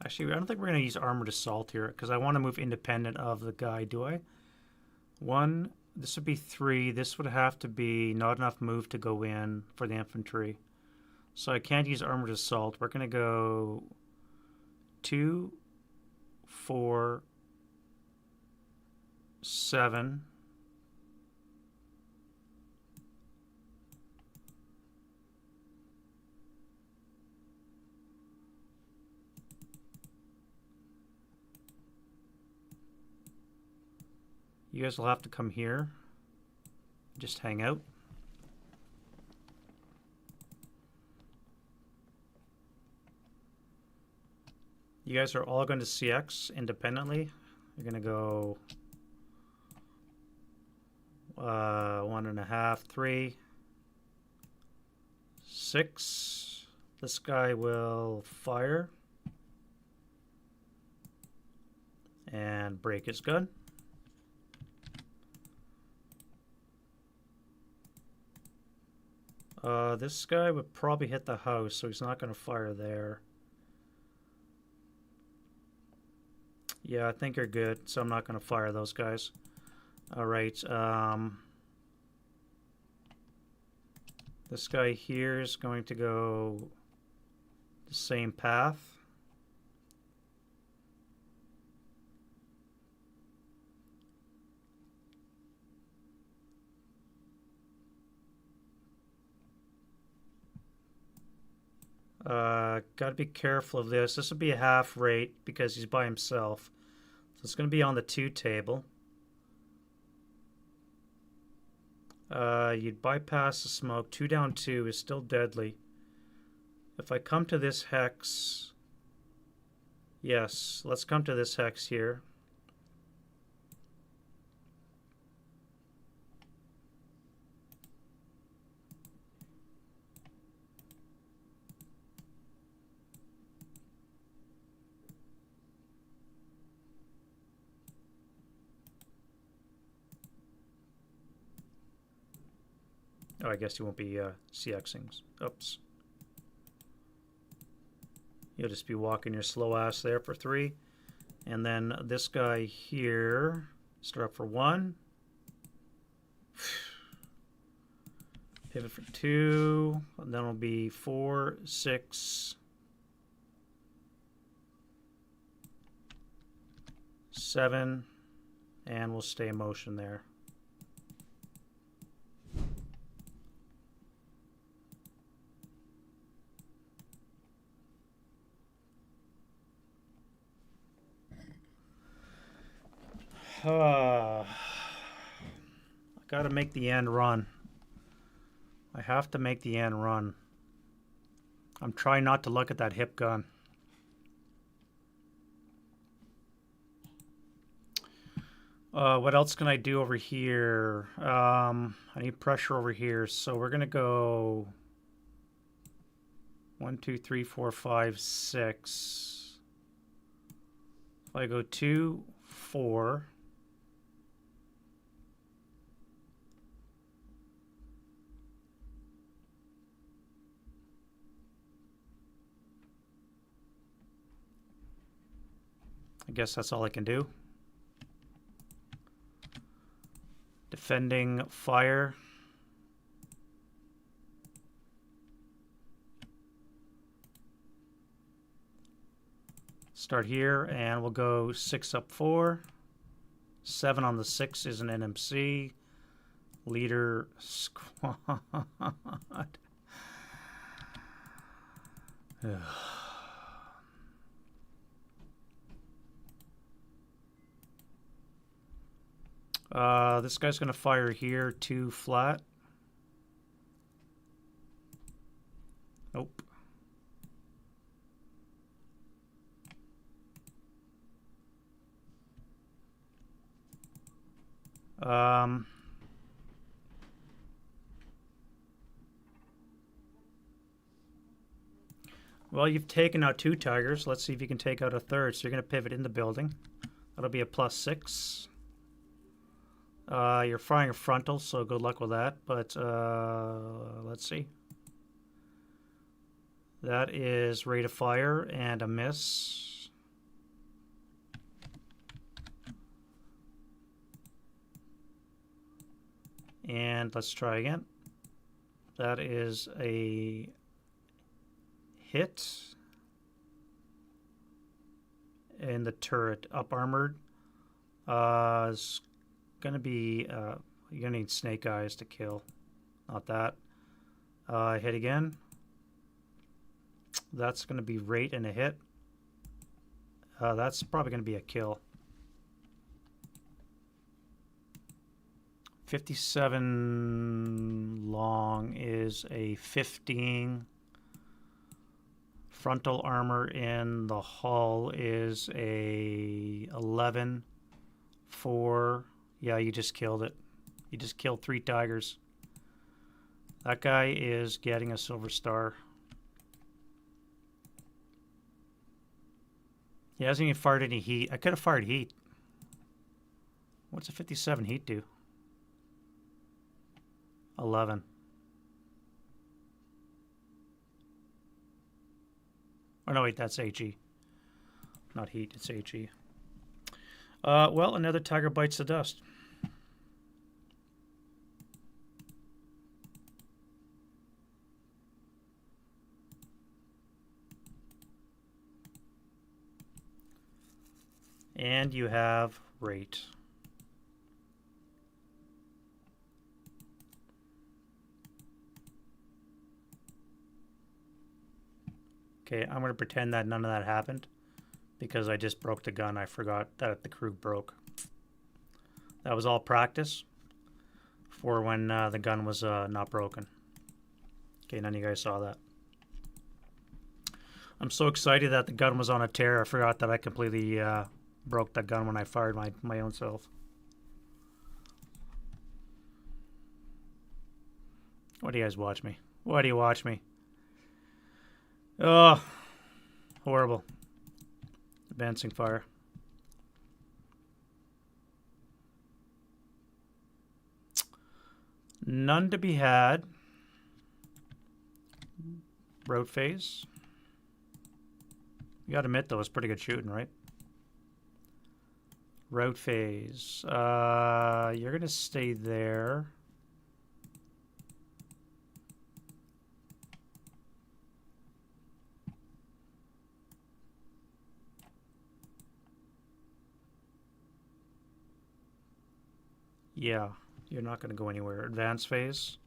Speaker 1: actually, I don't think we're going to use Armored Assault here, because I want to move independent of the guy, do I? 1, this would be 3. This would have to be not enough move to go in for the infantry. So I can't use Armored Assault. We're going to go 2, 4, 7... You guys will have to come here. Just hang out. You guys are all going to CX independently. You're going to go 1.5, 3, 6. This guy will fire and break his gun. This guy would probably hit the house, so he's not going to fire there. Yeah, I think you're good, so I'm not going to fire those guys. All right. This guy here is going to go the same path. Got to be careful of this. This would be a half rate because he's by himself. So it's going to be on the 2 table. You'd bypass the smoke. 2 down 2 is still deadly. If I come to this hex... Yes, let's come to this hex here. Oh, I guess you won't be CXing. Oops. You'll just be walking your slow ass there for 3. And then this guy here, start up for 1. Pivot for 2. And then it'll be 4, 6, 7. And we'll stay in motion there. I gotta make the end run. I have to make the end run. I'm trying not to look at that hip gun. What else can I do over here? I need pressure over here, so we're gonna go 1, 2, 3, 4, 5, 6. If I go 2, 4. I guess that's all I can do. Defending fire. Start here, and we'll go 6 up 4. 7 on the 6 is an NMC. Leader squad. This guy's going to fire here, 2 flat. Nope. Well, you've taken out 2 tigers. Let's see if you can take out a third. So you're going to pivot in the building. That'll be a +6. You're firing a frontal, so good luck with that. But let's see. That is rate of fire and a miss. And let's try again. That is a hit. And the turret up armored. Is going to be, you're going to need snake eyes to kill. Not that. Hit again. That's going to be rate and a hit. That's probably going to be a kill. 57 long is a 15. Frontal armor in the hull is a 11. 4. Yeah, you just killed it. You just killed 3 tigers. That guy is getting a silver star. He hasn't even fired any heat. I could have fired heat. What's a 57 heat do? 11. Oh, no, wait, that's HE. Not heat, it's HE. Well, another tiger bites the dust. And you have rate. Okay, I'm going to pretend that none of that happened because I just broke the gun. I forgot that the crew broke. That was all practice for when the gun was not broken. Okay, none of you guys saw that. I'm so excited that the gun was on a tear. I forgot that I completely broke that gun when I fired my own self. Why do you guys watch me? Why do you watch me? Oh, horrible. Advancing fire. None to be had. Road phase. You gotta admit, though, it's pretty good shooting, right? Route phase. You're gonna stay there. Yeah, you're not gonna go anywhere. Advance phase.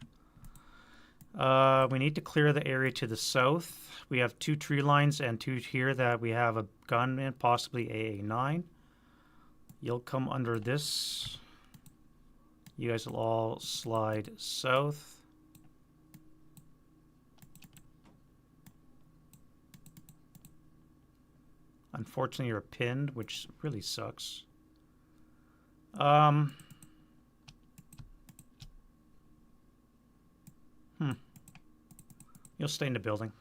Speaker 1: We need to clear the area to the south. We have 2 tree lines and 2 here that we have a gun in, possibly AA9. You'll come under this. You guys will all slide south. Unfortunately, you're pinned, which really sucks. You'll stay in the building.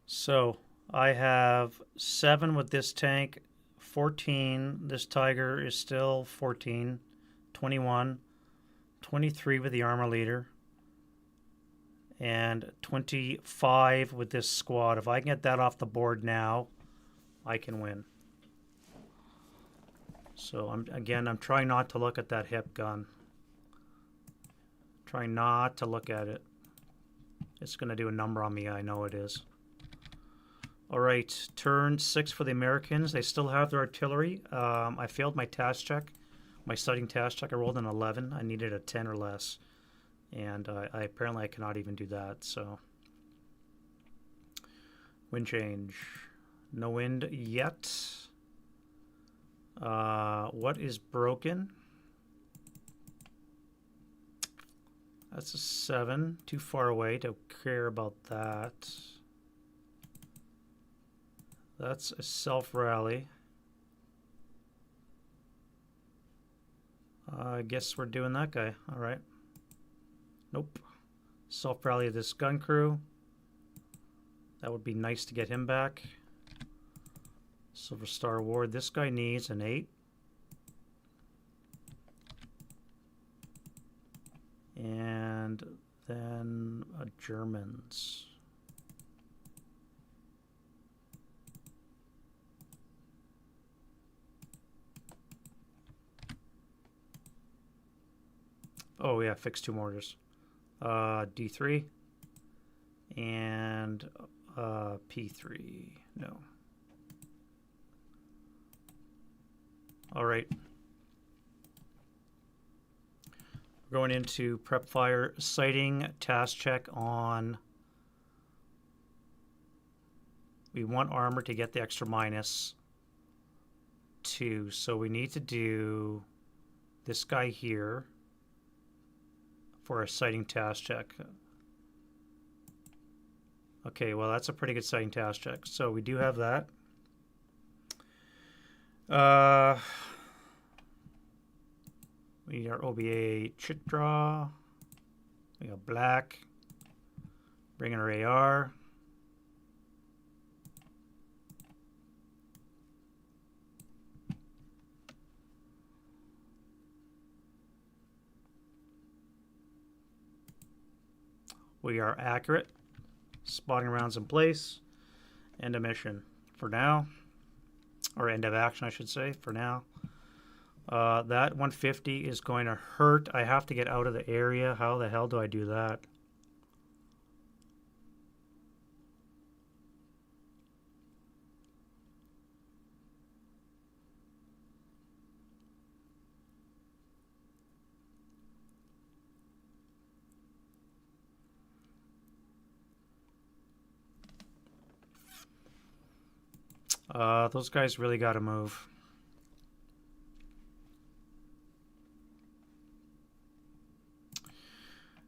Speaker 1: So I have 7 with this tank, 14. This Tiger is still 14, 21, 23 with the armor leader, and 25 with this squad. If I can get that off the board now, I can win. So I'm trying not to look at that hip gun. Trying not to look at it. It's going to do a number on me, I know it is. All right, turn 6 for the Americans. They still have their artillery. I failed my task check, my sighting task check. I rolled an 11. I needed a 10 or less, and apparently I cannot even do that. So, wind change. No wind yet. What is broken? That's a 7. Too far away to care about that. That's a self-rally. I guess we're doing that guy. All right. Nope. Self-rally of this gun crew. That would be nice to get him back. Silver Star Award. This guy needs an 8. And then Germans. Oh yeah, fix 2 mortars. D3 and P3. No. All right. We're going into prep fire sighting task check on. We want armor to get the extra -2, so we need to do this guy here for a sighting task check. Okay, well that's a pretty good sighting task check. So we do have that. We need our OBA chit draw. We got black. Bring in our AR. We are accurate. Spotting rounds in place. End of mission for now. Or end of action, I should say, for now. That 150 is going to hurt. I have to get out of the area. How the hell do I do that? Those guys really got to move.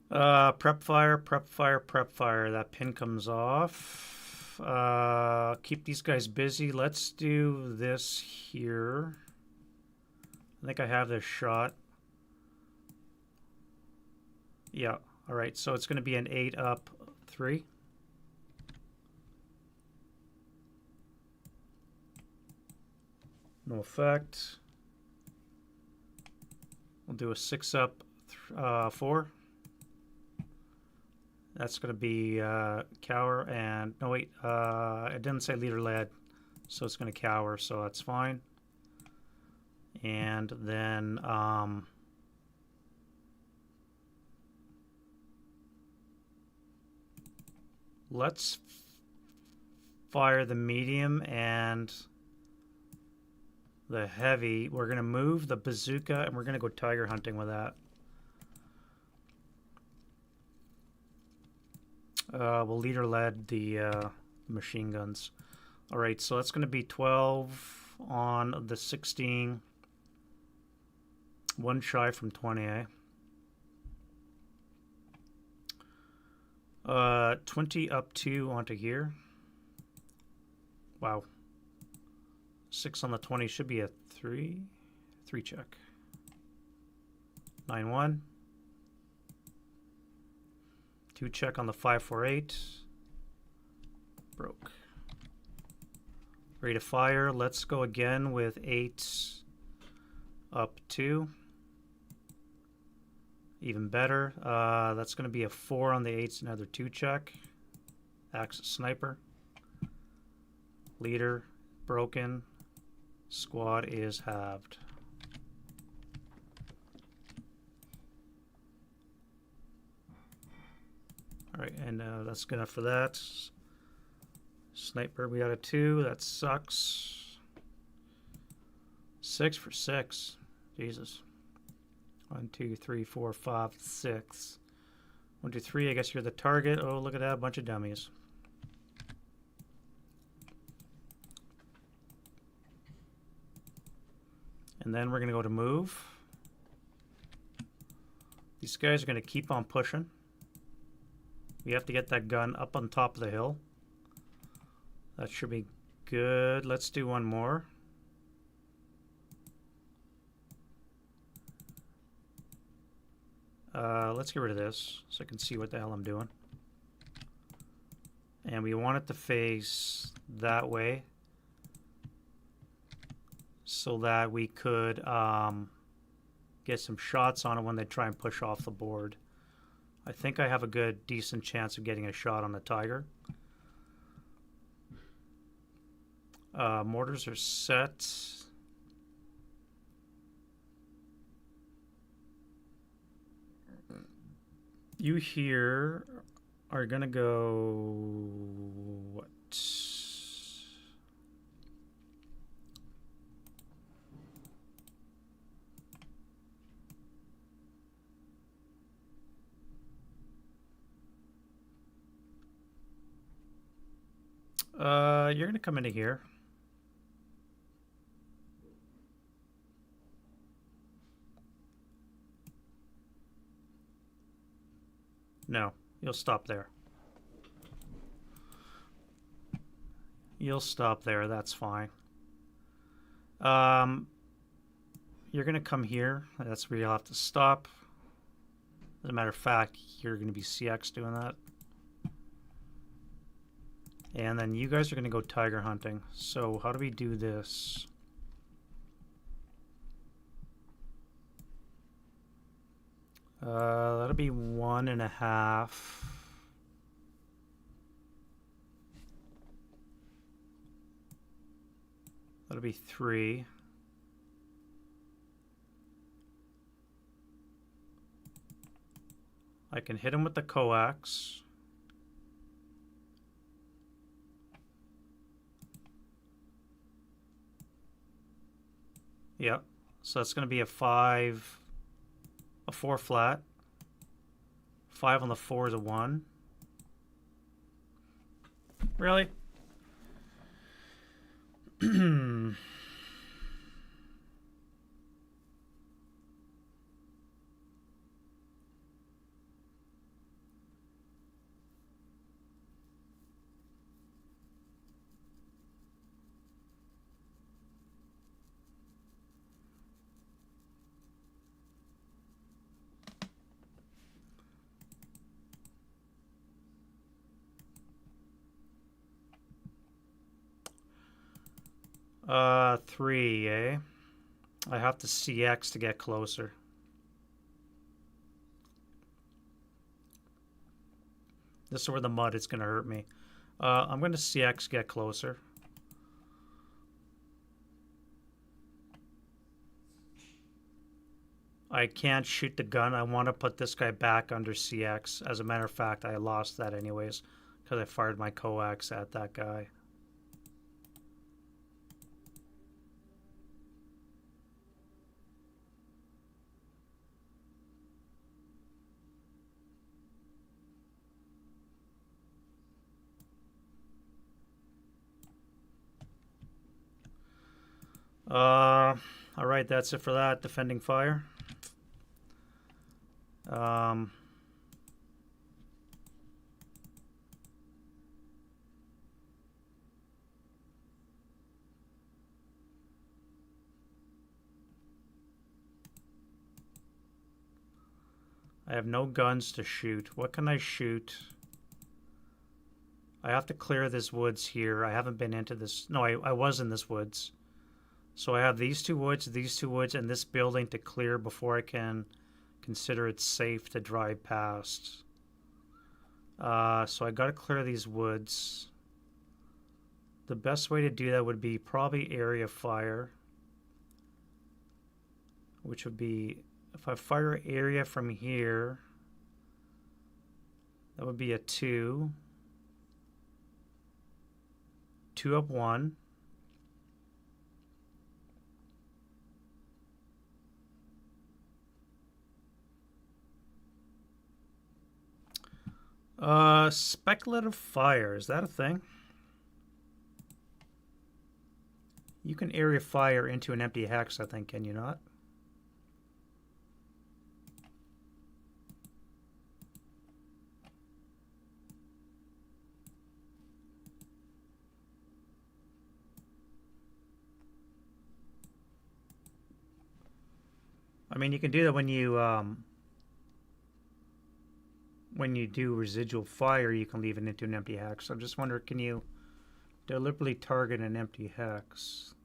Speaker 1: Prep fire, prep fire, prep fire. That pin comes off. Keep these guys busy. Let's do this here. I think I have this shot. Yeah. All right. So it's going to be an 8 up 3. No effect. We'll do a 6 up 4. That's going to be cower and... No, wait. It didn't say leader lead, so it's going to cower, so that's fine. And then... let's fire the medium and the heavy. We're going to move the bazooka, and we're going to go tiger hunting with that. We'll leader lead the machine guns. All right, so that's going to be 12 on the 16. One shy from 20, eh? 20 up 2 onto here. Wow. 6 on the 20 should be a 3. 3 check. 9-1. 2 check on the 5-4-8. Broke. Ready to fire. Let's go again with 8 up 2. Even better. That's going to be a 4 on the 8s, another 2 check. Axis sniper. Leader broken. Squad is halved. Alright, and that's good enough for that. Sniper, we got a 2. That sucks. 6 for 6. Jesus. 1, 2, 3, 4, 5, 6. 1, 2, 3. I guess you're the target. Oh, look at that. A bunch of dummies. And then we're going to go to move. These guys are going to keep on pushing. We have to get that gun up on top of the hill. That should be good. Let's do one more. Let's get rid of this so I can see what the hell I'm doing. And we want it to face that way so that we could get some shots on it when they try and push off the board. I think I have a good, decent chance of getting a shot on the tiger. Mortars are set. You here are gonna go what? You're gonna come into here. No, you'll stop there. You'll stop there, that's fine. You're going to come here. That's where you'll have to stop. As a matter of fact, you're going to be CX doing that. And then you guys are going to go tiger hunting. So how do we do this? That'll be 1.5. That'll be 3. I can hit him with the coax. Yep. So that's going to be a 5, a 4 flat. 5 on the 4 is a 1. Really? 3, eh? I have to CX to get closer. This is where the mud is going to hurt me. I'm going to CX get closer. I can't shoot the gun. I want to put this guy back under CX. As a matter of fact, I lost that anyways because I fired my coax at that guy. All right, that's it for that. Defending fire. I have no guns to shoot. What can I shoot? I have to clear this woods here. I haven't been into this. No, I was in this woods. So I have these two woods, and this building to clear before I can consider it safe to drive past. So I got to clear these woods. The best way to do that would be probably area fire, which would be if I fire area from here, that would be a 2. 2 up 1. Speculative fire, is that a thing? You can area fire into an empty hex, I think, can you not? I mean, you can do that when you do residual fire, you can leave it into an empty hex. So I just wonder, can you deliberately target an empty hex?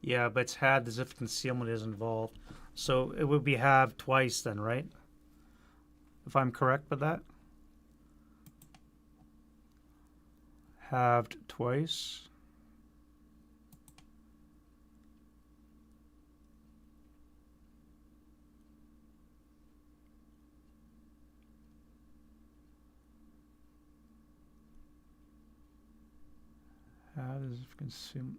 Speaker 1: Yeah, but it's had as if concealment is involved. So it would be halved twice then, right? If I'm correct with that? Halved twice. Halved as if concealment.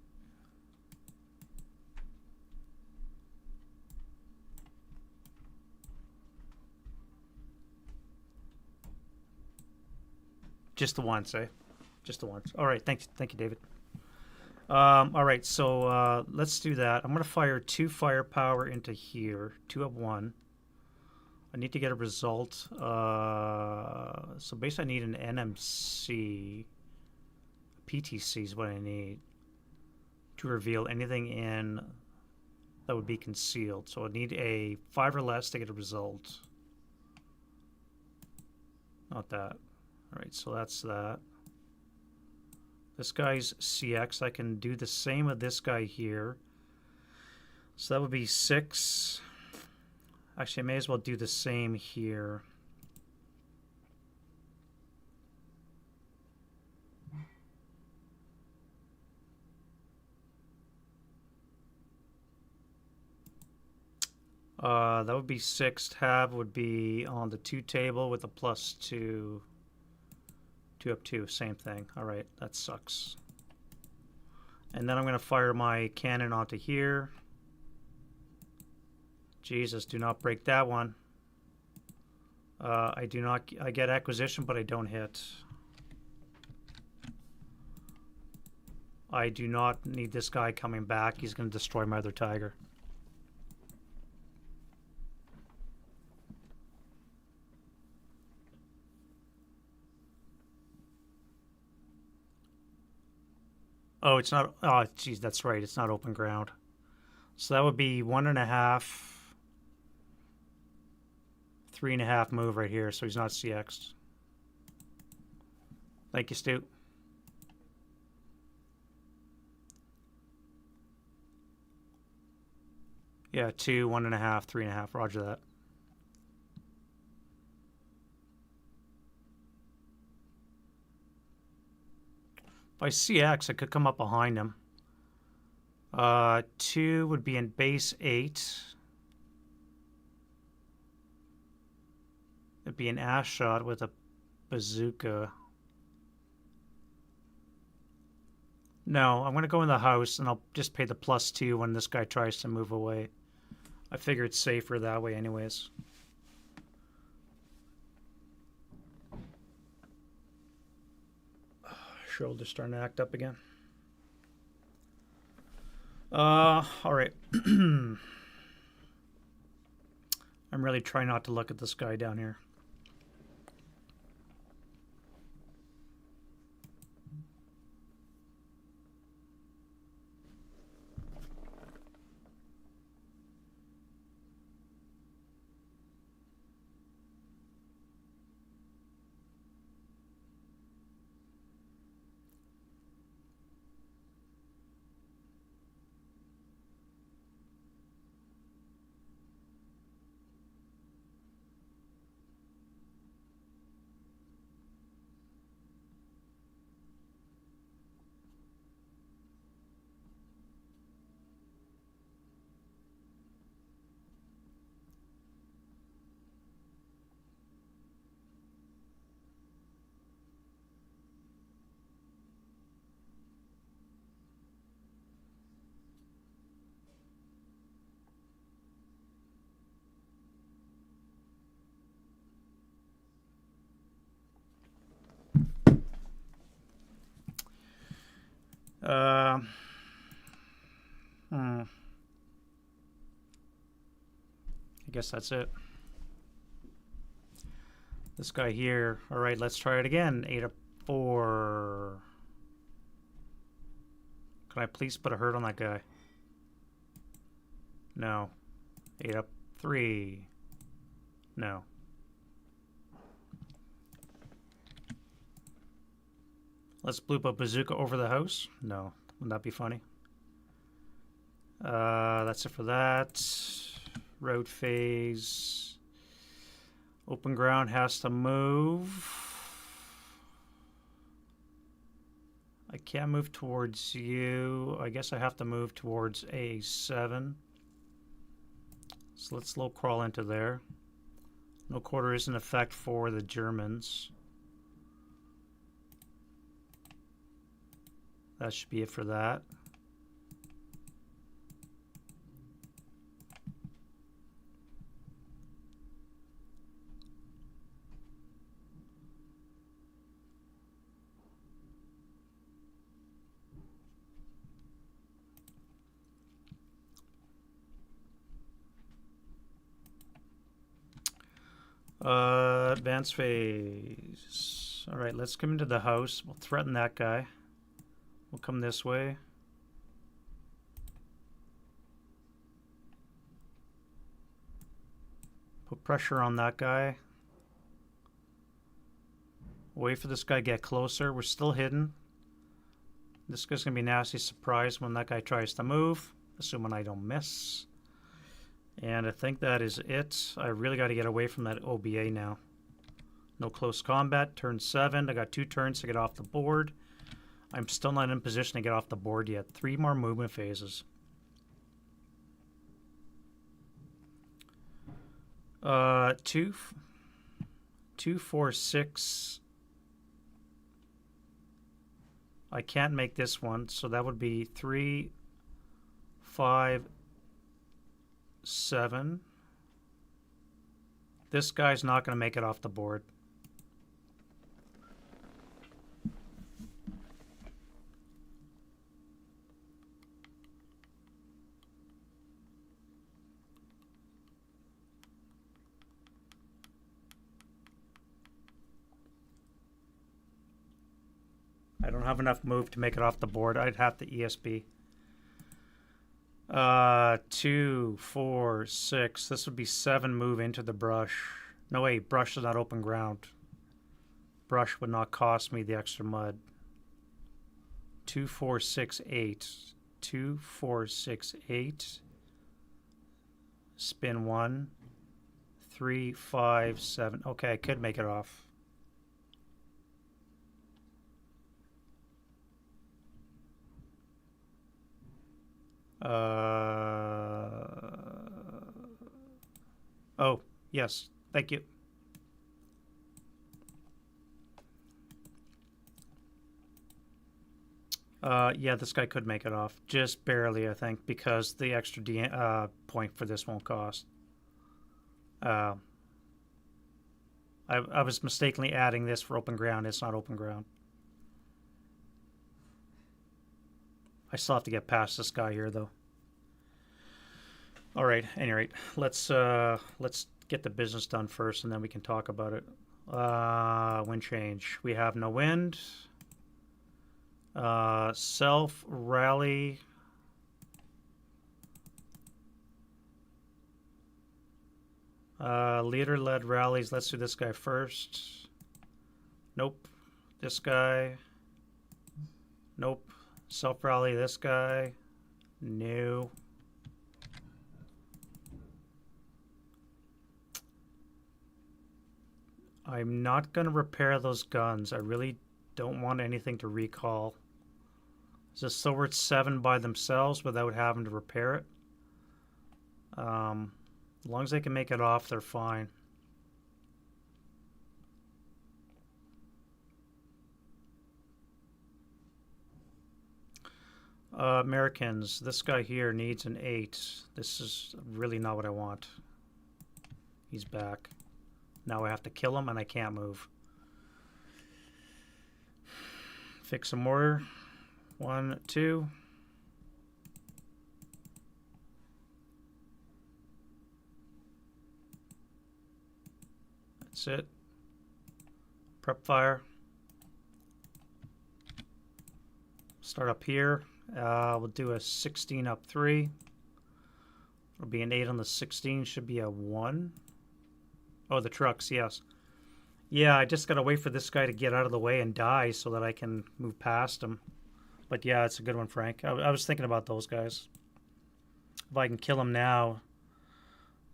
Speaker 1: Just the once, eh? Just the once. All right, thank you, David. All right, so let's do that. I'm going to fire 2 firepower into here, 2 up 1. I need to get a result. So basically I need an NMC. PTC is what I need to reveal anything in that would be concealed. So I need a 5 or less to get a result. Not that. All right, so that's that. This guy's CX. I can do the same with this guy here. So that would be 6. Actually, I may as well do the same here. That would be 6. Tab would be on the 2 table with a +2. 2 up 2, same thing. Alright, that sucks. And then I'm going to fire my cannon onto here. Jesus, do not break that one. I get acquisition, but I don't hit. I do not need this guy coming back. He's going to destroy my other tiger. Oh, it's not. Oh, geez, that's right. It's not open ground. So that would be 1.5, 3.5 move right here. So he's not CX'd. Thank you, Stu. Yeah, 2, 1.5, 3.5. Roger that. If I CX, I could come up behind him. 2 would be in base 8. It'd be an ash shot with a bazooka. No, I'm going to go in the house, and I'll just pay the +2 when this guy tries to move away. I figure it's safer that way anyways. Shoulder's starting to act up again. All right. I'm really trying not to look at this guy down here. I guess that's it. This guy here. All right, let's try it again. 8 up 4. Can I please put a hurt on that guy? No. 8 up 3. No. Let's bloop a bazooka over the house. No. Wouldn't that be funny? That's it for that. Road phase. Open ground has to move. I can't move towards you. I guess I have to move towards A7. So let's slow crawl into there. No quarter is in effect for the Germans. That should be it for that. Advance phase. All right, let's come into the house. We'll threaten that guy. We'll come this way. Put pressure on that guy. Wait for this guy to get closer. We're still hidden. This guy's going to be a nasty surprise when that guy tries to move, assuming I don't miss. And I think that is it. I really got to get away from that OBA now. No close combat. Turn 7. I got 2 turns to get off the board. I'm still not in position to get off the board yet. 3 more movement phases. Two, 4, 6. I can't make this one, so that would be 3, 5, 7. This guy's not going to make it off the board. I don't have enough move to make it off the board. I'd have to ESB. 2, 4, 6. This would be 7 move into the brush. No, wait, brush is not open ground. Brush would not cost me the extra mud. 2, 4, 6, 8. 2, 4, 6, 8. Spin 1. 3, 5, 7. Okay, I could make it off. Oh, yes. Thank you. Yeah, this guy could make it off. Just barely, I think, because the extra point for this won't cost. I was mistakenly adding this for open ground. It's not open ground. I still have to get past this guy here, though. All right. At any rate, let's get the business done first, and then we can talk about it. Wind change. We have no wind. Self rally. Leader-led rallies. Let's do this guy first. Nope. This guy. Nope. Self-rally this guy. No. I'm not going to repair those guns. I really don't want anything to recall. Is this so worth 7 by themselves without having to repair it? As long as they can make it off, they're fine. Americans, this guy here needs an 8. This is really not what I want. He's back. Now I have to kill him and I can't move. Fix some mortar. 1, 2. That's it. Prep fire. Start up here. We'll do a 16 up 3. It'll be an 8 on the 16. Should be a 1. Oh, the trucks, yes. Yeah, I just got to wait for this guy to get out of the way and die so that I can move past him. But yeah, it's a good one, Frank. I was thinking about those guys. If I can kill him now.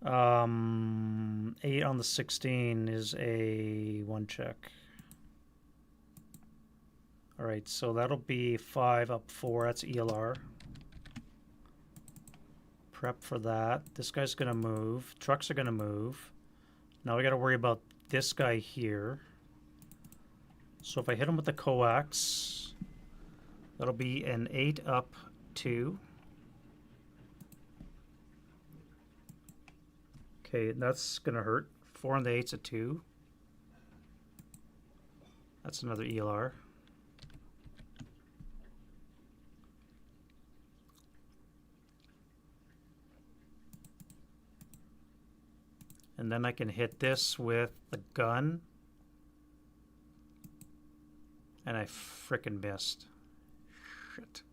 Speaker 1: 8 on the 16 is a 1 check. All right, so that'll be 5 up 4. That's ELR. Prep for that. This guy's going to move. Trucks are going to move. Now we got to worry about this guy here. So if I hit him with the coax, that'll be an 8 up 2. Okay, that's going to hurt. 4 on the 8's a 2. That's another ELR. And then I can hit this with the gun. And I frickin' missed. Shit.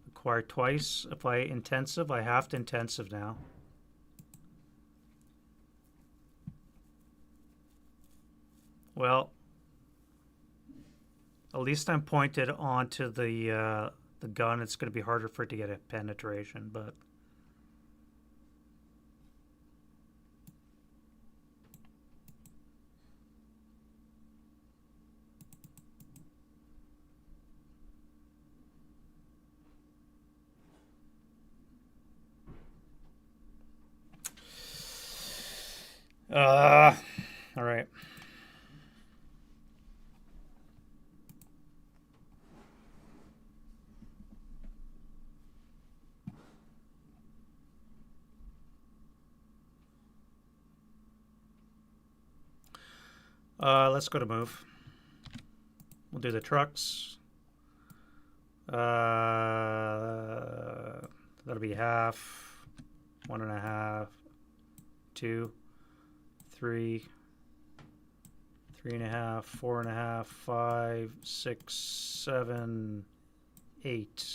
Speaker 1: Acquire twice. If I intensive, I have to intensive now. Well, at least I'm pointed onto the gun. It's going to be harder for it to get a penetration, but... All right. Let's go to move. We'll do the trucks. That'll be half, 1.5, 2, 3, 3.5, 4.5, 5, 6, 7, 8.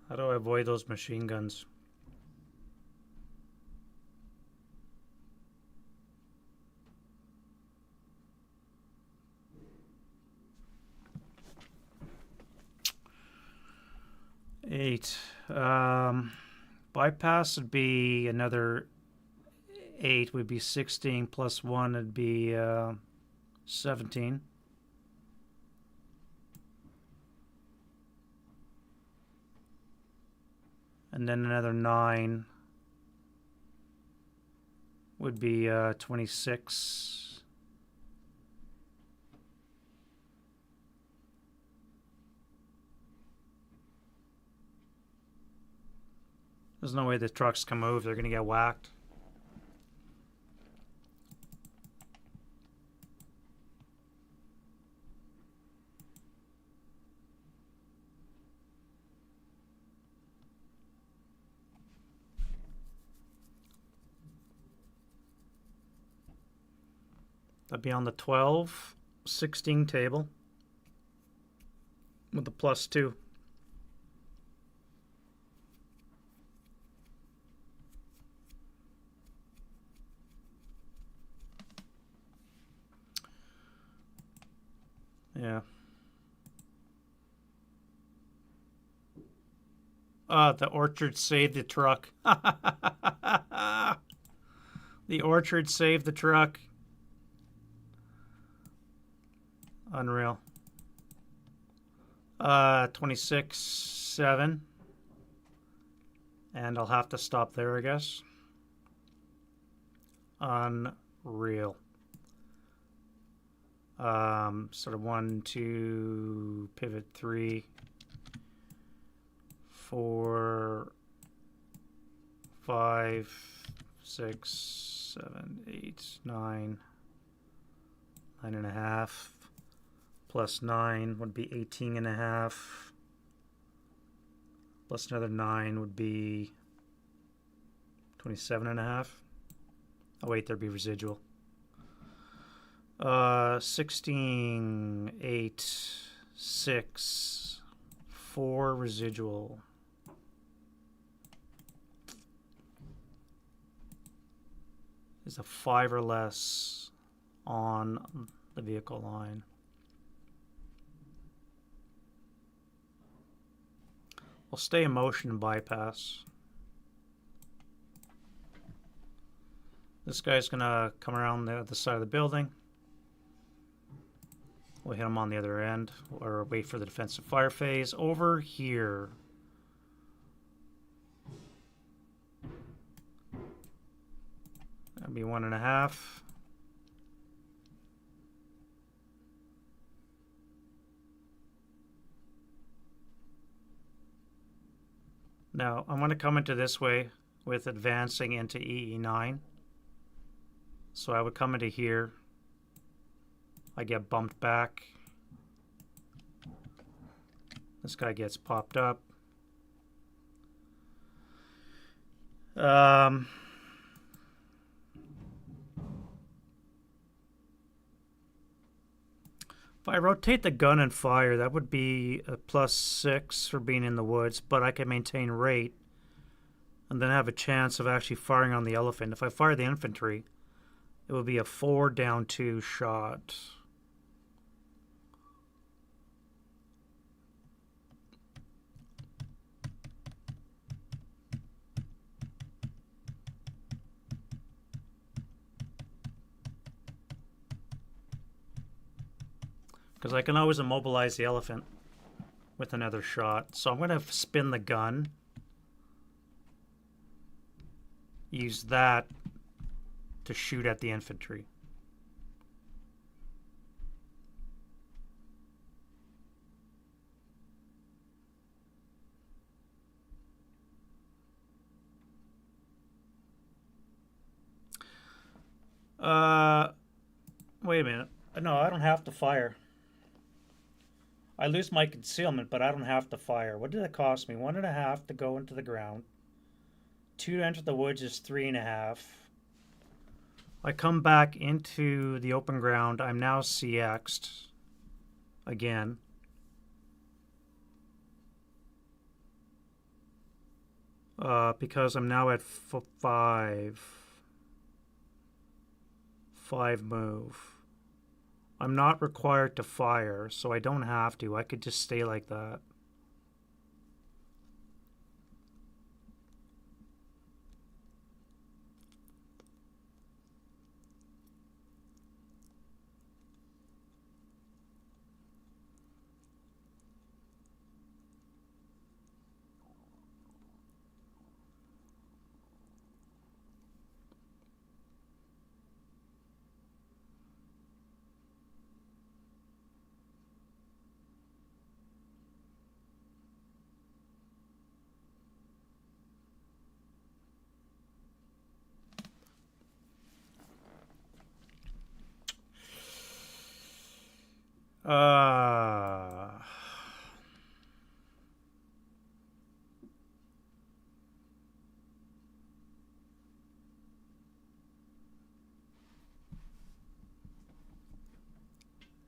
Speaker 1: How do I avoid those machine guns? Eight. Bypass would be another 8. Would be 16 plus 1 would be 17. And then another 9 would be 26. There's no way the trucks can move. They're going to get whacked. That'd be on the 12, 16 table with the +2. Yeah. The orchard saved the truck. The orchard saved the truck. Unreal. 26, 7. And I'll have to stop there, I guess. Unreal. Sort of 1, 2, pivot 3, 4, 5, 6, 7, 8, 9, 9.5. Plus 9 would be 18.5. Plus another 9 would be 27.5. Oh wait, there'd be residual. 16, 8, 6, 4 residual. Is a 5 or less on the vehicle line. We'll stay in motion and bypass. This guy's gonna come around the other side of the building. We'll hit him on the other end, or wait for the defensive fire phase over here. That'd be 1.5. Now, I'm going to come into this way with advancing into EE9. So I would come into here. I get bumped back. This guy gets popped up. If I rotate the gun and fire, that would be a +6 for being in the woods, but I can maintain rate and then have a chance of actually firing on the elephant. If I fire the infantry, it would be a 4 down 2 shot. Because I can always immobilize the elephant with another shot. So I'm going to spin the gun. Use that to shoot at the infantry. Wait a minute. No, I don't have to fire. I lose my concealment, but I don't have to fire. What did it cost me? 1.5 to go into the ground. 2 to enter the woods is 3.5. I come back into the open ground. I'm now CX'd again. Because I'm now at 5 move. I'm not required to fire, so I don't have to. I could just stay like that.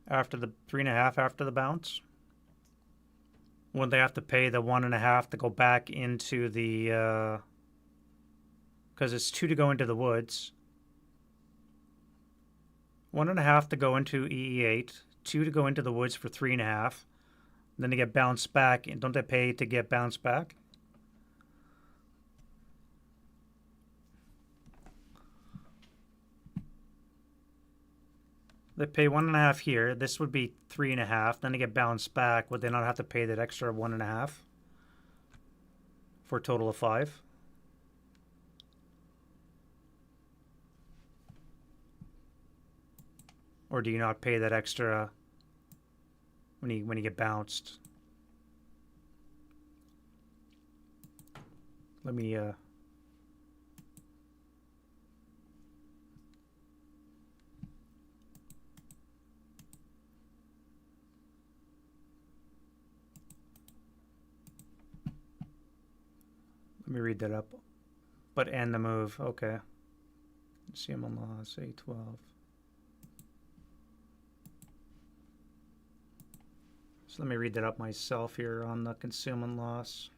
Speaker 1: After the 3.5 after the bounce? Wouldn't they have to pay the 1.5 to go back into the, because it's 2 to go into the woods. 1.5 to go into EE8, 2 to go into the woods for 3.5. Then they get bounced back. And don't they pay to get bounced back? They pay 1.5 here. This would be 3.5. Then they get bounced back. Would they not have to pay that extra 1.5 for a total of 5? Or do you not pay that extra when you get bounced? Let me read that up. But end the move. Okay. See him on loss. 8-12. So let me read that up myself here on the concealment loss.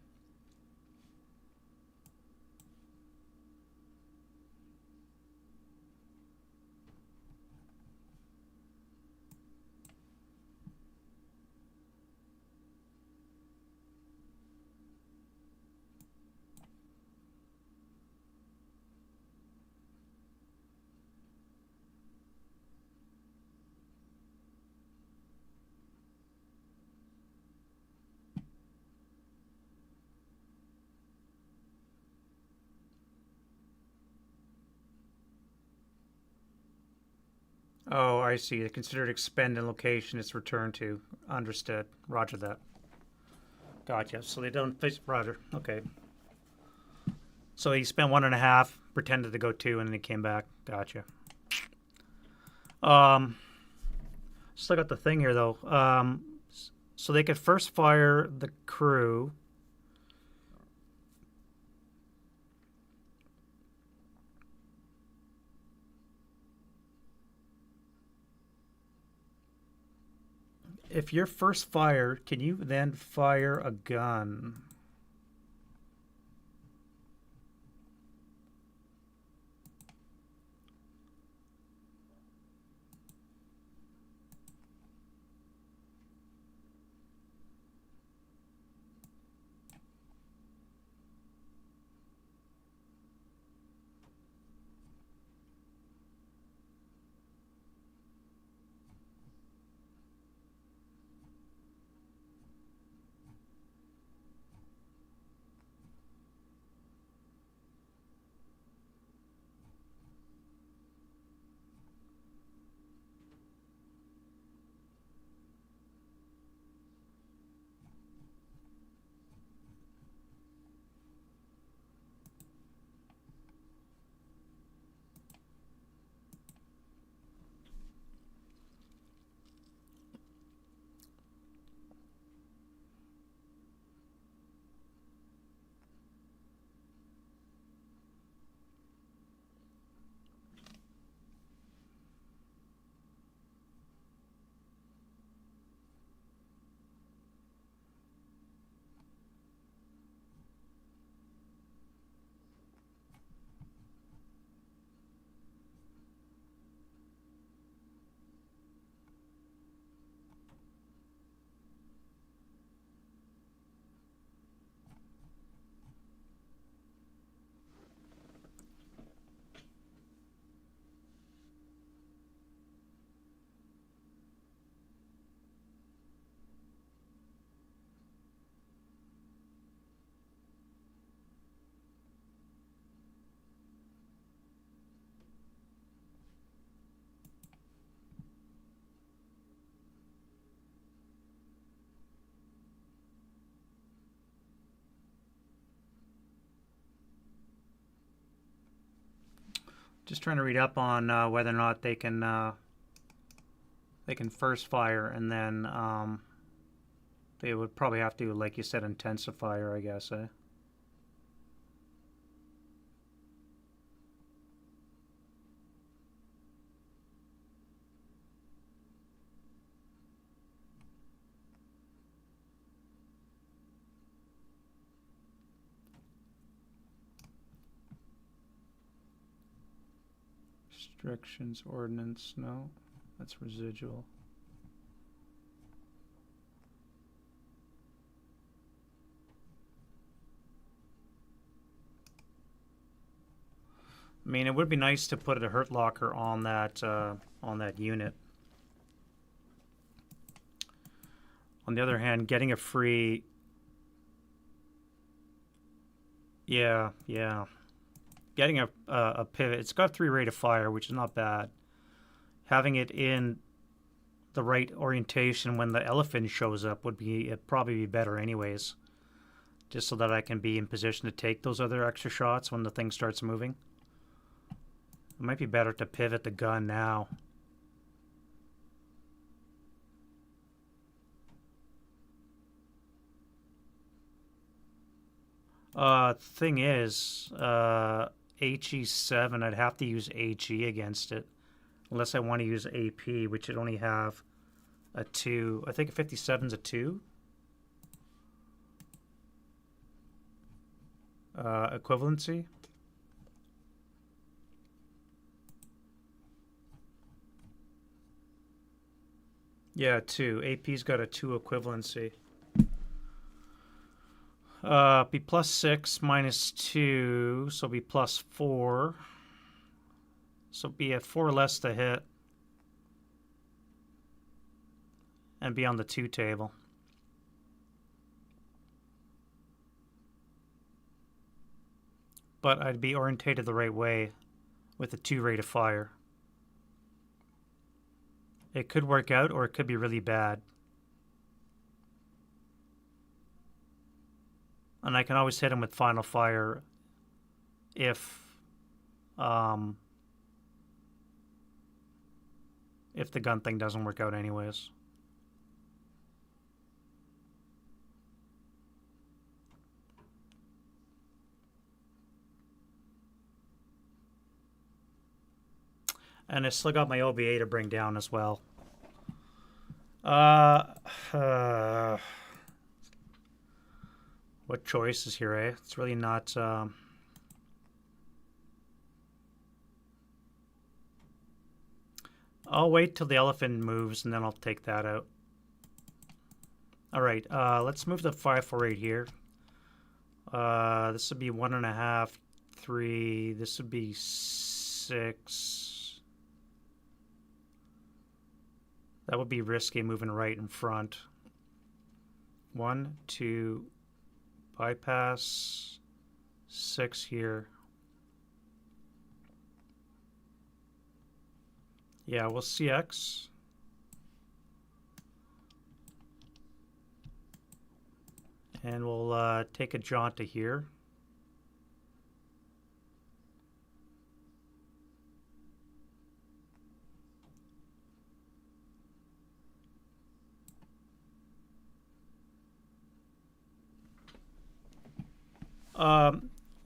Speaker 1: Oh, I see. The considered expend in location it's returned to. Understood. Roger that. Gotcha. So they don't... Roger. Okay. So he spent 1.5, pretended to go 2, and then he came back. Gotcha. Still got the thing here, though. So they could first fire the crew. If you're first fire, can you then fire a gun? Just trying to read up on whether or not they can first fire, and then they would probably have to, like you said, intensifier, I guess, eh? Restrictions, ordnance, no, that's residual. I mean, it would be nice to put a hurt locker on that unit. On the other hand, getting a free, yeah, getting a pivot. It's got 3 rate of fire, which is not bad. Having it in the right orientation when the elephant shows up would be probably be better, anyways. Just so that I can be in position to take those other extra shots when the thing starts moving. It might be better to pivot the gun now. Thing is, HE7, I'd have to use HE against it. Unless I want to use AP, which would only have a 2. I think 57's a 2. Equivalency. Yeah, 2. AP's got a 2 equivalency. Be plus 6 minus 2, so be plus 4. So be at 4 less to hit. And be on the 2 table. But I'd be orientated the right way with a 2 rate of fire. It could work out, or it could be really bad. And I can always hit him with final fire if the gun thing doesn't work out anyways. And I still got my OBA to bring down as well. What choice is here, eh? It's really not... I'll wait till the elephant moves, and then I'll take that out. Alright, let's move the 548 here. This would be 1.5, 3. This would be 6. That would be risky moving right in front. 1, 2, bypass, 6 here. Yeah, we'll CX. And we'll take a jaunt to here.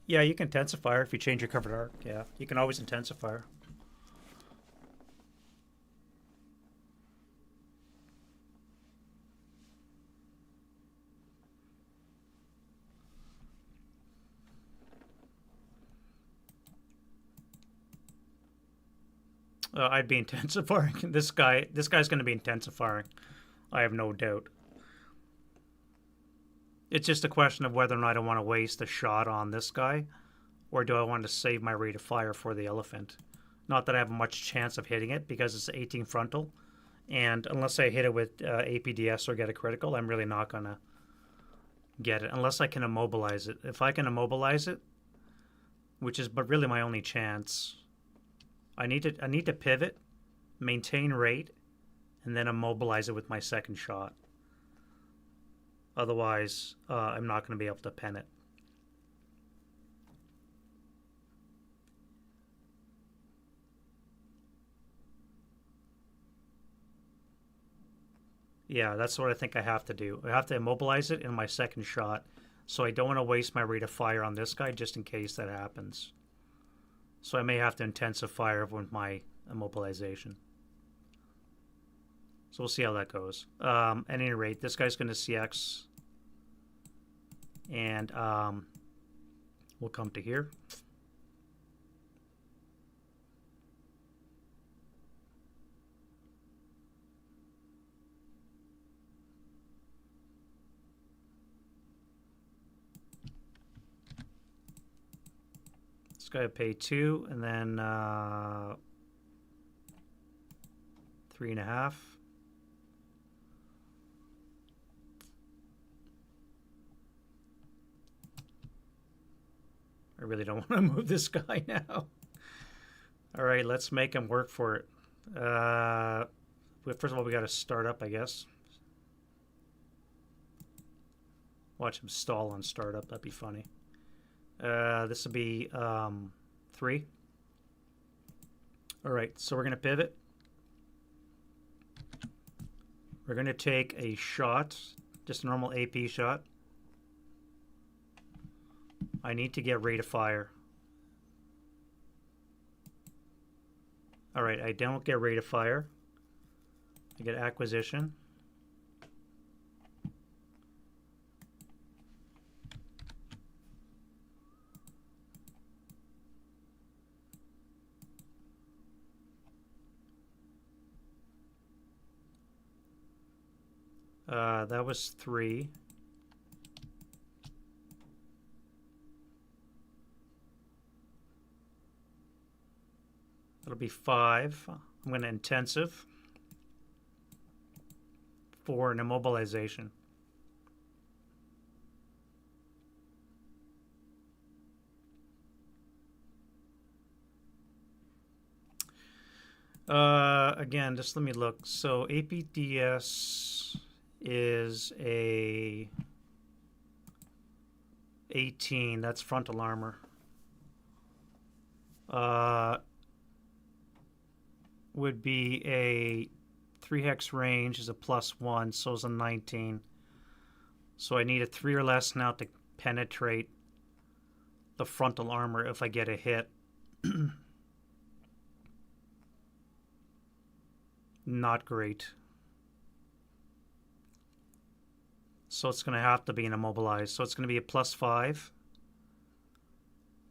Speaker 1: Yeah, you can intensifier if you change your covered arc. Yeah, you can always intensifier. I'd be intensifying. This guy's going to be intensifying. I have no doubt. It's just a question of whether or not I want to waste a shot on this guy, or do I want to save my rate of fire for the elephant. Not that I have much chance of hitting it because it's 18 frontal, and unless I hit it with APDS or get a critical, I'm really not going to get it unless I can immobilize it. If I can immobilize it, which is but really my only chance, I need to pivot, maintain rate, and then immobilize it with my second shot. Otherwise, I'm not going to be able to pen it. Yeah, that's what I think I have to do. I have to immobilize it in my second shot, so I don't want to waste my rate of fire on this guy just in case that happens. So I may have to intensify with my immobilization. So we'll see how that goes. At any rate, this guy's going to CX. And we'll come to here. This guy will pay 2, and then 3.5. I really don't want to move this guy now. All right, let's make him work for it. First of all, we got to start up, I guess. Watch him stall on startup. That'd be funny. This will be 3. All right, so we're going to pivot. We're going to take a shot, just a normal AP shot. I need to get rate of fire. All right, I don't get rate of fire. I get acquisition. That was 3. That'll be 5. I'm going to intensive. 4 and immobilization. Again, just let me look. So APDS is a 18. That's frontal armor. Would be a 3 hex range is a +1, so it's a 19. So I need a 3 or less now to penetrate the frontal armor if I get a hit. Not great. So it's going to have to be an immobilized. So it's going to be a +5.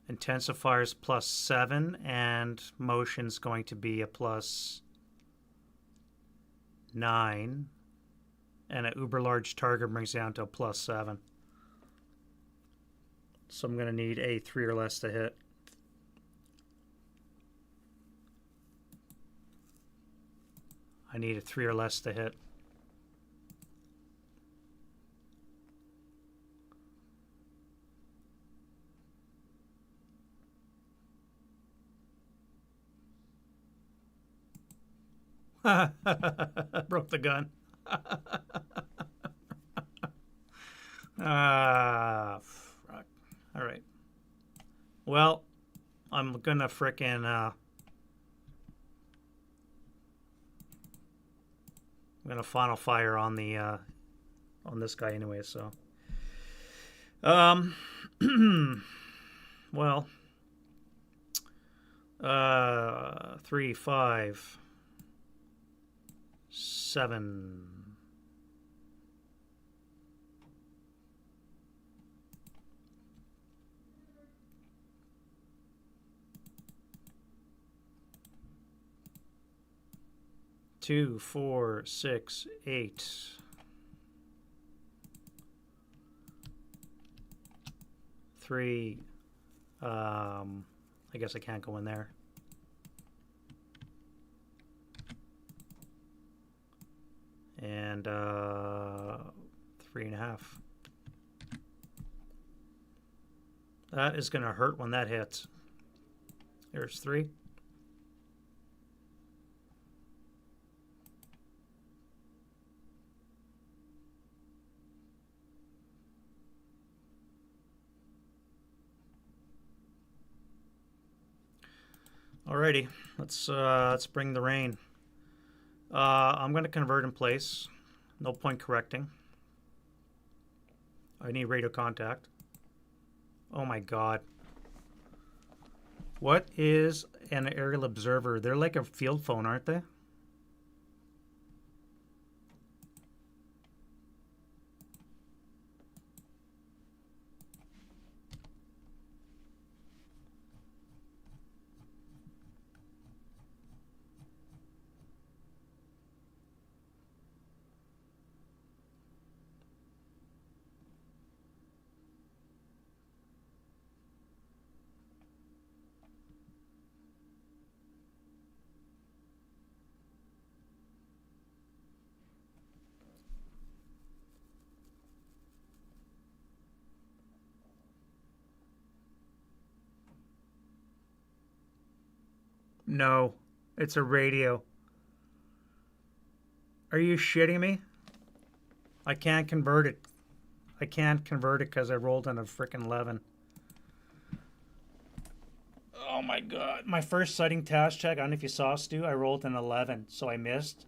Speaker 1: Intensifier's +7, and motion's going to be a +9. And an uber large target brings down to a +7. So I'm going to need a 3 or less to hit. I need a 3 or less to hit. Broke the gun. Fuck. All right. Well, I'm gonna frickin' I'm gonna final fire on the on this guy anyway. So, well, 3, 5. 7. Two, 4, 6, 8. 3. I guess I can't go in there. And 3.5. That is going to hurt when that hits. There's 3. Alrighty, let's bring the rain. I'm going to convert in place. No point correcting. I need radio contact. Oh my god. What is an aerial observer? They're like a field phone, aren't they? No, it's a radio. Are you shitting me? I can't convert it. I can't convert it because I rolled on a freaking 11. Oh my god. My first sighting task check, I don't know if you saw, Stu, I rolled an 11, so I missed.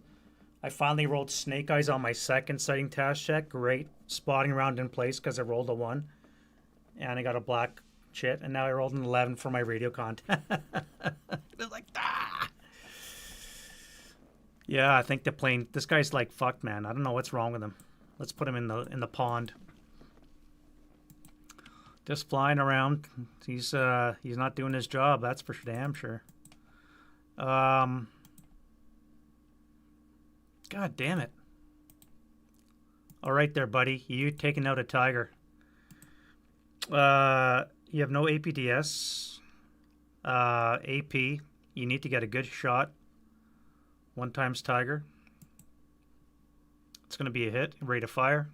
Speaker 1: I finally rolled snake eyes on my second sighting task check. Great. Spotting around in place because I rolled a 1. And I got a black chit, and now I rolled an 11 for my radio contact. It was like, ah! Yeah, I think the plane. This guy's like fucked, man. I don't know what's wrong with him. Let's put him in the pond. Just flying around. He's not doing his job. That's for damn sure. God damn it. All right, there, buddy. You taking out a tiger. You have no APDS. AP. You need to get a good shot. 1 times tiger. It's going to be a hit. Rate of fire.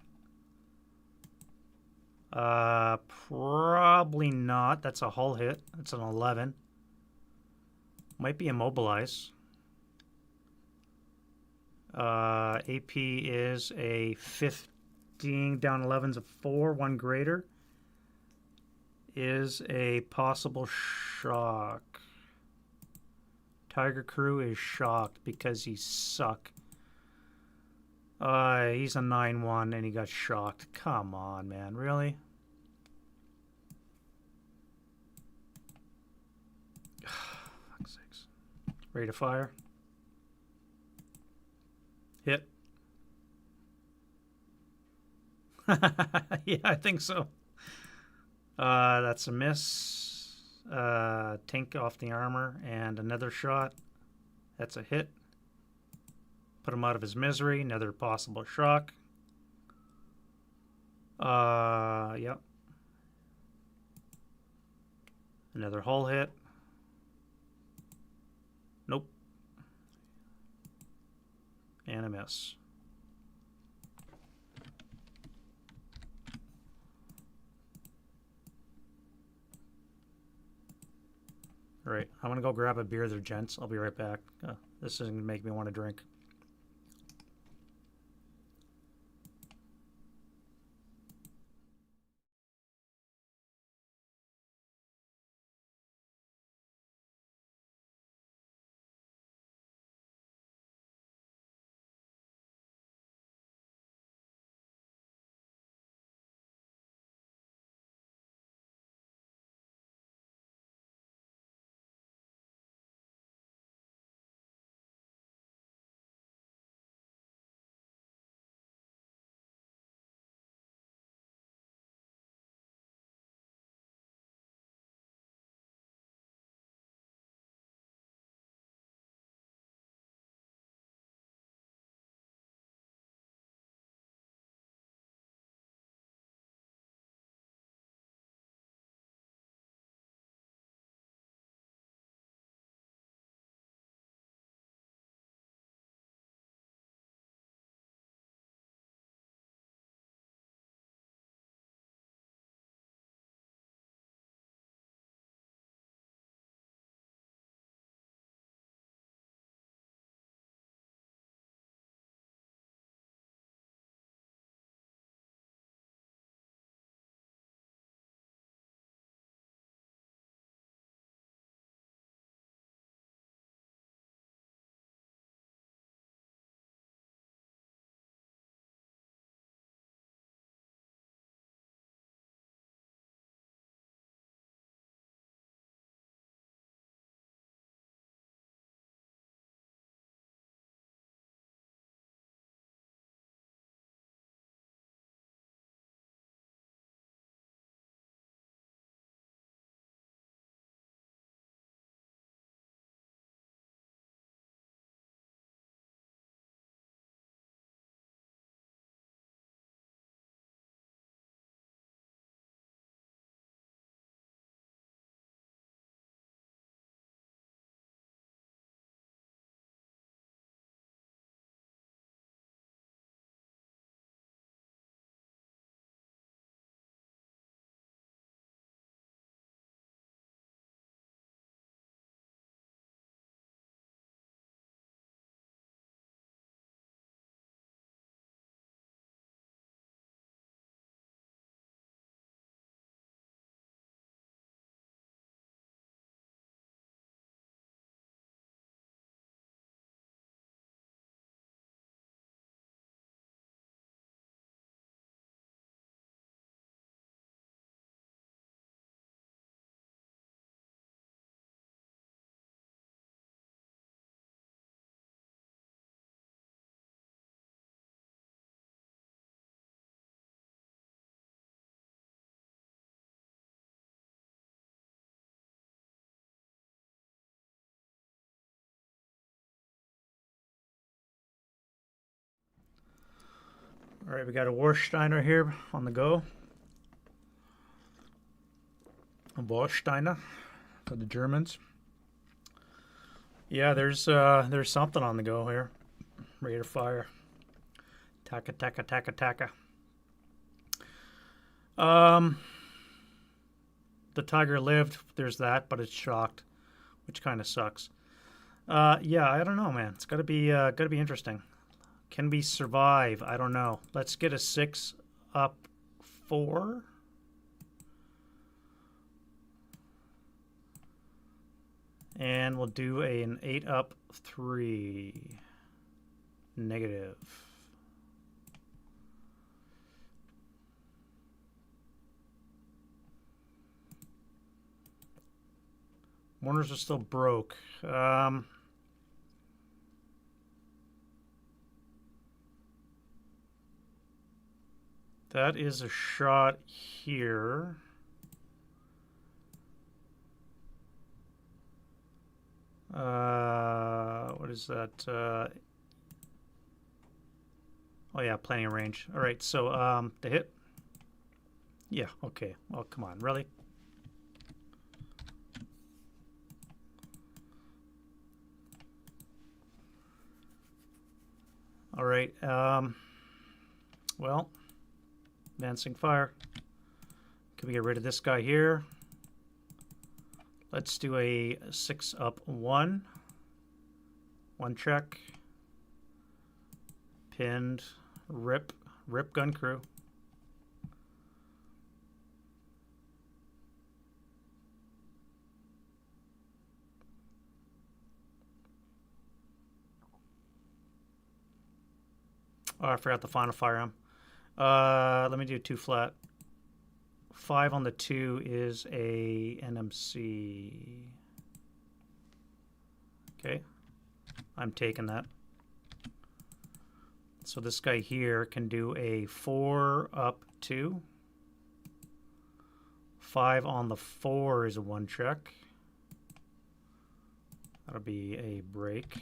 Speaker 1: Probably not. That's a hull hit. That's an 11. Might be immobilize. AP is a 15. Down 11's a 4. 1 greater. Is a possible shock. Tiger crew is shocked because he suck. He's a 9-1 and he got shocked. Come on, man. Really? Fuck's sakes. Rate of fire. Hit. Yeah, I think so. That's a miss. Tink off the armor and another shot. That's a hit. Put him out of his misery. Another possible shock. Yep. Another hull hit. Nope. And a miss. All right, I'm gonna go grab a beer there, gents. I'll be right back. This is gonna make me want to drink. All right, we got a Warsteiner here on the go. A Warsteiner for the Germans. Yeah, there's something on the go here. Ready to fire. Taka, taka, taka, taka. The Tiger lived. There's that, but it's shocked, which kind of sucks. Yeah, I don't know, man. It's gotta be interesting. Can we survive? I don't know. Let's get a 6 up 4. And we'll do an 8 up 3. Negative. Mortars are still broke. That is a shot here. What is that? Oh yeah, plenty of range. All right, so the hit. Yeah, okay. Oh, come on, really? All right. Well, advancing fire. Can we get rid of this guy here? Let's do a 6 up 1. 1 check. Pinned. Rip gun crew. Oh, I forgot the final firearm. Let me do 2 flat. 5 on the 2 is a NMC. Okay, I'm taking that. So this guy here can do a 4 up 2. 5 on the 4 is a 1 check. That'll be a break.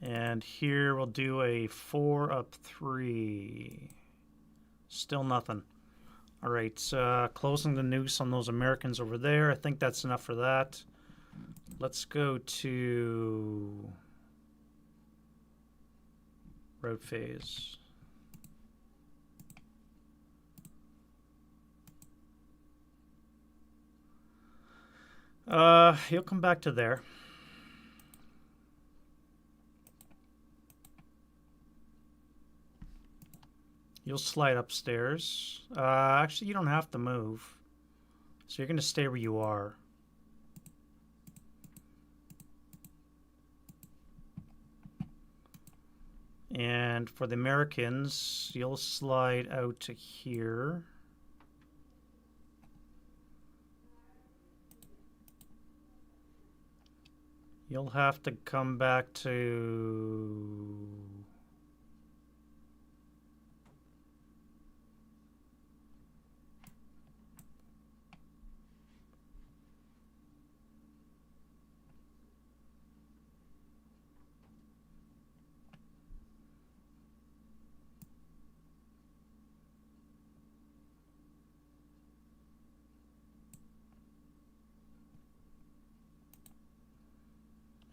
Speaker 1: And here we'll do a 4 up 3. Still nothing. All right, closing the noose on those Americans over there. I think that's enough for that. Let's go to road phase. He'll come back to there. You'll slide upstairs. Actually, you don't have to move. So you're going to stay where you are. And for the Americans, you'll slide out to here. You'll have to come back to...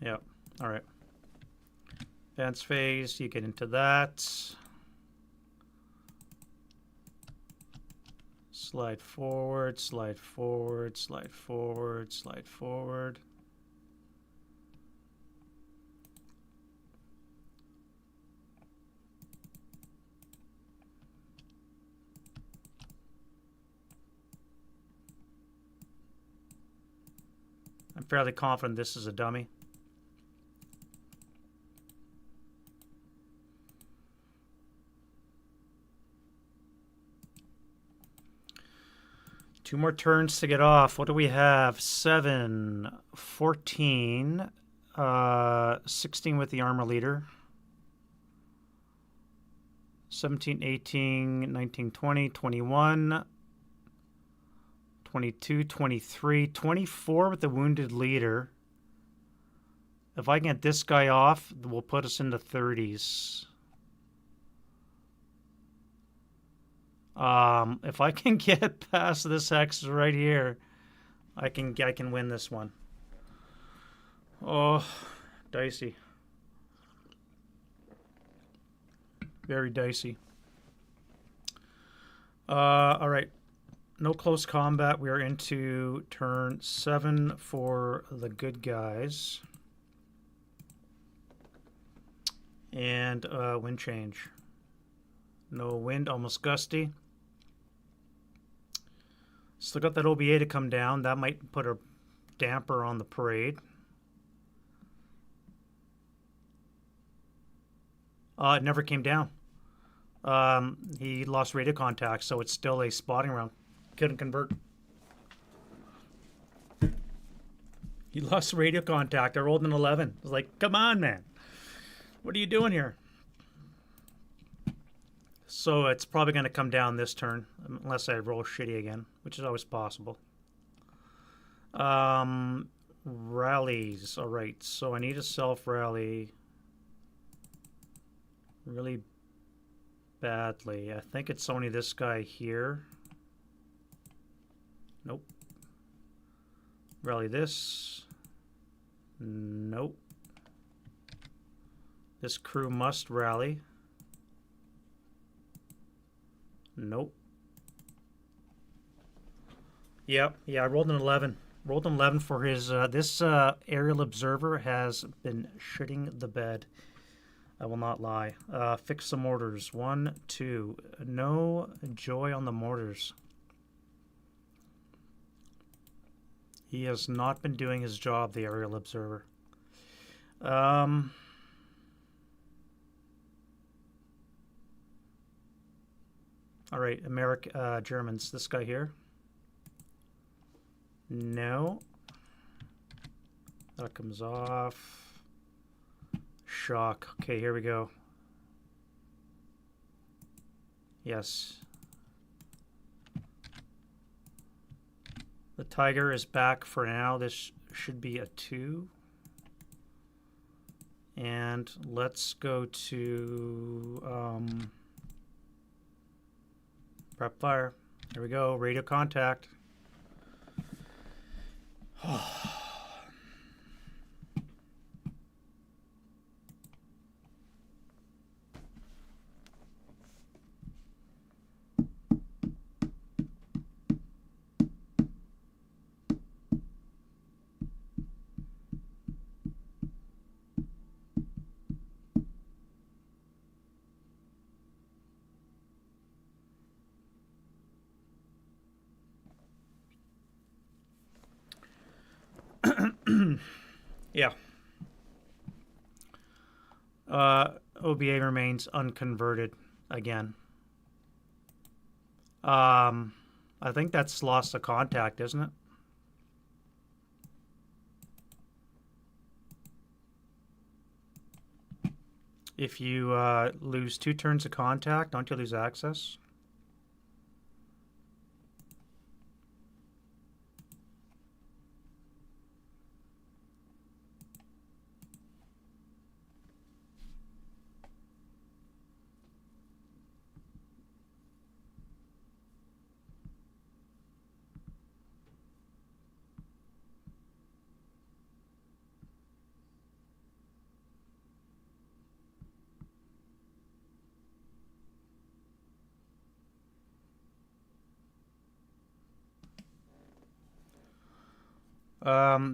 Speaker 1: Yeah, all right. Advance phase, you get into that. Slide forward, slide forward, slide forward, slide forward. I'm fairly confident this is a dummy. 2 more turns to get off. What do we have? 7, 14, 16 with the armor leader. 17, 18, 19, 20, 21, 22, 23, 24 with the wounded leader. If I can get this guy off, we'll put us into 30s. If I can get past this hex right here, I can win this one. Oh, dicey. Very dicey. All right. No close combat. We are into turn 7 for the good guys. And wind change. No wind, almost gusty. Still got that OBA to come down. That might put a damper on the parade. It never came down. He lost radio contact, so it's still a spotting round. Couldn't convert. He lost radio contact. I rolled an 11. I was like, come on, man. What are you doing here? So it's probably going to come down this turn, unless I roll shitty again, which is always possible. Rallies. All right, so I need a self-rally really badly. I think it's only this guy here. Nope. Rally this. Nope. This crew must rally. Nope. Yep. Yeah, I rolled an 11. Rolled an 11 for his... this aerial observer has been shitting the bed. I will not lie. Fix the mortars. 1, 2. No joy on the mortars. He has not been doing his job, the aerial observer. All right, Germans. This guy here. No. That comes off. Shock. Okay, here we go. Yes. The Tiger is back for now. This should be a 2. And let's go to prep fire. Here we go. Radio contact. Yeah. OBA remains unconverted again. I think that's lost of contact, isn't it? If you lose 2 turns of contact, don't you lose access?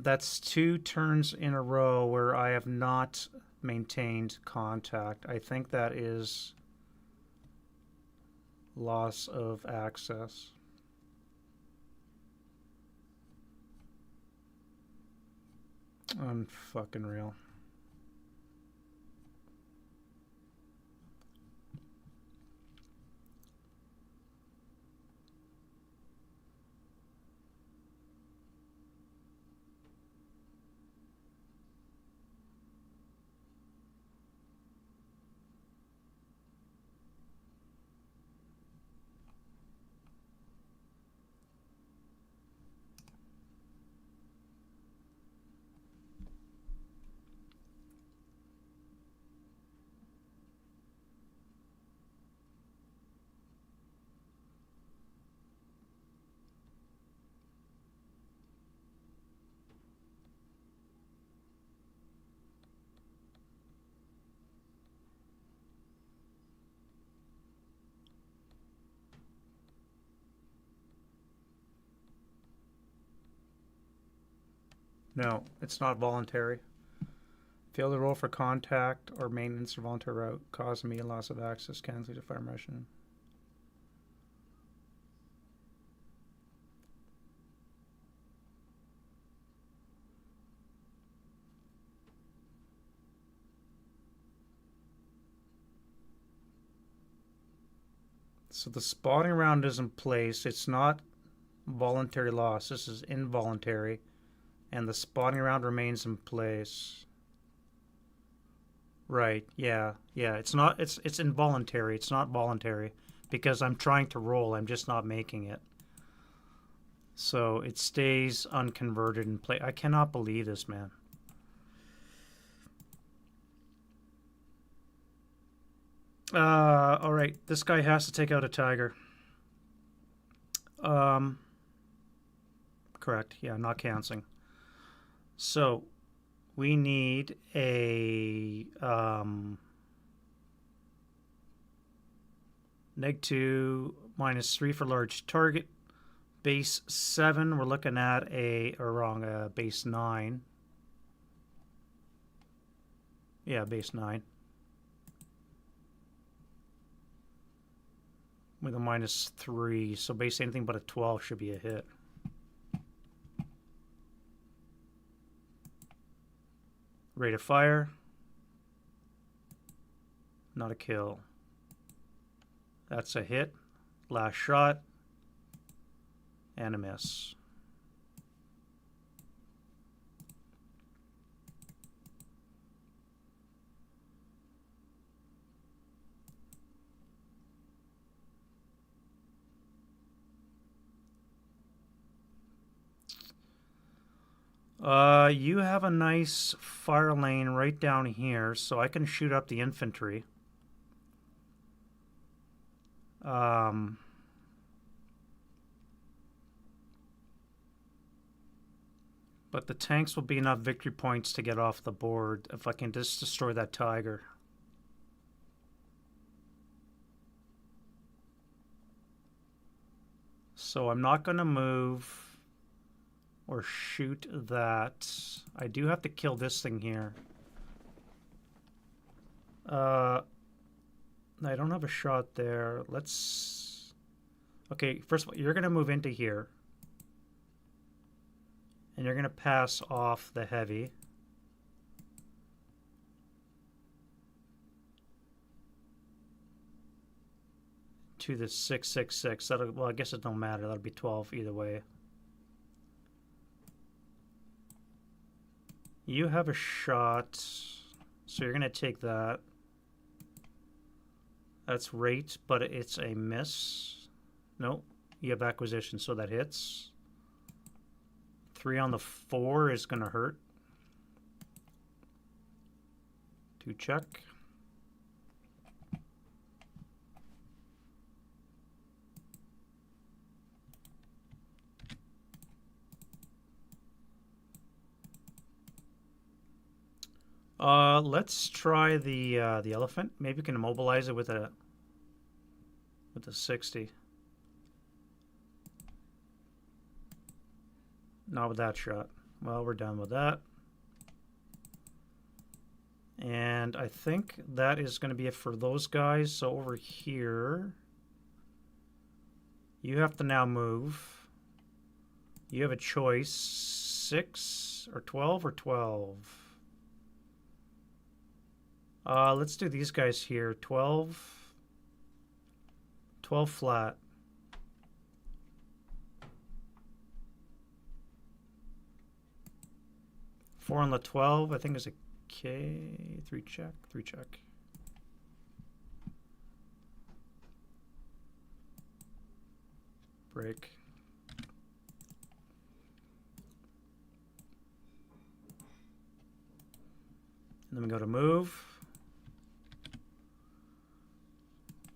Speaker 1: That's 2 turns in a row where I have not maintained contact. I think that is loss of access. Unfucking real. No, it's not voluntary. Fail to roll for contact or maintenance or voluntary route. Cause immediate loss of access. Cancel to fire mission. So the spotting round is in place. It's not voluntary loss. This is involuntary. And the spotting round remains in place. Right, yeah. It's not it's involuntary. It's not voluntary. Because I'm trying to roll, I'm just not making it. So it stays unconverted in play. I cannot believe this, man. Alright, this guy has to take out a tiger. Correct, yeah, not canceling. So, we need a -2, -3 for large target. Base 7, we're looking at base 9. Yeah, base 9. With a -3, so base anything but a 12 should be a hit. Rate of fire. Not a kill. That's a hit. Last shot. And a miss. You have a nice fire lane right down here, so I can shoot up the infantry. But the tanks will be enough victory points to get off the board if I can just destroy that tiger. So I'm not going to move or shoot that. I do have to kill this thing here. I don't have a shot there. Let's... Okay, first of all, you're going to move into here. And you're going to pass off the heavy. To the 666. That'll, well, I guess it don't matter. That'll be 12 either way. You have a shot, so you're going to take that. That's rate, but it's a miss. Nope, you have acquisition, so that hits. 3 on the 4 is going to hurt. 2 check. Let's try the elephant. Maybe we can immobilize it with a 60. Not with that shot. Well, we're done with that. And I think that is going to be it for those guys. So over here, you have to now move. You have a choice, 6 or 12 or 12. Let's do these guys here. 12 flat. Four on the 12, I think is a K. 3 check, 3 check. Break. And then we go to move.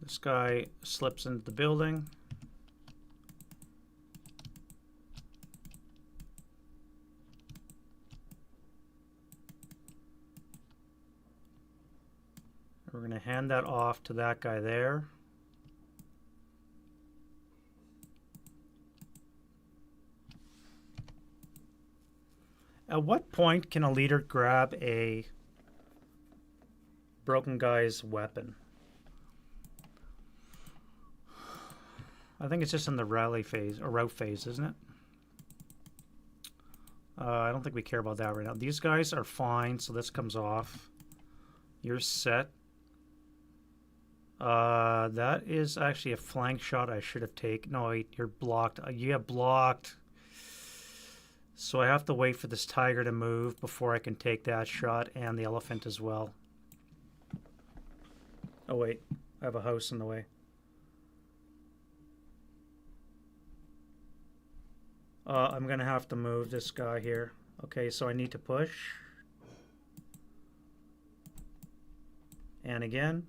Speaker 1: This guy slips into the building. We're going to hand that off to that guy there. At what point can a leader grab a broken guy's weapon? I think it's just in the rally phase or route phase, isn't it? I don't think we care about that right now. These guys are fine, so this comes off. You're set. That is actually a flank shot I should have taken. No, wait, you're blocked. You have blocked. So I have to wait for this tiger to move before I can take that shot, and the elephant as well. Oh wait, I have a house in the way. I'm gonna have to move this guy here. Okay, so I need to push. And again.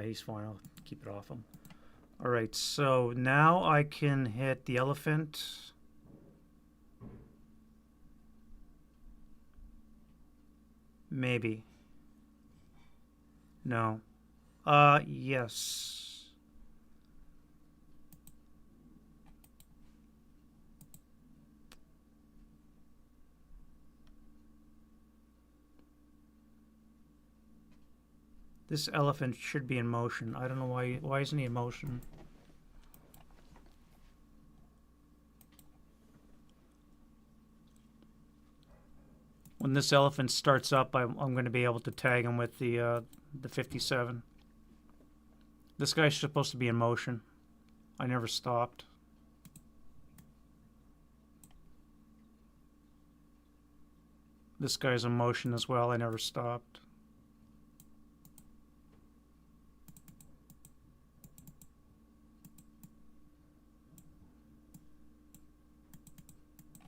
Speaker 1: He's fine, I'll keep it off him. Alright, so now I can hit the elephant. Maybe. No. Yes. This elephant should be in motion. I don't know why isn't he in motion? When this elephant starts up, I'm going to be able to tag him with the 57. This guy's supposed to be in motion. I never stopped. This guy's in motion as well. I never stopped.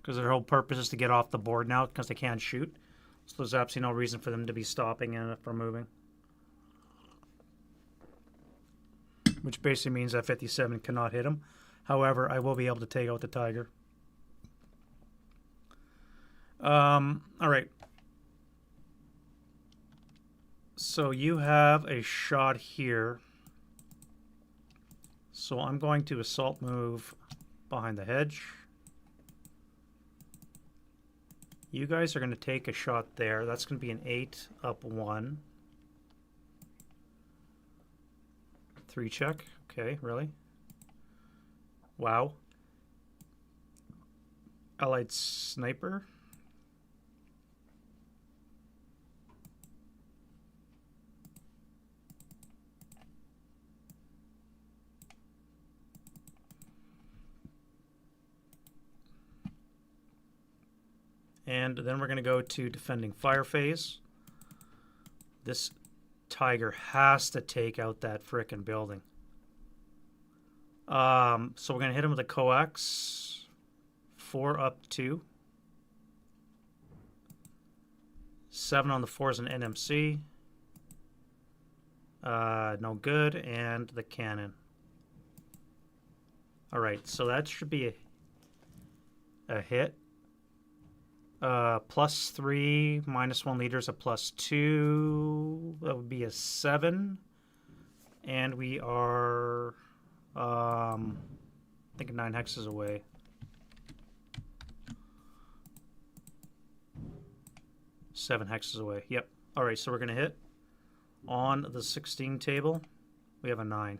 Speaker 1: Because their whole purpose is to get off the board now because they can't shoot. So there's absolutely no reason for them to be stopping and for moving. Which basically means that 57 cannot hit him. However, I will be able to take out the tiger. Alright. So you have a shot here. So I'm going to assault move behind the hedge. You guys are going to take a shot there. That's going to be an 8 up 1. 3 check. Okay, really? Wow. Allied sniper. And then we're going to go to defending fire phase. This tiger has to take out that frickin' building. So we're going to hit him with a coax. 4 up 2. 7 on the 4 is an NMC. No good. And the cannon. Alright, so that should be a hit. +3, -1 liters, a +2. That would be a 7. And we are, I think 9 hexes away. Seven hexes away. Yep. All right, so we're going to hit. On the 16 table, we have a 9.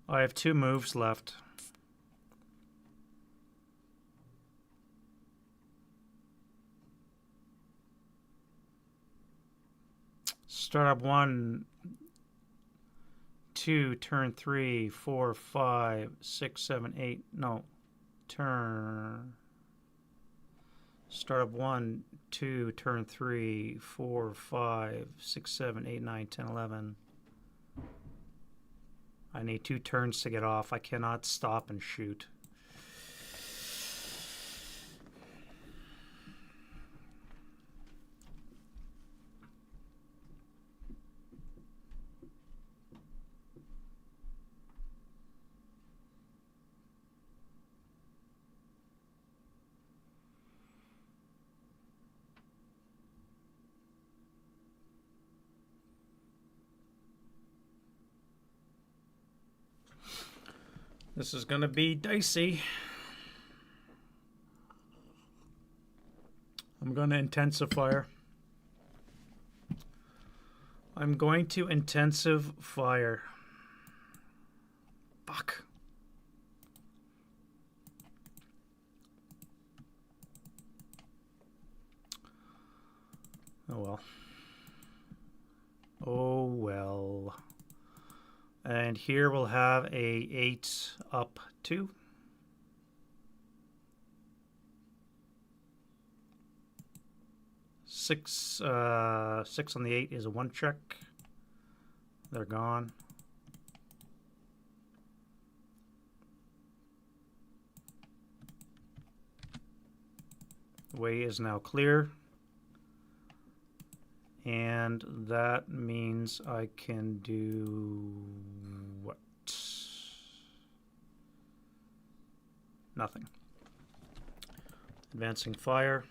Speaker 1: I have 2 moves left. Start up 1, 2, turn 3, 4, 5, 6, 7, 8. No, turn. Start up 1, 2, turn 3, 4, 5, 6, 7, 8, 9, 10, 11. I need 2 turns to get off. I cannot stop and shoot. This is going to be dicey. I'm going to intensive fire. I'm going to intensive fire. Fuck. Oh well. Oh well. And here we'll have a 8 up 2. Six on the 8 is a 1 check. They're gone. The way is now clear. And that means I can do what? Nothing. Advancing fire.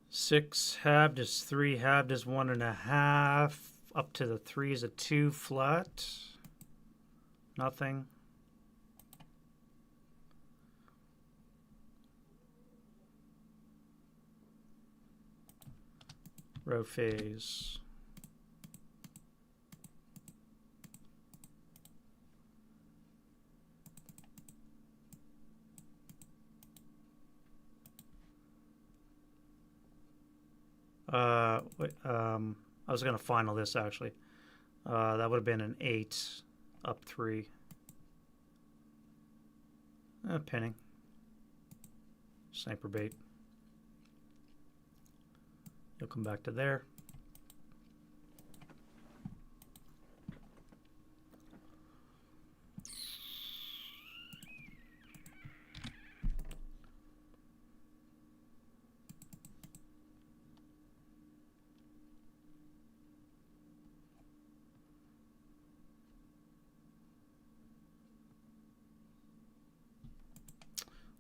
Speaker 1: 6 halved is 3, halved is 1.5. Up to the 3 is a 2 flat. Nothing. Row phase. I was going to final this actually. That would have been an 8 up 3. Pinning. Sniper bait. You'll come back to there.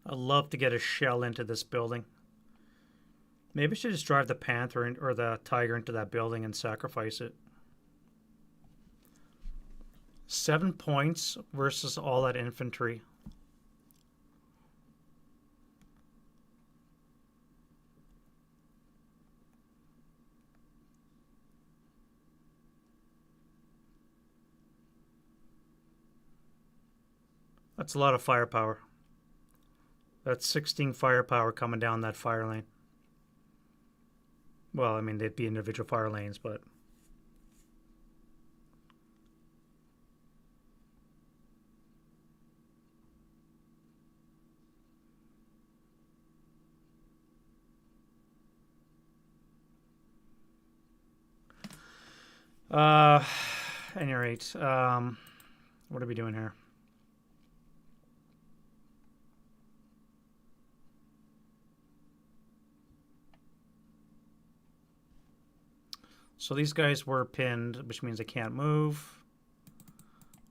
Speaker 1: I'd love to get a shell into this building. Maybe I should just drive the panther or the tiger into that building and sacrifice it. 7 points versus all that infantry. That's a lot of firepower. That's 16 firepower coming down that fire lane. Well, I mean, they'd be individual fire lanes, but... at any rate, what are we doing here? So these guys were pinned, which means they can't move,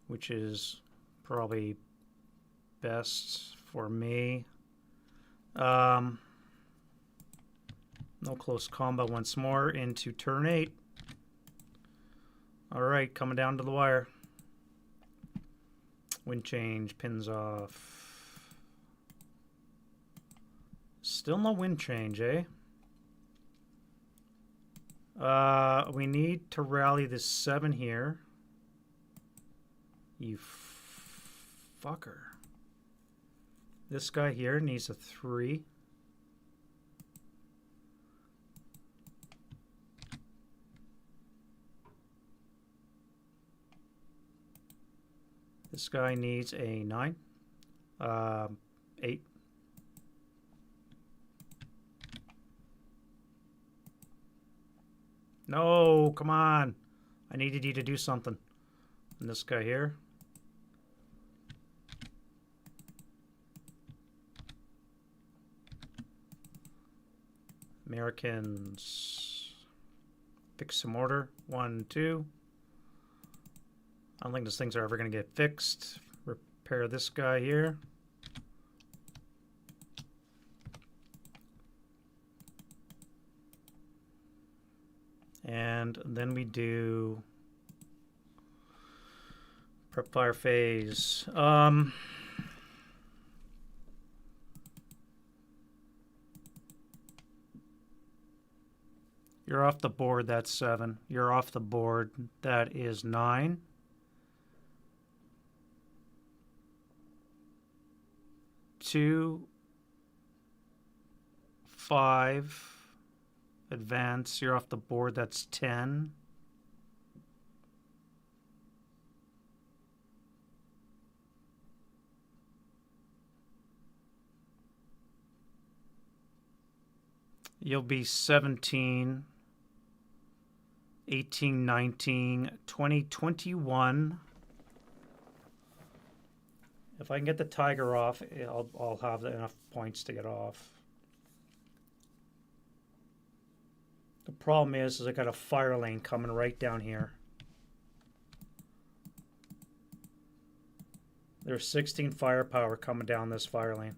Speaker 1: which is probably best for me. No close combat once more into turn 8. All right, coming down to the wire. Wind change, pins off. Still no wind change, eh? We need to rally this 7 here. You fucker. This guy here needs a 3. This guy needs a 9. 8. No, come on. I needed you to do something. And this guy here. Americans. Fix some order. 1, 2. I don't think those things are ever going to get fixed. Repair this guy here. And then we do Prep fire phase. You're off the board, that's 7. You're off the board, that is 9. Two, 5, advance, you're off the board, that's 10. You'll be 17, 18, 19, 20, 21. If I can get the tiger off, I'll have enough points to get off. The problem is I got a fire lane coming right down here. There's 16 firepower coming down this fire lane.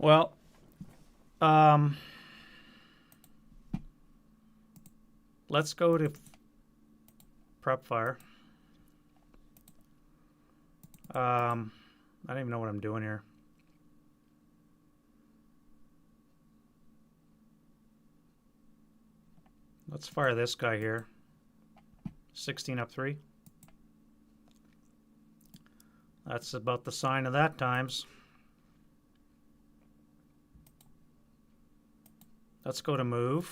Speaker 1: Well, let's go to prep fire. I don't even know what I'm doing here. Let's fire this guy here. 16 up 3. That's about the sign of that times. Let's go to move.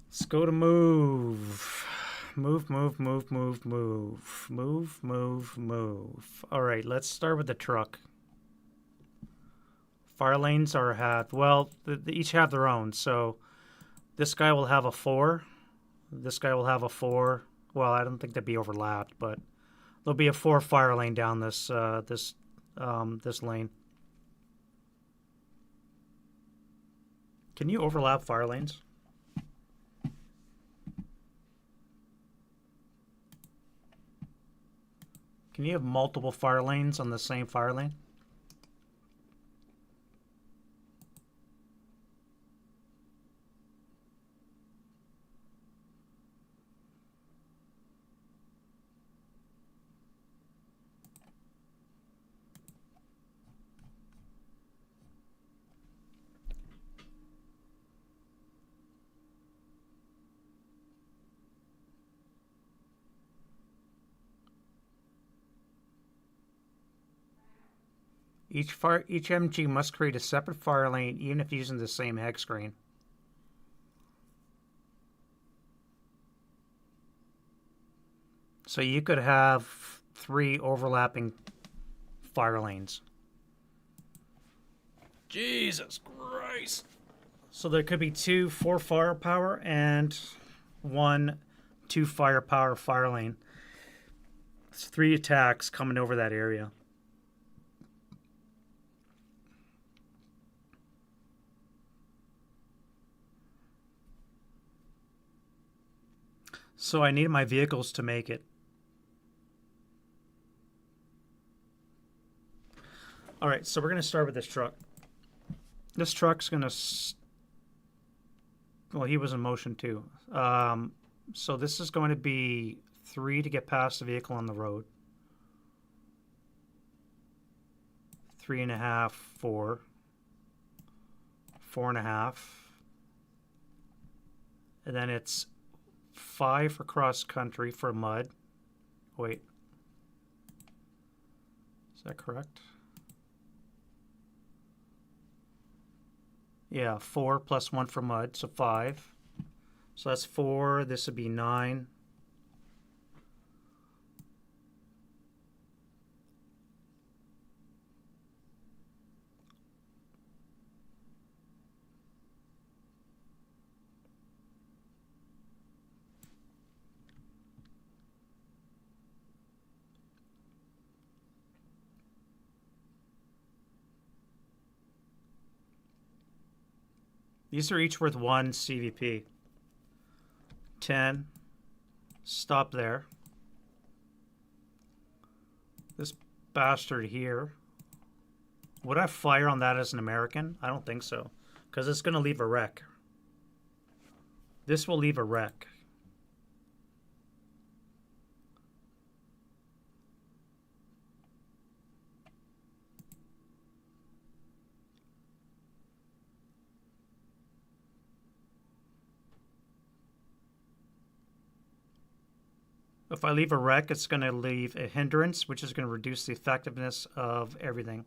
Speaker 1: Let's go to move. Move, move, move, move, move. Move, move, move. All right, let's start with the truck. Fire lanes are well, they each have their own. So this guy will have a 4. This guy will have a 4. Well, I don't think they'd be overlapped, but there'll be a 4 fire lane down this this lane. Can you overlap fire lanes? Can you have multiple fire lanes on the same fire lane? Each MG must create a separate fire lane even if using the same hex screen. So you could have 3 overlapping fire lanes. Jesus Christ. So there could be 2 4 firepower and 1 2 firepower fire lane. It's 3 attacks coming over that area. So I need my vehicles to make it. All right, so we're going to start with this truck. This truck's going to... Well, he was in motion too. So this is going to be 3 to get past the vehicle on the road. 3.5, 4. 4.5. And then it's 5 for cross country for mud. Wait. Is that correct? Yeah, 4 plus 1 for mud, so 5. So that's 4. This would be 9. These are each worth 1 CVP. 10. Stop there. This bastard here. Would I fire on that as an American? I don't think so. Because it's going to leave a wreck. This will leave a wreck. If I leave a wreck, it's going to leave a hindrance, which is going to reduce the effectiveness of everything.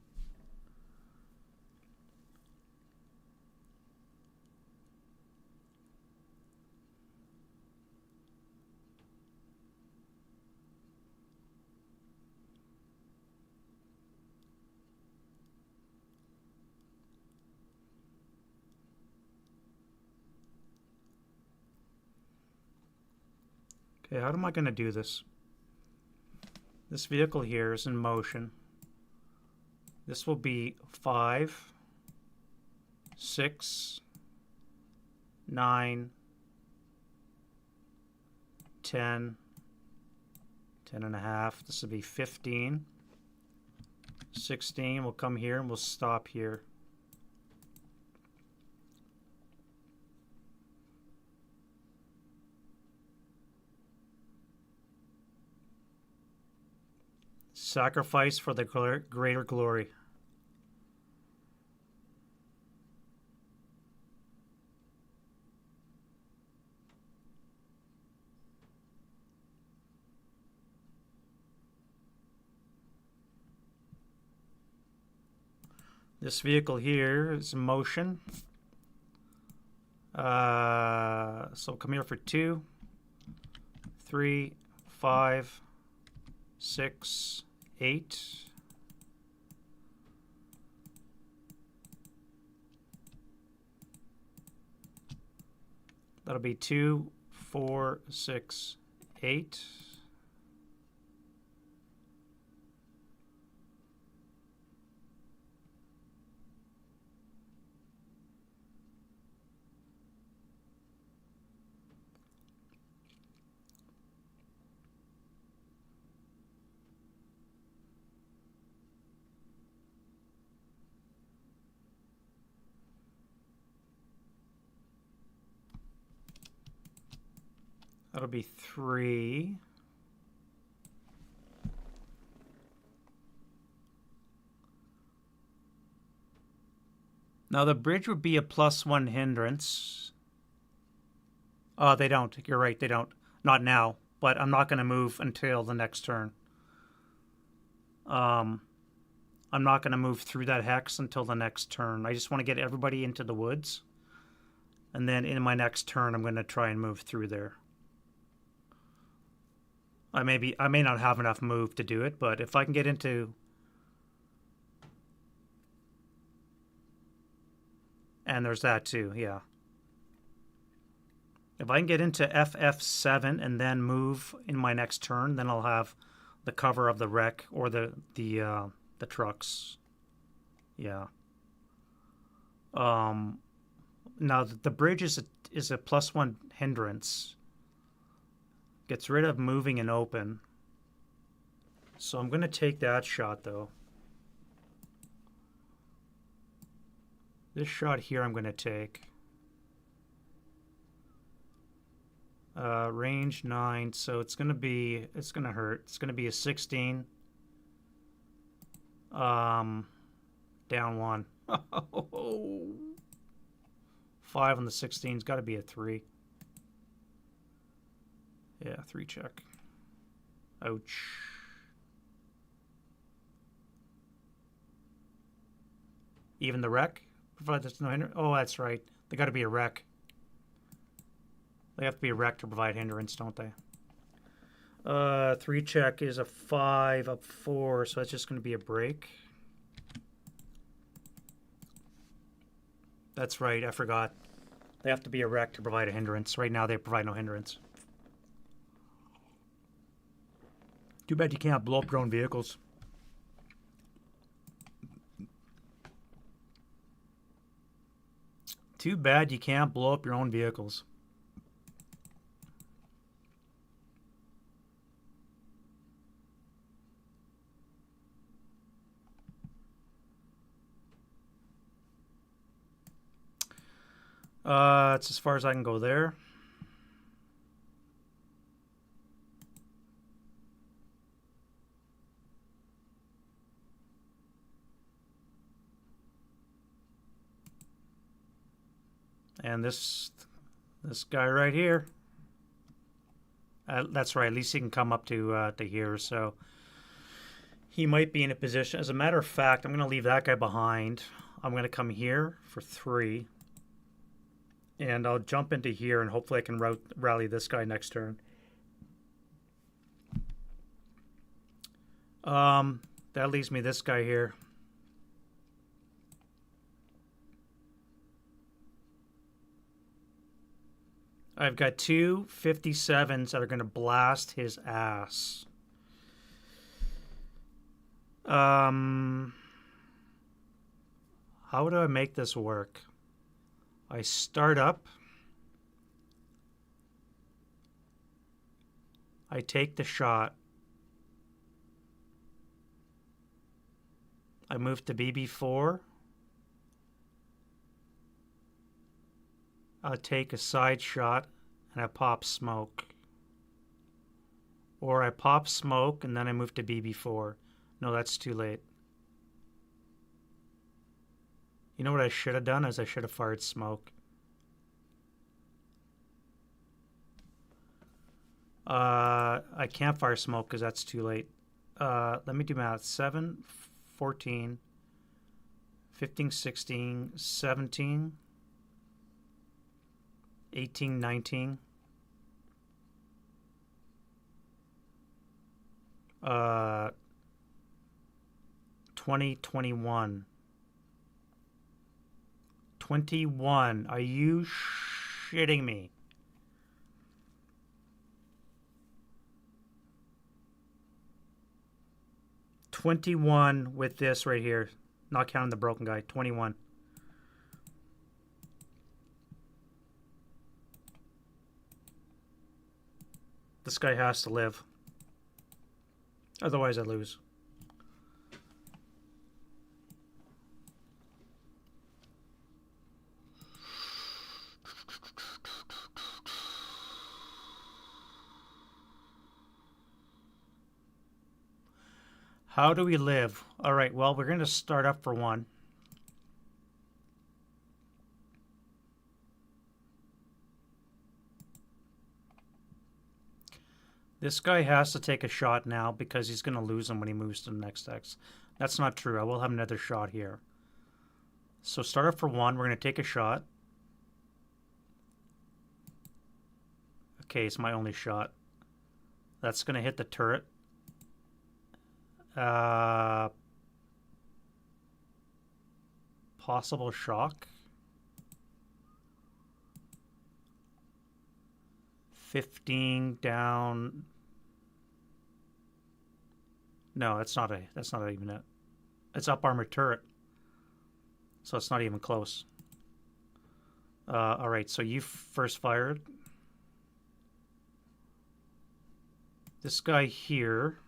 Speaker 1: Okay, how am I going to do this? This vehicle here is in motion. This will be 5, 6, 9, 10, 10 and a half. This will be 15, 16. We'll come here and we'll stop here. Sacrifice for the greater glory. This vehicle here is in motion. So come here for 2, 3, 5, 6, 8. That'll be 2, 4, 6, 8. That'll be 3. Now the bridge would be a +1 hindrance. Oh, they don't. You're right, they don't. Not now, but I'm not going to move until the next turn. I'm not going to move through that hex until the next turn. I just want to get everybody into the woods. And then in my next turn, I'm going to try and move through there. I may not have enough move to do it, but if I can get into... And there's that too, yeah. If I can get into FF7 and then move in my next turn, then I'll have the cover of the wreck or the trucks. Yeah. Now the bridge is a +1 hindrance. Gets rid of moving and open. So I'm going to take that shot, though. This shot here I'm going to take. Range 9, so it's going to hurt. It's going to be a 16. Down 1. 5 on the 16's got to be a 3. Yeah, 3 check. Ouch. Even the wreck? Provide there's no hindrance. Oh, that's right. They got to be a wreck. They have to be a wreck to provide hindrance, don't they? 3 check is a 5 up 4, so that's just going to be a break. That's right, I forgot. They have to be a wreck to provide a hindrance. Right now they provide no hindrance. Too bad you can't blow up your own vehicles. Too bad you can't blow up your own vehicles. That's as far as I can go there. And this guy right here. That's right. At least he can come up to here. So he might be in a position. As a matter of fact, I'm going to leave that guy behind. I'm going to come here for 3. And I'll jump into here, and hopefully I can rally this guy next turn. That leaves me this guy here. I've got 2 57s that are going to blast his ass. How do I make this work? I start up. I take the shot. I move to BB4. I'll take a side shot and I pop smoke. Or I pop smoke and then I move to BB4. No, that's too late. You know what I should have done is I should have fired smoke. I can't fire smoke because that's too late. Let me do math. 7, 14, 15, 16, 17, 18, 19. 20, 21. 21. Are you shitting me? $21 with this right here. Not counting the broken guy. 21. This guy has to live. Otherwise I lose. How do we live? All right, well, we're going to start up for 1. This guy has to take a shot now because he's going to lose him when he moves to the next X. That's not true. I will have another shot here. So start up for 1. We're going to take a shot. Okay, it's my only shot. That's going to hit the turret. Possible shock. 15 down. No, that's not even it. It's up armored turret. So it's not even close. All right, so you first fired. This guy here.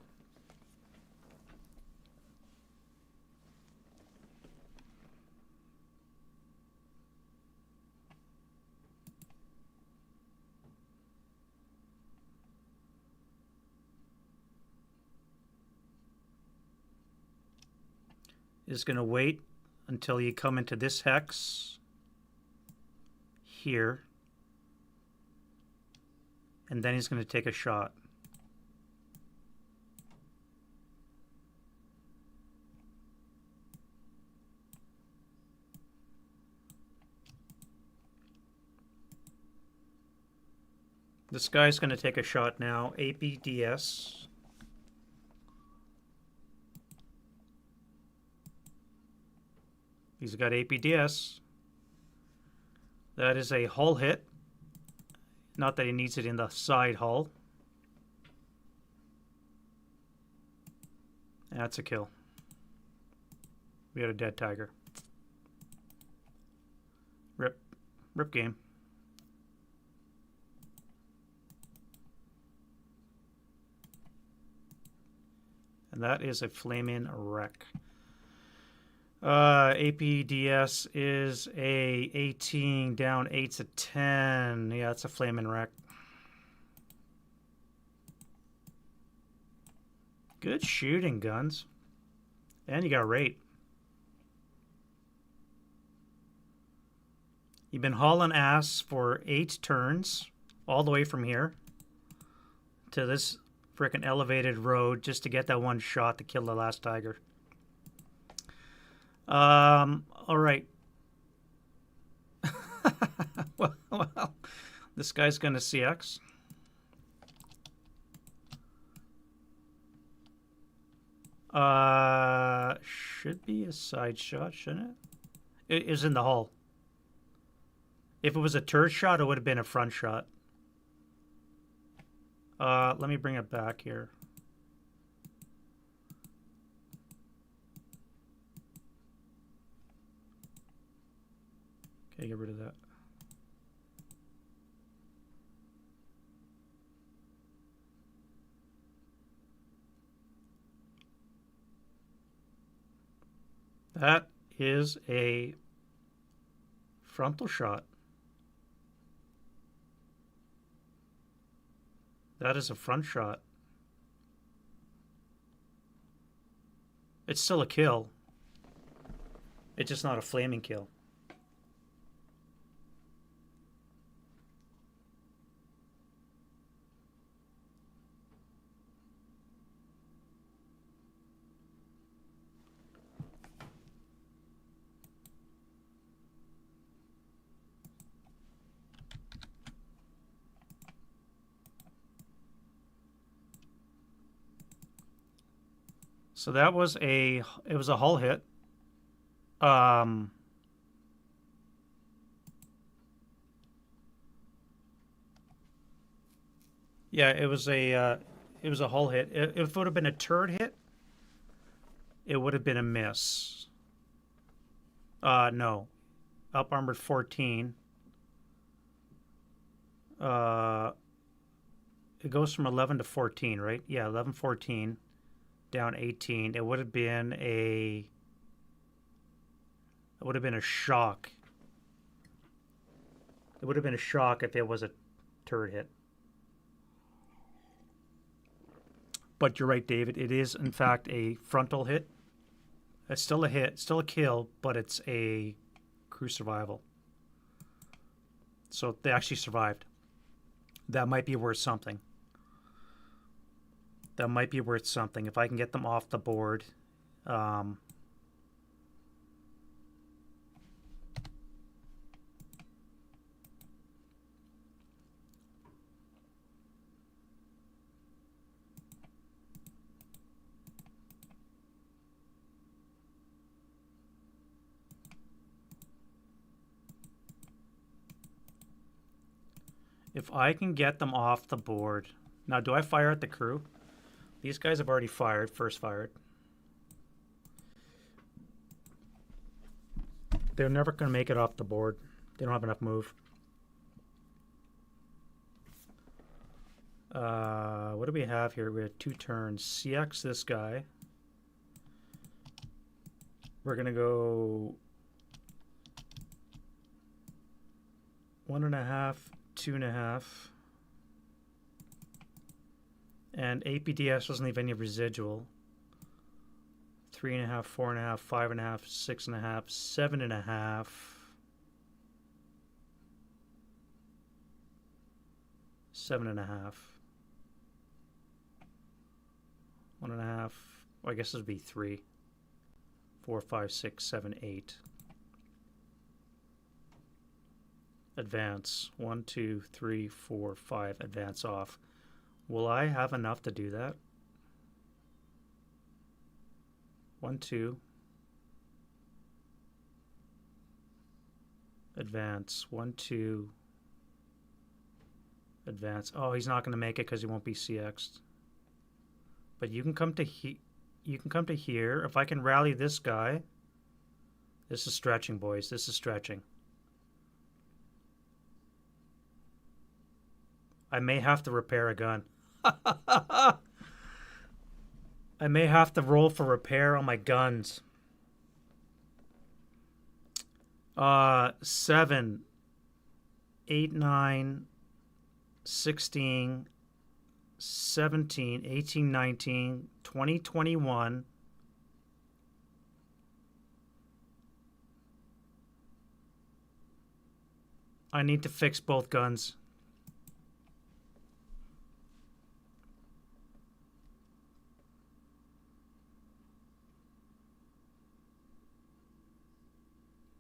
Speaker 1: Is going to wait until you come into this hex here, and then he's going to take a shot. This guy's going to take a shot now. APDS. He's got APDS. That is a hull hit. Not that he needs it in the side hull. That's a kill. We got a dead tiger. Rip. Rip game. And that is a flaming wreck. APDS is a 18 down 8 to 10. Yeah, it's a flaming wreck. Good shooting, Guns. And you got rate. You've been hauling ass for 8 turns, all the way from here to this frickin' elevated road just to get that one shot to kill the last tiger. All right. well, this guy's gonna CX. Should be a side shot, shouldn't it? It is in the hull. If it was a turret shot, it would have been a front shot. Let me bring it back here. Okay, get rid of that. That is a frontal shot. That is a front shot. It's still a kill. It's just not a flaming kill. So that was it was a hull hit. Yeah, it was a hull hit. If it would have been a turret hit, it would have been a miss. No. Up armored 14. It goes from 11 to 14, right? Yeah, 11, 14. Down 18. It would have been a shock. It would have been a shock if it was a turret hit. But you're right, David. It is, in fact, a frontal hit. It's still a hit, still a kill, but it's a crew survival. So they actually survived. That might be worth something. That might be worth something. If I can get them off the board. If I can get them off the board. Now, do I fire at the crew? These guys have already fired, first fired. They're never going to make it off the board. They don't have enough move. What do we have here? We have 2 turns. CX this guy. We're going to go 1.5, 2.5. And APDS doesn't leave any residual. 3.5, 4.5, 5.5, 6.5, 7.5. 7.5. 1.5. Well, I guess this would be 3. 4, 5, 6, 7, 8. Advance. 1, 2, 3, 4, 5. Advance off. Will I have enough to do that? 1, 2. Advance. 1, 2. Advance. Oh, he's not going to make it because he won't be CX'd. But you can come to here. If I can rally this guy. This is stretching, boys. This is stretching. I may have to repair a gun. I may have to roll for repair on my guns. 7, 8, 9, 16, 17, 18, 19, 20, 21. I need to fix both guns.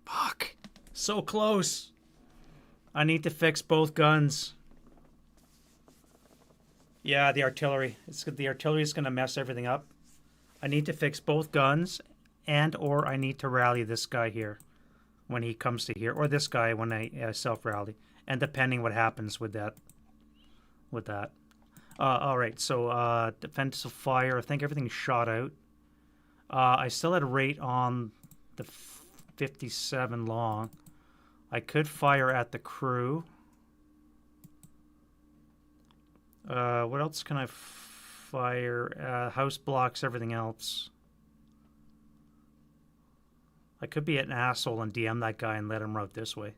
Speaker 1: Fuck. So close. I need to fix both guns. Yeah, the artillery. The artillery is going to mess everything up. I need to fix both guns, and or I need to rally this guy here when he comes to here, or this guy when I self-rally, and depending what happens with that. All right, so defensive fire. I think everything's shot out. I still had a rate on the 57 long. I could fire at the crew. What else can I fire? House blocks, everything else. I could be an asshole and DM that guy and let him route this way.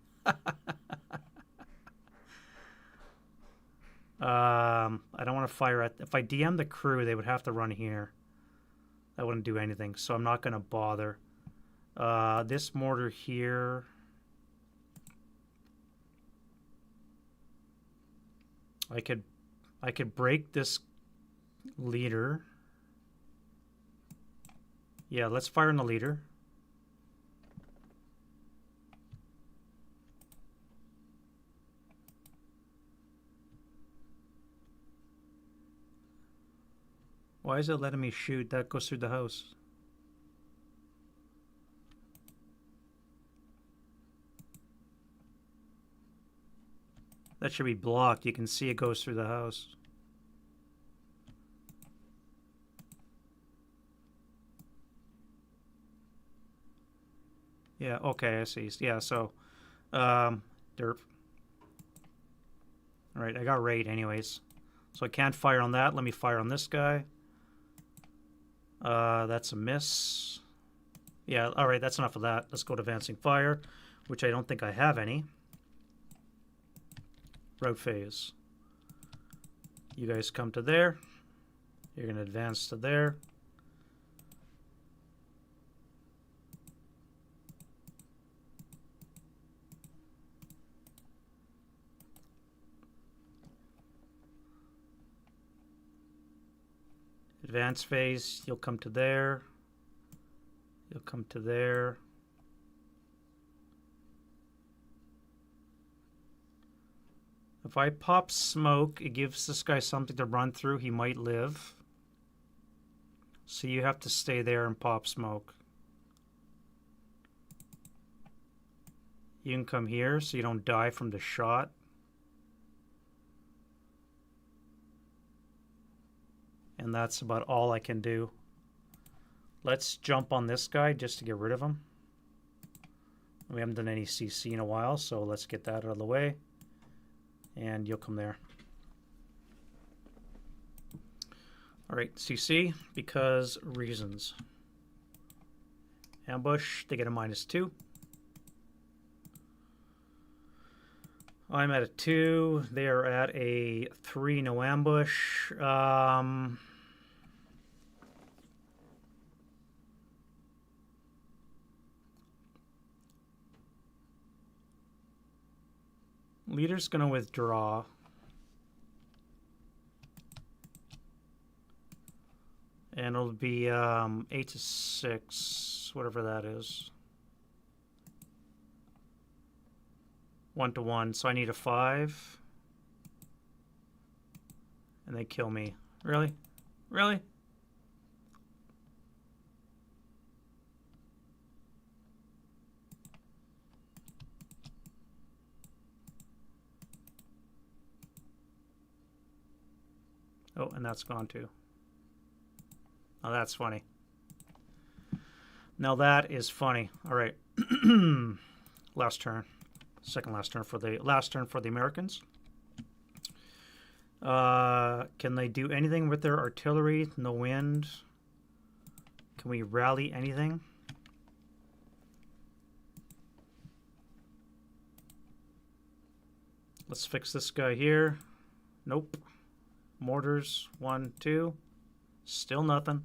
Speaker 1: I don't want to fire at... If I DM the crew, they would have to run here. That wouldn't do anything, so I'm not going to bother. This mortar here... I could break this leader. Yeah, let's fire on the leader. Why is it letting me shoot? That goes through the house. That should be blocked. You can see it goes through the house. Yeah, okay, I see. Yeah, so, derp. Alright, I got raid anyways. So I can't fire on that. Let me fire on this guy. That's a miss. Yeah, alright, that's enough of that. Let's go to advancing fire, which I don't think I have any. Route phase. You guys come to there. You're going to advance to there. Advance phase, you'll come to there. You'll come to there. If I pop smoke, it gives this guy something to run through. He might live. So you have to stay there and pop smoke. You can come here so you don't die from the shot. And that's about all I can do. Let's jump on this guy just to get rid of him. We haven't done any CC in a while, so let's get that out of the way. And you'll come there. All right, CC, because reasons. Ambush, they get a -2. I'm at a 2. They are at a 3, no ambush. Leader's going to withdraw. And it'll be 8 to 6, whatever that is. 1 to 1, so I need a 5. And they kill me. Really? Really? Oh, and that's gone too. Oh, that's funny. Now that is funny. All right. Last turn. Second last turn for the Americans. Can they do anything with their artillery? No wind. Can we rally anything? Let's fix this guy here. Nope. Mortars, 1, 2. Still nothing.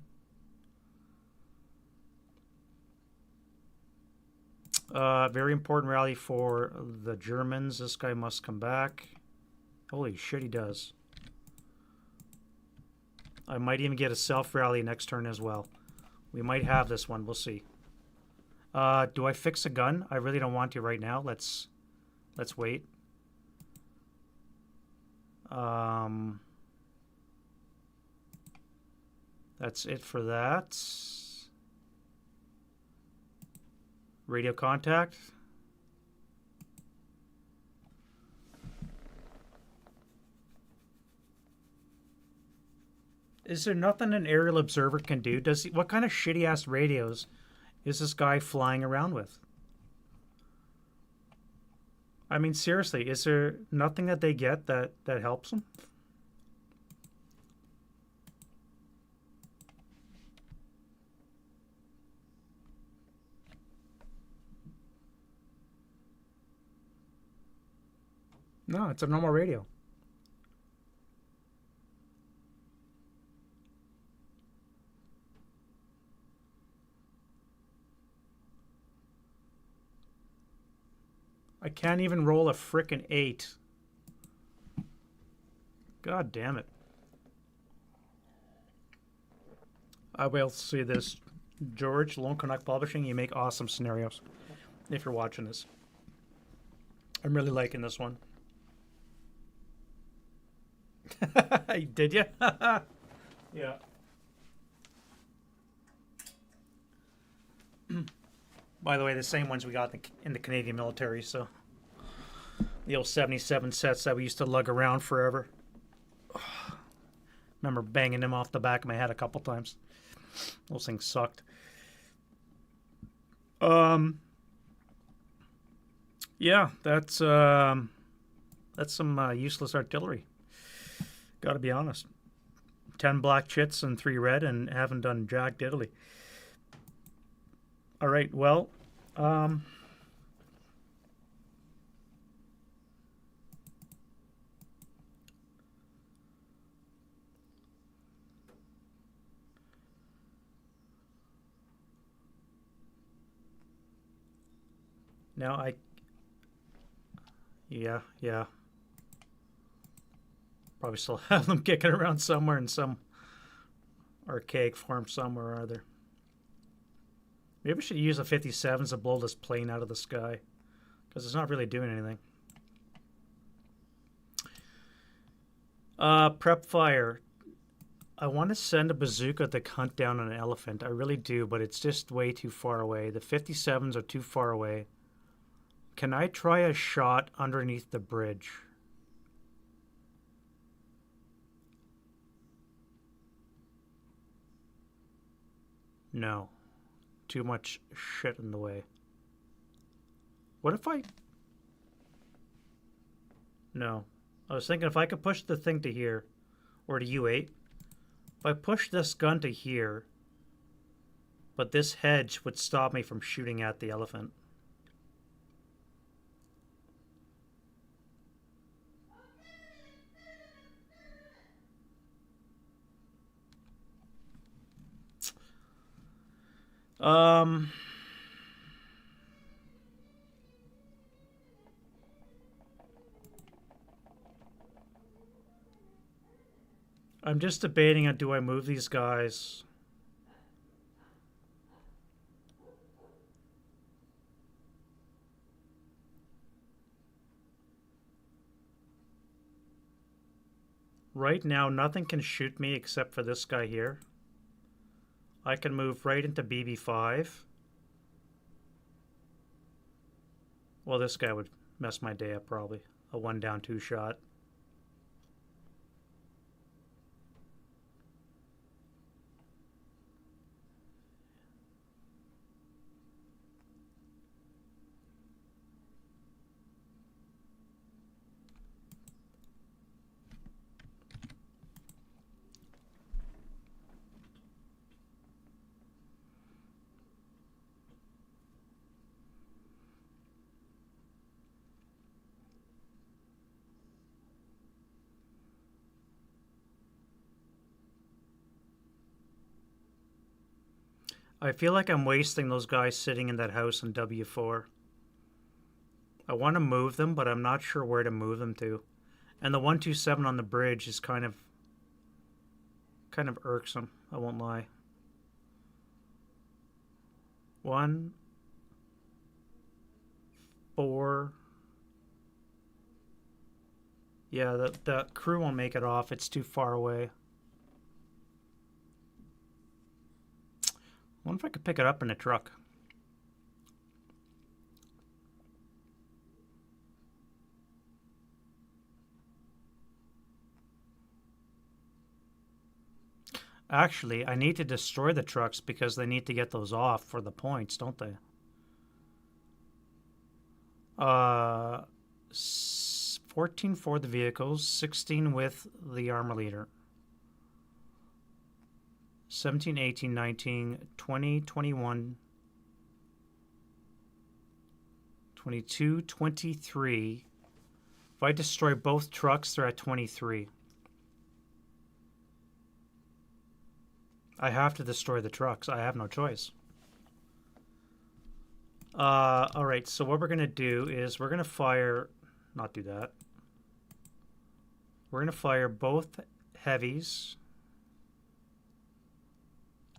Speaker 1: Very important rally for the Germans. This guy must come back. Holy shit, he does. I might even get a self-rally next turn as well. We might have this one. We'll see. Do I fix a gun? I really don't want to right now. Let's wait. That's it for that. Radio contact. Is there nothing an aerial observer can do? What kind of shitty ass radios is this guy flying around with? I mean, seriously, is there nothing that they get that helps them? No, it's a normal radio. I can't even roll a frickin' 8. God damn it. I will see this. George, Lone Canuck Publishing, you make awesome scenarios. If you're watching this. I'm really liking this one. Did you? Yeah. By the way, the same ones we got in the Canadian military, so the old 77 sets that we used to lug around forever. Remember banging them off the back of my head a couple times. Those things sucked. Yeah, that's some useless artillery. Gotta be honest. 10 black chits and 3 red, and haven't done jack diddly. All right, well, now yeah. Probably still have them kicking around somewhere in some archaic farm somewhere or other. Maybe we should use the 57s to blow this plane out of the sky, because it's not really doing anything. Prep fire. I want to send a bazooka to hunt down an elephant. I really do, but it's just way too far away. The 57s are too far away. Can I try a shot underneath the bridge? No. Too much shit in the way. What if I... No. I was thinking if I could push the thing to here, or to U8, if I push this gun to here, but this hedge would stop me from shooting at the elephant. I'm just debating on, do I move these guys? Right now, nothing can shoot me except for this guy here. I can move right into BB5. Well, this guy would mess my day up probably. A 1 down 2 shot. I feel like I'm wasting those guys sitting in that house in W4. I want to move them, but I'm not sure where to move them to. And the 127 on the bridge is kind of irksome, I won't lie. 1, 4. Yeah, the crew won't make it off. It's too far away. I wonder if I could pick it up in a truck. Actually, I need to destroy the trucks because they need to get those off for the points, don't they? 14 for the vehicles, 16 with the armor leader. 17, 18, 19, 20, 21, 22, 23. If I destroy both trucks, they're at 23. I have to destroy the trucks. I have no choice. All right, so what we're going to do is we're going to fire... Not do that. We're going to fire both heavies.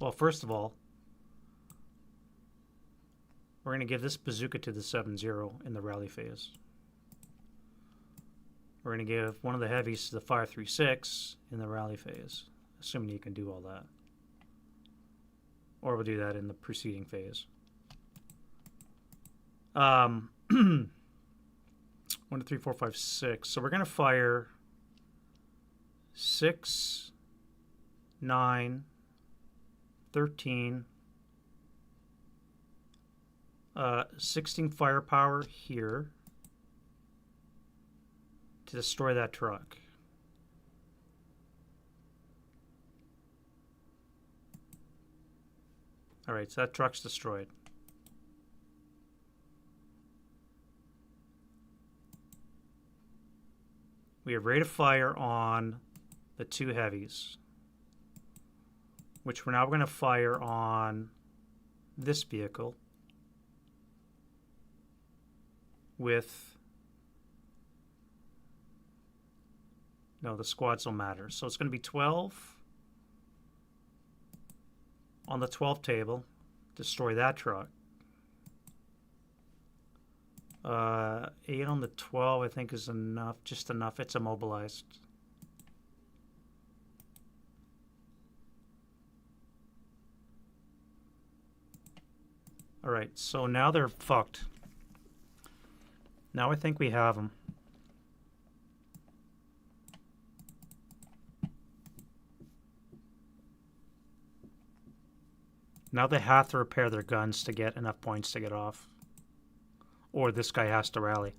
Speaker 1: Well, first of all, we're going to give this bazooka to the 7-0 in the rally phase. We're going to give one of the heavies to the 5.36 in the rally phase, assuming you can do all that. Or we'll do that in the preceding phase. 1, 2, 3, 4, 5, 6. So we're going to fire 6, 9, 13, 16 firepower here to destroy that truck. All right, so that truck's destroyed. We have rate of fire on the 2 heavies, which we're now going to fire on this vehicle with... No, the squads don't matter. So it's going to be 12 on the 12 table. Destroy that truck. 8 on the 12, I think, is enough. Just enough. It's immobilized. All right, so now they're fucked. Now I think we have them. Now they have to repair their guns to get enough points to get off. Or this guy has to rally.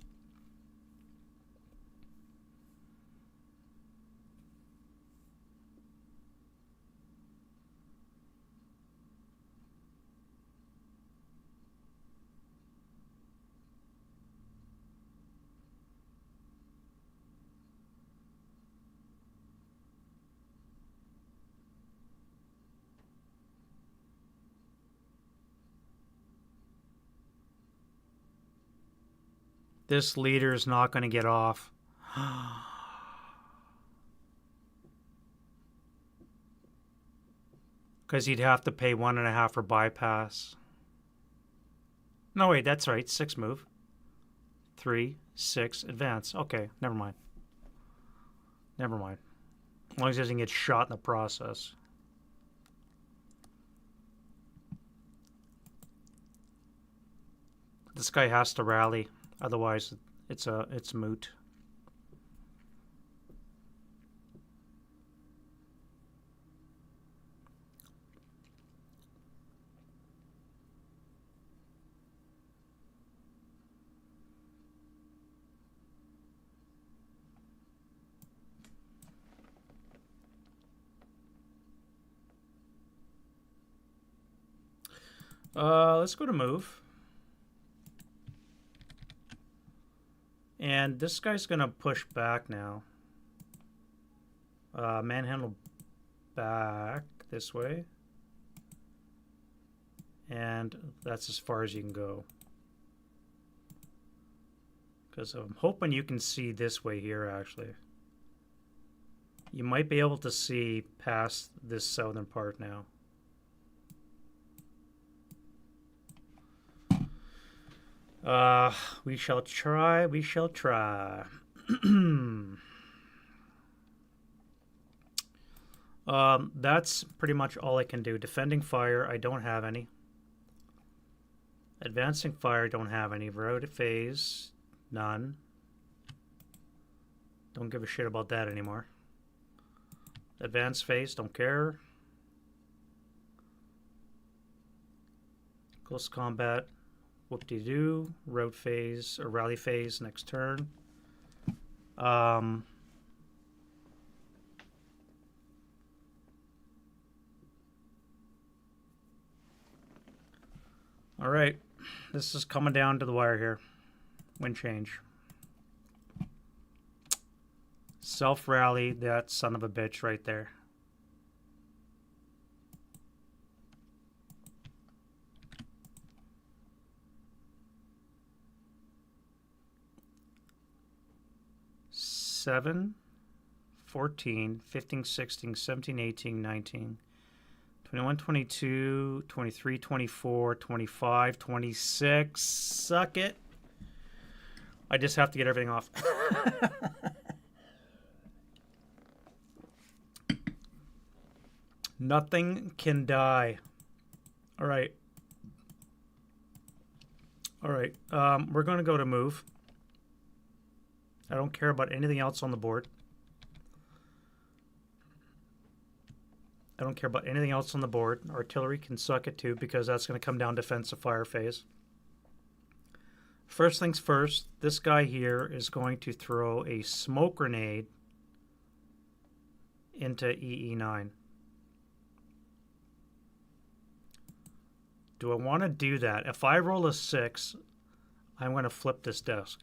Speaker 1: This leader is not going to get off. Because he'd have to pay 1.5 for bypass. No, wait, that's right. 6 move. 3, 6, advance. Okay, never mind. Never mind. As long as he doesn't get shot in the process. This guy has to rally. Otherwise, it's moot. Let's go to move. And this guy's going to push back now. Manhandle back this way. and that's as far as you can go. Because I'm hoping you can see this way here, actually. You might be able to see past this southern part now. We shall try, we shall try. That's pretty much all I can do. Defending fire, I don't have any. Advancing fire, don't have any. Road phase, none. Don't give a shit about that anymore. Advanced phase, don't care. Close combat, whoop-de-doo. Road phase, or rally phase, next turn. All right, this is coming down to the wire here. Wind change. Self-rally, that son of a bitch right there. Seven, 14, 15, 16, 17, 18, 19, 21, 22, 23, 24, 25, 26. Suck it. I just have to get everything off. Nothing can die. All right. All right. We're going to go to move. I don't care about anything else on the board. I don't care about anything else on the board. Artillery can suck it too, because that's going to come down defensive fire phase. First things first, this guy here is going to throw a smoke grenade into EE9. Do I want to do that? If I roll a 6, I'm going to flip this desk.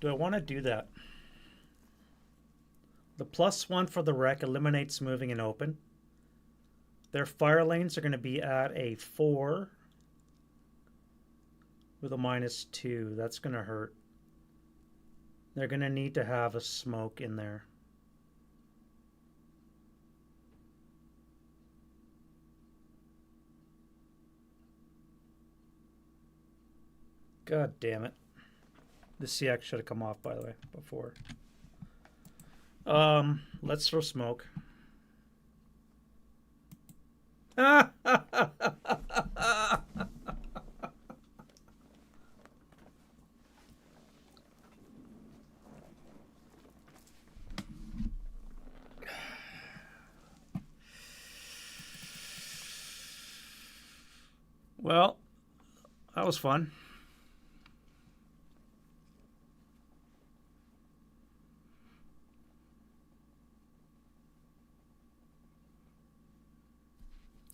Speaker 1: Do I want to do that? The +1 for the wreck eliminates moving and open. Their fire lanes are going to be at a 4 with a -2. That's going to hurt. They're going to need to have a smoke in there. God damn it. The CX should have come off, by the way, before. Let's throw smoke. Well, that was fun.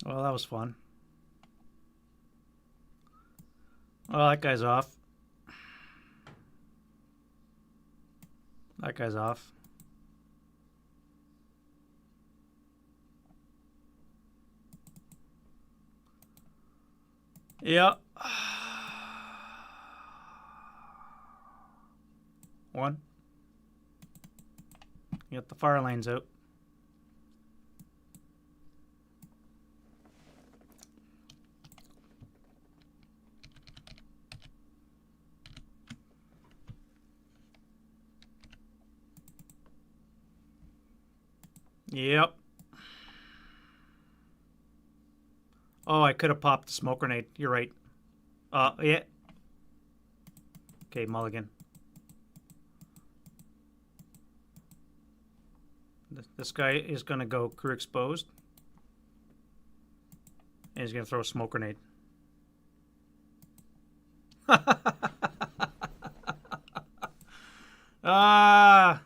Speaker 1: Well, that was fun. Well, that guy's off. That guy's off. Yeah. One. Get the fire lanes out. Yep. Oh, I could have popped the smoke grenade. You're right. Yeah. Okay, mulligan. This guy is going to go crew exposed. And he's going to throw a smoke grenade.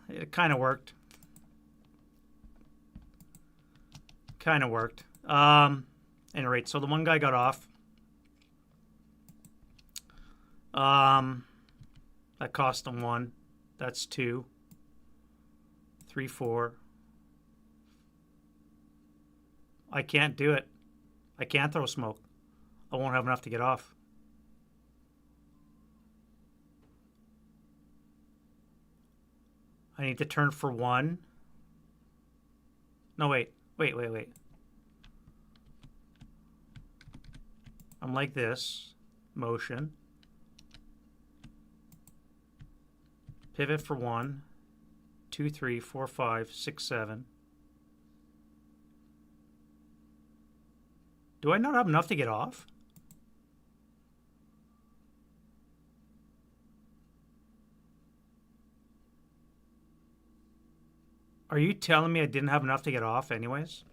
Speaker 1: It kind of worked. Kind of worked. Any rate, so the one guy got off. That cost him 1. That's 2. 3, 4. I can't do it. I can't throw smoke. I won't have enough to get off. I need to turn for 1. No, wait. I'm like this. Motion. Pivot for 1. 2, 3, 4, 5, 6, 7. Do I not have enough to get off? Are you telling me I didn't have enough to get off anyways?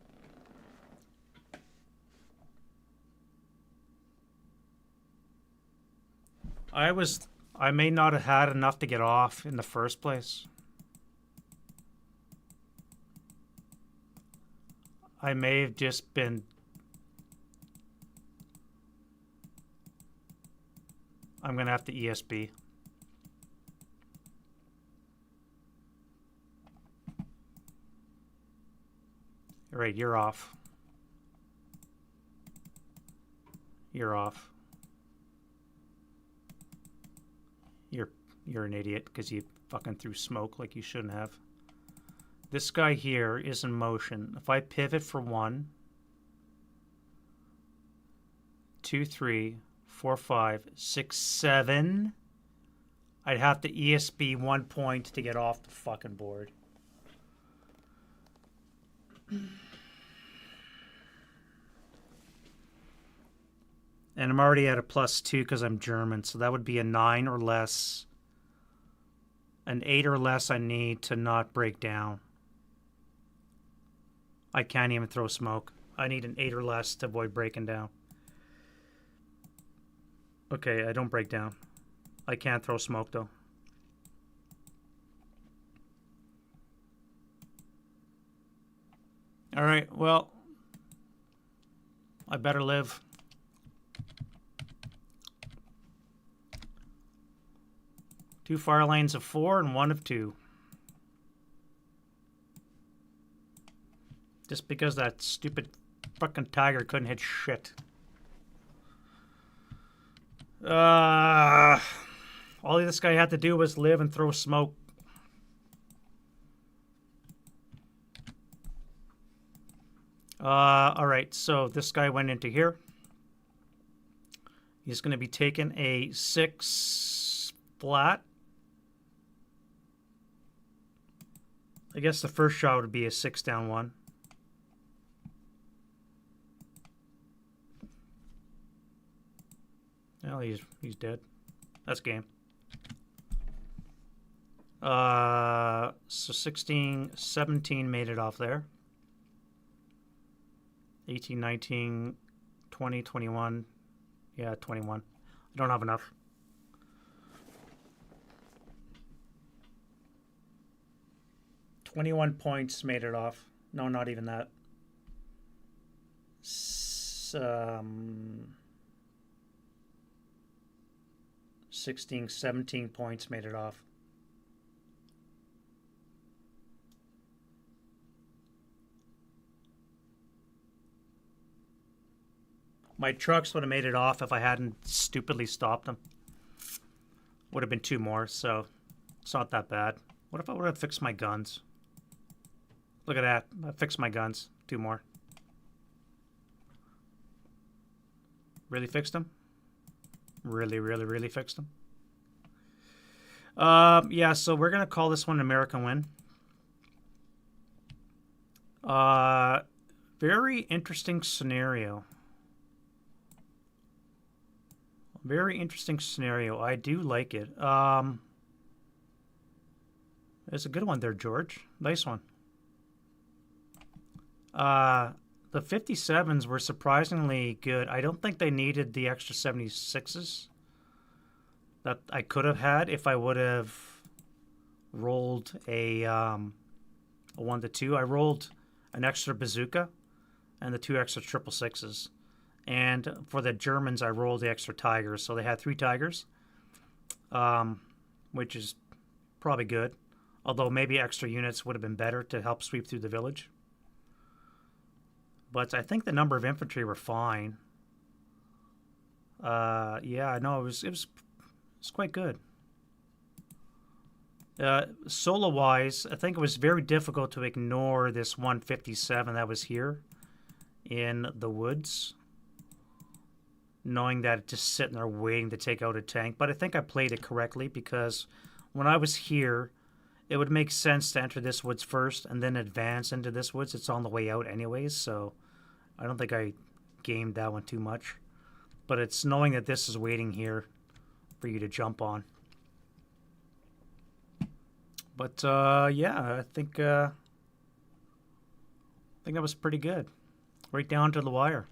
Speaker 1: I may not have had enough to get off in the first place. I may have just been... I'm going to have to ESB. All right, you're off. You're off. You're an idiot because you fucking threw smoke like you shouldn't have. This guy here is in motion. If I pivot for 1, 2, 3, 4, 5, 6, 7, I'd have to ESB 1 point to get off the fucking board. And I'm already at a +2 because I'm German, so that would be a 9 or less. An 8 or less I need to not break down. I can't even throw smoke. I need an 8 or less to avoid breaking down. Okay, I don't break down. I can't throw smoke though. All right, well, I better live. Two fire lanes of 4 and 1 of 2. Just because that stupid fucking tiger couldn't hit shit. All this guy had to do was live and throw smoke. All right, so this guy went into here. He's going to be taking a 6 flat. I guess the first shot would be a 6 down 1. Well, he's dead. That's game. So 16, 17 made it off there. 18, 19, 20, 21. Yeah, 21. I don't have enough. $21 points made it off. No, not even that. 16, 17 points made it off. My trucks would have made it off if I hadn't stupidly stopped them. Would have been 2 more, so it's not that bad. What if I would have fixed my guns? Look at that. I fixed my guns. 2 more. Really fixed them? Really fixed them? Yeah, so we're going to call this one an American win. Very interesting scenario. Very interesting scenario. I do like it. It's a good one there, George. Nice one. The 57s were surprisingly good. I don't think they needed the extra 76s that I could have had if I would have rolled a 1 to 2. I rolled an extra bazooka and the 2 extra 666s. And for the Germans, I rolled the extra Tigers. So they had 3 Tigers, which is probably good. Although maybe extra units would have been better to help sweep through the village. But I think the number of infantry were fine. Yeah, no, it was quite good. Solo-wise, I think it was very difficult to ignore this 157 that was here in the woods, knowing that it's just sitting there waiting to take out a tank. But I think I played it correctly, because when I was here, it would make sense to enter this woods first and then advance into this woods. It's on the way out anyways, so I don't think I gamed that one too much. But it's knowing that this is waiting here for you to jump on. But yeah, I think that was pretty good. Right down to the wire.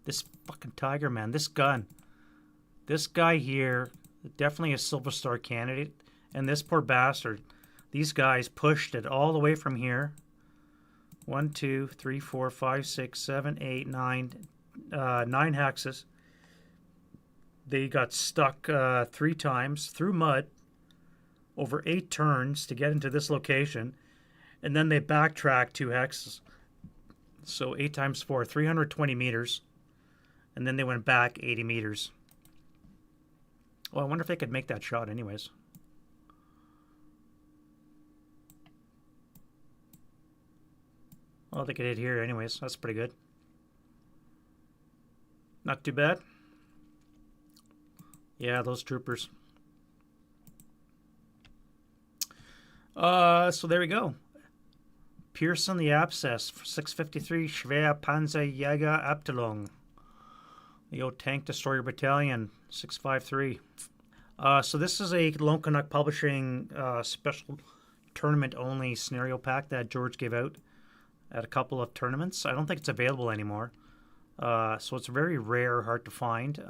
Speaker 1: This fucking Tiger, man. This gun. This guy here, definitely a Silver Star candidate. And this poor bastard. These guys pushed it all the way from here. 1, 2, 3, 4, 5, 6, 7, 8, 9. 9 hexes. They got stuck 3 times through mud over 8 turns to get into this location. And then they backtracked 2 hexes. So 8 times 4, 320 meters. And then they went back 80 meters. Well, I wonder if they could make that shot anyways. Well, they could hit here anyways. That's pretty good. Not too bad. Yeah, those troopers. So there we go. Pearson the Abscess, 653 Schwere Panzerjäger Abteilung. The old Tank Destroyer Battalion, 653. So this is a Lone Canuck Publishing special tournament-only scenario pack that George gave out at a couple of tournaments. I don't think it's available anymore. So it's very rare, hard to find.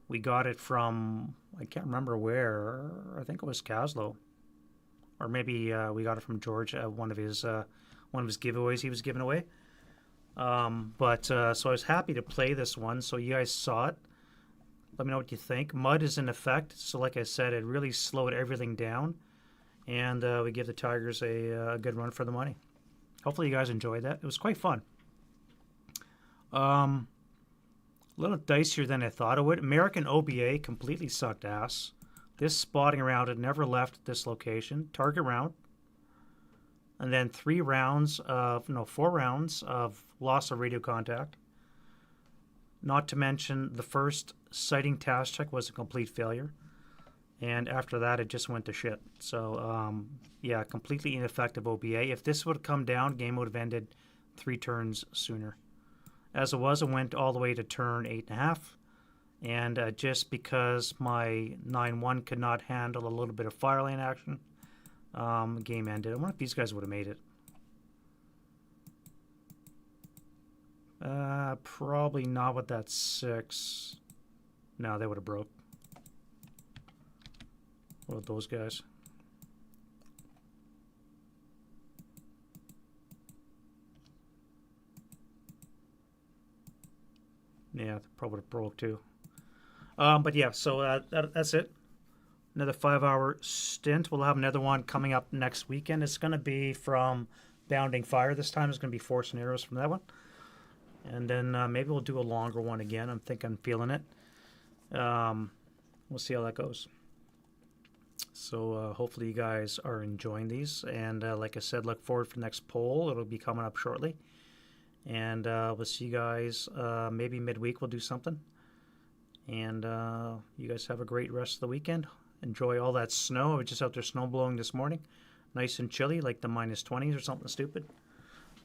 Speaker 1: We got it from, I can't remember where. I think it was Caslow. Or maybe we got it from George at one of his giveaways he was giving away. So I was happy to play this one. So you guys saw it. Let me know what you think. Mud is in effect. So like I said, it really slowed everything down. And we give the Tigers a good run for the money. Hopefully you guys enjoyed that. It was quite fun. A little dicier than I thought it would. American OBA completely sucked ass. This spotting round had never left this location. Target round. And then 4 rounds of loss of radio contact. Not to mention the first sighting task check was a complete failure. And after that, it just went to shit. So, yeah, completely ineffective OBA. If this would have come down, game would have ended 3 turns sooner. As it was, it went all the way to turn 8.5. And just because my 9-1 could not handle a little bit of fire lane action, game ended. I wonder if these guys would have made it. Probably not with that 6. No, they would have broke. What about those guys? Yeah, they probably would have broke too. But yeah, so that's it. Another 5-hour stint. We'll have another one coming up next weekend. It's going to be from Bounding Fire. This time it's going to be 4 scenarios from that one. And then maybe we'll do a longer one again. I'm feeling it. We'll see how that goes. So hopefully you guys are enjoying these. And like I said, look forward for the next poll. It'll be coming up shortly. And we'll see you guys maybe midweek. We'll do something. And you guys have a great rest of the weekend. Enjoy all that snow. I was just out there snow blowing this morning. Nice and chilly, like the -20s or something stupid.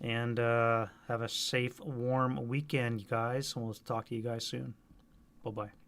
Speaker 1: And have a safe, warm weekend, you guys. And we'll talk to you guys soon. Bye-bye.